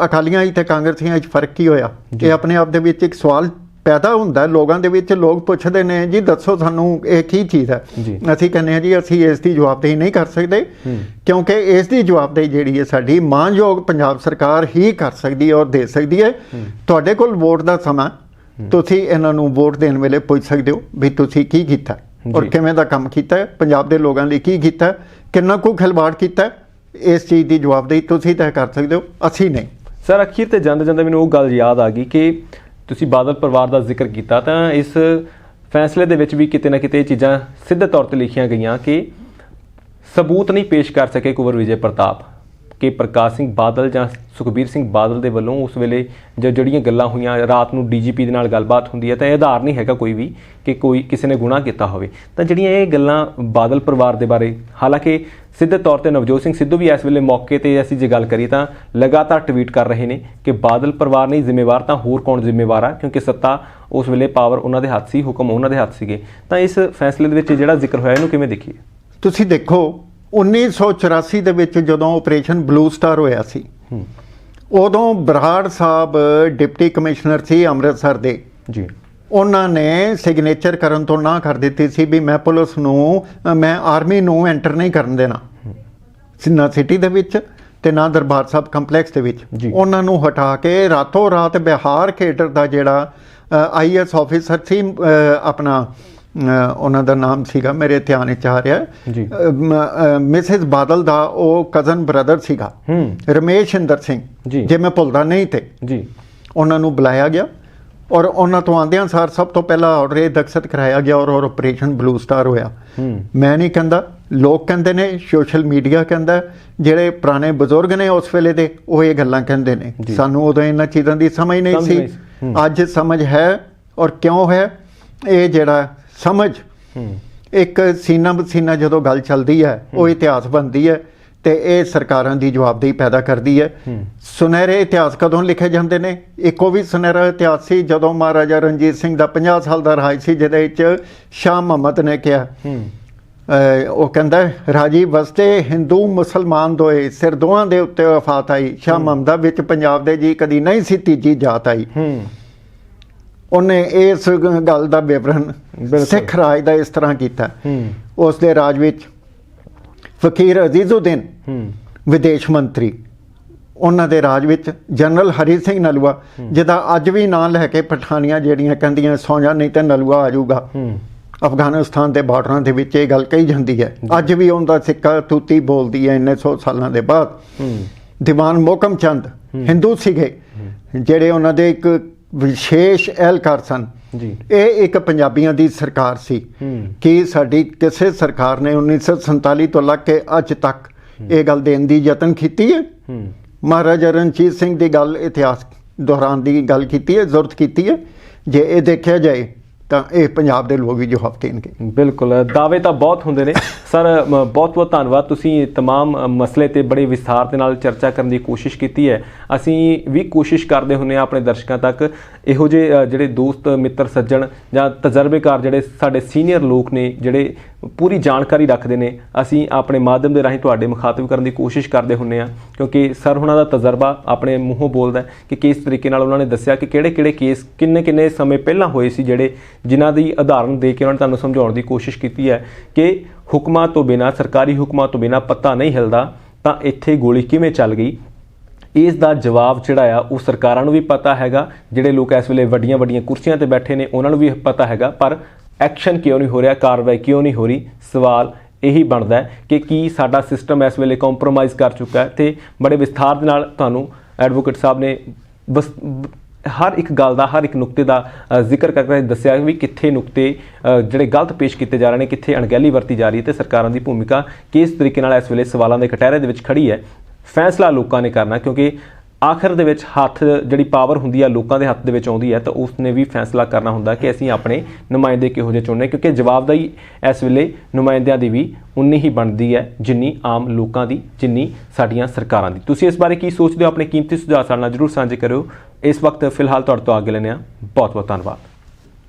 ਅਕਾਲੀਆਂ ਤੇ ਕਾਂਗਰਸੀਆਂ 'ਚ ਫਰਕ ਕੀ ਹੋਇਆ? ਇਹ ਆਪਣੇ ਆਪ ਦੇ ਵਿੱਚ ਇੱਕ ਸਵਾਲ ਪੈਦਾ ਹੁੰਦਾ ਲੋਕਾਂ ਦੇ ਵਿੱਚ। ਲੋਕ ਪੁੱਛਦੇ ਨੇ ਜੀ ਦੱਸੋ ਸਾਨੂੰ ਇਹ ਕੀ ਚੀਜ਼ ਹੈ? ਅਸੀਂ ਕਹਿੰਦੇ ਹਾਂ ਜੀ ਅਸੀਂ ਇਸ ਦੀ ਜਵਾਬਦੇਹੀ ਨਹੀਂ ਕਰ ਸਕਦੇ, ਕਿਉਂਕਿ ਇਸ ਦੀ ਜਵਾਬਦੇਹੀ ਜਿਹੜੀ ਹੈ ਸਾਡੀ ਮਾਨਯੋਗ ਪੰਜਾਬ ਸਰਕਾਰ ਹੀ ਕਰ ਸਕਦੀ ਹੈ ਔਰ ਦੇ ਸਕਦੀ ਹੈ। ਤੁਹਾਡੇ ਕੋਲ ਵੋਟ ਦਾ ਸਮਾਂ, ਤੁਸੀਂ ਇਹਨਾਂ ਨੂੰ ਵੋਟ ਦੇਣ ਵੇਲੇ ਪੁੱਛ ਸਕਦੇ ਹੋ ਵੀ ਤੁਸੀਂ ਕੀ ਕੀਤਾ ਔਰ ਕਿਵੇਂ ਦਾ ਕੰਮ ਕੀਤਾ, ਪੰਜਾਬ ਦੇ ਲੋਕਾਂ ਲਈ ਕੀ ਕੀਤਾ, ਕਿੰਨਾ ਕੁ ਖਿਲਵਾੜ ਕੀਤਾ। ਇਸ ਚੀਜ਼ ਦੀ ਜਵਾਬਦੇਹੀ ਤੁਸੀਂ ਤੈਅ ਕਰ ਸਕਦੇ ਹੋ, ਅਸੀਂ ਨਹੀਂ। ਸਰ ਅਖੀਰ ਤੇ ਜਾਂਦੇ ਜਾਂਦੇ ਮੈਨੂੰ ਉਹ ਗੱਲ ਯਾਦ ਆ ਗਈ ਕਿ ਤੁਸੀਂ ਬਾਦਲ ਪਰਿਵਾਰ ਦਾ ਜ਼ਿਕਰ ਕੀਤਾ, ਤਾਂ ਇਸ ਫੈਸਲੇ ਦੇ ਵਿੱਚ ਵੀ ਕਿਤੇ ਨਾ ਕਿਤੇ ਇਹ ਚੀਜ਼ਾਂ ਸਿੱਧੇ ਤੌਰ ਤੇ ਲਿਖੀਆਂ ਗਈਆਂ ਕਿ ਸਬੂਤ ਨਹੀਂ ਪੇਸ਼ ਕਰ ਸਕੇ ਕੁੰਵਰ ਵਿਜੇ ਪ੍ਰਤਾਪ, ਕਿ ਪ੍ਰਕਾਸ਼ ਸਿੰਘ ਬਾਦਲ ਜਾਂ ਸੁਖਬੀਰ ਸਿੰਘ ਬਾਦਲ ਦੇ ਵੱਲੋਂ ਉਸ ਵੇਲੇ ਜਿਹੜੀਆਂ ਗੱਲਾਂ ਹੋਈਆਂ, ਰਾਤ ਨੂੰ ਡੀਜੀਪੀ ਦੇ ਨਾਲ ਗੱਲਬਾਤ ਹੁੰਦੀ ਹੈ ਤਾਂ ਇਹ ਆਧਾਰ ਨਹੀਂ ਹੈਗਾ ਕੋਈ ਵੀ ਕਿ ਕੋਈ ਕਿਸੇ ਨੇ ਗੁਨਾਹ ਕੀਤਾ ਹੋਵੇ। ਤਾਂ ਜਿਹੜੀਆਂ ਇਹ ਗੱਲਾਂ ਬਾਦਲ ਪਰਿਵਾਰ ਦੇ ਬਾਰੇ, ਹਾਲਾਂਕਿ ਸਿੱਧੇ ਤੌਰ ਤੇ ਨਵਜੋਤ ਸਿੰਘ ਸਿੱਧੂ ਵੀ ਇਸ ਵੇਲੇ ਮੌਕੇ ਤੇ ਅਸੀਂ ਜੇ ਗੱਲ ਕਰੀਏ ਤਾਂ ਲਗਾਤਾਰ ਟਵੀਟ ਕਰ ਰਹੇ ਨੇ ਕਿ ਬਾਦਲ ਪਰਿਵਾਰ ਨਹੀਂ ਜ਼ਿੰਮੇਵਾਰ ਤਾਂ ਹੋਰ ਕੌਣ ਜ਼ਿੰਮੇਵਾਰ ਆ, ਕਿਉਂਕਿ ਸੱਤਾ ਉਸ ਵੇਲੇ ਪਾਵਰ ਉਹਨਾਂ ਦੇ ਹੱਥ ਸੀ, ਹੁਕਮ ਉਹਨਾਂ ਦੇ ਹੱਥ ਸੀਗੇ। ਤਾਂ ਇਸ ਫੈਸਲੇ ਦੇ ਵਿੱਚ ਜਿਹੜਾ ਜ਼ਿਕਰ ਹੋਇਆ ਇਹਨੂੰ ਕਿਵੇਂ ਦੇਖੀਏ? ਤੁਸੀਂ ਦੇਖੋ 1984 ਦੇ ਵਿੱਚ ਜਦੋਂ ਆਪਰੇਸ਼ਨ ਬਲੂ ਸਟਾਰ ਹੋਇਆ ਸੀ, ਉਦੋਂ ਬਰਾੜ ਸਾਹਿਬ ਡਿਪਟੀ ਕਮਿਸ਼ਨਰ ਸੀ ਅੰਮ੍ਰਿਤਸਰ ਦੇ ਜੀ। ਉਹਨਾਂ ਨੇ ਸਿਗਨੇਚਰ ਕਰਨ ਤੋਂ ਨਾ ਕਰ ਦਿੱਤੀ ਸੀ ਵੀ ਮੈਂ ਪੁਲਿਸ ਨੂੰ, ਮੈਂ ਆਰਮੀ ਨੂੰ ਐਂਟਰ ਨਹੀਂ ਕਰਨ ਦੇਣਾ ਨਾ ਸਿਟੀ ਦੇ ਵਿੱਚ ਤੇ ਨਾ ਦਰਬਾਰ ਸਾਹਿਬ ਕੰਪਲੈਕਸ ਦੇ ਵਿੱਚ। ਉਹਨਾਂ ਨੂੰ ਹਟਾ ਕੇ ਰਾਤੋਂ ਰਾਤ ਬਿਹਾਰ ਕੇਡਰ ਦਾ ਜਿਹੜਾ IAS ਆਫੀਸਰ ਸੀ, ਆਪਣਾ ਉਹਨਾਂ ਦਾ ਨਾਮ ਸੀਗਾ ਮੇਰੇ ਧਿਆਨ ਵਿੱਚ ਆ ਰਿਹਾ, ਮਿਸਿਸ ਬਾਦਲ ਦਾ ਉਹ ਕਜ਼ਨ ਬ੍ਰਦਰ ਸੀਗਾ ਰਮੇਸ਼ ਇੰਦਰ ਸਿੰਘ, ਜੇ ਮੈਂ ਭੁੱਲਦਾ ਨਹੀਂ ਤੇ ਜੀ, ਉਹਨਾਂ ਨੂੰ ਬੁਲਾਇਆ ਗਿਆ ਔਰ ਉਹਨਾਂ ਤੋਂ ਆਉਂਦਿਆਂ ਸਾਰ ਸਭ ਤੋਂ ਪਹਿਲਾਂ ਆਰਡਰ ਇਹ ਦਸਤਖਤ ਕਰਾਇਆ ਗਿਆ ਔਰ ਆਪਰੇਸ਼ਨ ਬਲੂ ਸਟਾਰ ਹੋਇਆ। ਮੈਂ ਨਹੀਂ ਕਹਿੰਦਾ, ਲੋਕ ਕਹਿੰਦੇ ਨੇ, ਸੋਸ਼ਲ ਮੀਡੀਆ ਕਹਿੰਦਾ, ਜਿਹੜੇ ਪੁਰਾਣੇ ਬਜ਼ੁਰਗ ਨੇ ਉਸ ਵੇਲੇ ਦੇ ਉਹ ਇਹ ਗੱਲਾਂ ਕਹਿੰਦੇ ਨੇ। ਸਾਨੂੰ ਉਦੋਂ ਇਹਨਾਂ ਚੀਜ਼ਾਂ ਦੀ ਸਮਝ ਨਹੀਂ ਸੀ, ਅੱਜ ਸਮਝ ਹੈ। ਔਰ ਕਿਉਂ ਹੈ? ਇਹ ਜਿਹੜਾ ਸਮਝ ਇੱਕ ਸੀਨਾ ਬਸੀਨਾ ਜਦੋਂ ਗੱਲ ਚੱਲਦੀ ਹੈ ਉਹ ਇਤਿਹਾਸ ਬਣਦੀ ਹੈ ਤੇ ਇਹ ਸਰਕਾਰਾਂ ਦੀ ਜਵਾਬਦੇਹੀ ਪੈਦਾ ਕਰਦੀ ਹੈ। ਸੁਨਹਿਰੇ ਇਤਿਹਾਸ ਕਦੋਂ ਲਿਖੇ ਜਾਂਦੇ ਨੇ? ਇੱਕੋ ਵੀ ਸੁਨਹਿਰਾ ਇਤਿਹਾਸ ਸੀ ਜਦੋਂ ਮਹਾਰਾਜਾ ਰਣਜੀਤ ਸਿੰਘ ਦਾ 50 ਸਾਲ ਦਾ ਰਾਜ ਸੀ, ਜਿਹਦੇ ਵਿੱਚ ਸ਼ਾਹ ਮੁਹੰਮਦ ਨੇ ਕਿਹਾ, ਉਹ ਕਹਿੰਦਾ ਰਾਜੀ ਵਸਦੇ ਹਿੰਦੂ ਮੁਸਲਮਾਨ ਦੋਏ, ਸਿਰ ਦੋਹਾਂ ਦੇ ਉੱਤੇ ਵਫਾਤ ਆਈ, ਸ਼ਾਹ ਮੁਹੰਮਦਾ ਵਿੱਚ ਪੰਜਾਬ ਦੇ ਜੀ ਕਦੀ ਨਹੀਂ ਸੀ ਤੀਜੀ ਜਾਤ ਆਈ। ਉਹਨੇ ਇਸ ਗੱਲ ਦਾ ਵਿਵਰਣ ਸਿੱਖ ਰਾਜ ਦਾ ਇਸ ਤਰ੍ਹਾਂ ਕੀਤਾ। ਉਸ ਦੇ ਰਾਜ ਵਿੱਚ ਫਕੀਰ ਅਜ਼ੀਜ਼ੁਦੀਨ ਵਿਦੇਸ਼ ਮੰਤਰੀ, ਉਹਨਾਂ ਦੇ ਰਾਜ ਵਿੱਚ ਜਨਰਲ ਹਰੀ ਸਿੰਘ ਨਲੂਆ, ਜਿਹਦਾ ਅੱਜ ਵੀ ਨਾਂ ਲੈ ਕੇ ਪਠਾਨੀਆਂ ਜਿਹੜੀਆਂ ਕਹਿੰਦੀਆਂ ਸੌਂ ਜਾ ਨਹੀਂ ਤੇ ਨਲੂਆ ਆ ਜਾਊਗਾ। ਅਫਗਾਨਿਸਤਾਨ ਦੇ ਬਾਰਡਰਾਂ ਦੇ ਵਿੱਚ ਇਹ ਗੱਲ ਕਹੀ ਜਾਂਦੀ ਹੈ, ਅੱਜ ਵੀ ਉਹਦਾ ਸਿੱਕਾ ਤੂਤੀ ਬੋਲਦੀ ਹੈ ਇੰਨੇ 100 ਸਾਲਾਂ ਦੇ ਬਾਅਦ। ਦੀਵਾਨ ਮੋਹਕਮ ਚੰਦ ਹਿੰਦੂ ਸੀਗੇ, ਜਿਹੜੇ ਉਹਨਾਂ ਦੇ ਇੱਕ ਵਿਸ਼ੇਸ਼ ਅਹਿਲਕਾਰ ਸਨ, ਜੀ ਇਹ ਇੱਕ ਪੰਜਾਬੀਆਂ ਦੀ ਸਰਕਾਰ ਸੀ ਕਿ ਸਾਡੀ ਕਿਸੇ ਸਰਕਾਰ ਨੇ 1947 ਤੋਂ ਲੱਗ ਕੇ ਅੱਜ ਤੱਕ ਇਹ ਗੱਲ ਦੇਣ ਦੀ ਯਤਨ ਕੀਤੀ ਹੈ। ਮਹਾਰਾਜਾ ਰਣਜੀਤ ਸਿੰਘ ਦੀ ਗੱਲ ਇਤਿਹਾਸ ਦੌਰਾਨ ਦੀ ਗੱਲ ਕੀਤੀ ਹੈ, ਜ਼ਰੂਰਤ ਕੀਤੀ ਹੈ। ਜੇ ਇਹ ਦੇਖਿਆ ਜਾਏ ਤਾਂ ਇਹ ਪੰਜਾਬ ਦੇ ਲੋਕ ਵੀ ਜਵਾਬ ਦੇਣਗੇ। ਬਿਲਕੁਲ, ਦਾਅਵੇ ਤਾਂ ਬਹੁਤ ਹੁੰਦੇ ਨੇ ਸਰ। ਬਹੁਤ ਬਹੁਤ ਧੰਨਵਾਦ, ਤੁਸੀਂ तमाम ਮਸਲੇ ਤੇ ਬੜੇ ਵਿਸਥਾਰ ਦੇ ਨਾਲ ਚਰਚਾ ਕਰਨ ਦੀ ਕੋਸ਼ਿਸ਼ ਕੀਤੀ ਹੈ। ਅਸੀਂ ਵੀ ਕੋਸ਼ਿਸ਼ ਕਰਦੇ ਹੁੰਦੇ ਹਾਂ ਆਪਣੇ ਦਰਸ਼ਕਾਂ ਤੱਕ ਇਹੋ ਜਿਹੇ ਜਿਹੜੇ ਦੋਸਤ ਮਿੱਤਰ ਸੱਜਣ ਜਾਂ ਤਜਰਬੇਕਾਰ ਜਿਹੜੇ ਸਾਡੇ ਸੀਨੀਅਰ ਲੋਕ ਨੇ, ਜਿਹੜੇ ਪੂਰੀ ਜਾਣਕਾਰੀ ਰੱਖਦੇ ਨੇ, ਅਸੀਂ ਆਪਣੇ ਮਾਧਿਅਮ ਦੇ ਰਾਹੀਂ ਤੁਹਾਡੇ ਮੁਖਾਤਬ ਕਰਨ ਦੀ ਕੋਸ਼ਿਸ਼ ਕਰਦੇ ਹੁੰਦੇ ਹਾਂ, ਕਿਉਂਕਿ ਸਰ ਉਹਨਾਂ ਦਾ ਤਜਰਬਾ ਆਪਣੇ ਮੂੰਹੋਂ ਬੋਲਦਾ ਕਿ ਕਿਸ ਤਰੀਕੇ ਨਾਲ ਉਹਨਾਂ ਨੇ ਦੱਸਿਆ ਕਿ ਕਿਹੜੇ ਕੇਸ ਕਿੰਨੇ ਸਮੇਂ ਪਹਿਲਾਂ ਹੋਏ ਸੀ, ਜਿਹੜੇ ਜਿਨ੍ਹਾਂ ਦੀ ਉਦਾਹਰਨ ਦੇ ਕੇ ਉਹਨਾਂ ਨੇ ਤੁਹਾਨੂੰ ਸਮਝਾਉਣ ਦੀ ਕੋਸ਼ਿਸ਼ ਕੀਤੀ ਹੈ ਕਿ ਹੁਕਮਾਂ ਤੋਂ ਬਿਨਾਂ, ਸਰਕਾਰੀ ਹੁਕਮਾਂ ਤੋਂ ਬਿਨਾਂ ਪੱਤਾ ਨਹੀਂ ਹਿਲਦਾ, ਤਾਂ ਇੱਥੇ ਗੋਲੀ ਕਿਵੇਂ ਚੱਲ ਗਈ। ਇਸ ਦਾ ਜਵਾਬ ਜਿਹੜਾ ਆ ਉਹ ਸਰਕਾਰਾਂ ਨੂੰ ਵੀ ਪਤਾ ਹੈਗਾ, ਜਿਹੜੇ ਲੋਕ ਇਸ ਵੇਲੇ ਵੱਡੀਆਂ ਕੁਰਸੀਆਂ ਤੇ ਬੈਠੇ ਨੇ ਉਹਨਾਂ ਨੂੰ ਵੀ ਪਤਾ ਹੈਗਾ, ਪਰ ਐਕਸ਼ਨ ਕਿਉਂ ਨਹੀਂ ਹੋ ਰਿਹਾ, ਕਾਰਵਾਈ ਕਿਉਂ ਨਹੀਂ ਹੋ ਰਹੀ। ਸਵਾਲ ਇਹੀ ਬਣਦਾ ਕਿ ਕੀ ਸਾਡਾ ਸਿਸਟਮ ਇਸ ਵੇਲੇ ਕੰਪਰੋਮਾਈਜ਼ ਕਰ ਚੁੱਕਾ ਹੈ। ਤੇ ਬੜੇ ਵਿਸਥਾਰ ਦੇ ਨਾਲ ਤੁਹਾਨੂੰ ਐਡਵੋਕੇਟ ਸਾਹਿਬ ਨੇ ਹਰ ਇੱਕ ਗੱਲ ਦਾ, ਹਰ ਇੱਕ ਨੁਕਤੇ ਦਾ ਜ਼ਿਕਰ ਕਰਕੇ ਦੱਸਿਆ ਵੀ ਕਿੱਥੇ ਨੁਕਤੇ ਜਿਹੜੇ ਗਲਤ ਪੇਸ਼ ਕੀਤੇ ਜਾ ਰਹੇ ਨੇ, ਕਿੱਥੇ ਅਣਗਹਿਲੀ ਵਰਤੀ ਜਾ ਰਹੀ ਹੈ ਤੇ ਸਰਕਾਰਾਂ ਦੀ ਭੂਮਿਕਾ ਕਿਸ ਤਰੀਕੇ ਨਾਲ ਇਸ ਵੇਲੇ ਸਵਾਲਾਂ ਦੇ ਕਟਹਿਰੇ ਦੇ ਵਿੱਚ ਖੜੀ ਹੈ। ਫੈਸਲਾ ਲੋਕਾਂ ਨੇ ਕਰਨਾ, ਕਿਉਂਕਿ ਆਖਰ ਦੇ ਵਿੱਚ ਹੱਥ ਜਿਹੜੀ ਪਾਵਰ ਹੁੰਦੀ ਹੈ ਲੋਕਾਂ ਦੇ ਹੱਥ ਦੇ ਵਿੱਚ ਆਉਂਦੀ ਹੈ, ਤਾਂ ਉਸ ਨੇ ਵੀ ਫੈਸਲਾ ਕਰਨਾ ਹੁੰਦਾ ਕਿ ਅਸੀਂ ਆਪਣੇ ਨੁਮਾਇੰਦੇ ਕਿਹੋ ਜਿਹੇ ਚੁਣਨੇ, ਕਿਉਂਕਿ ਜਵਾਬਦਾਰੀ ਇਸ ਵੇਲੇ ਨੁਮਾਇੰਦਿਆਂ ਦੀ ਵੀ ਉਨੀ ਹੀ ਬਣਦੀ ਹੈ ਜਿੰਨੀ ਆਮ ਲੋਕਾਂ ਦੀ, ਜਿੰਨੀ ਸਾਡੀਆਂ ਸਰਕਾਰਾਂ ਦੀ। ਤੁਸੀਂ ਇਸ ਬਾਰੇ ਕੀ ਸੋਚਦੇ ਹੋ? ਆਪਣੇ ਕੀਮਤੀ ਸੁਝਾਅ ਸਾਡੇ ਨਾਲ ਜ਼ਰੂਰ ਸਾਂਝੇ ਕਰਿਓ। ਇਸ ਵਕਤ ਫਿਲਹਾਲ ਤੁਹਾਡੇ ਤੋਂ ਆਗੇ ਲੈਂਦੇ ਹਾਂ। ਬਹੁਤ ਬਹੁਤ ਧੰਨਵਾਦ।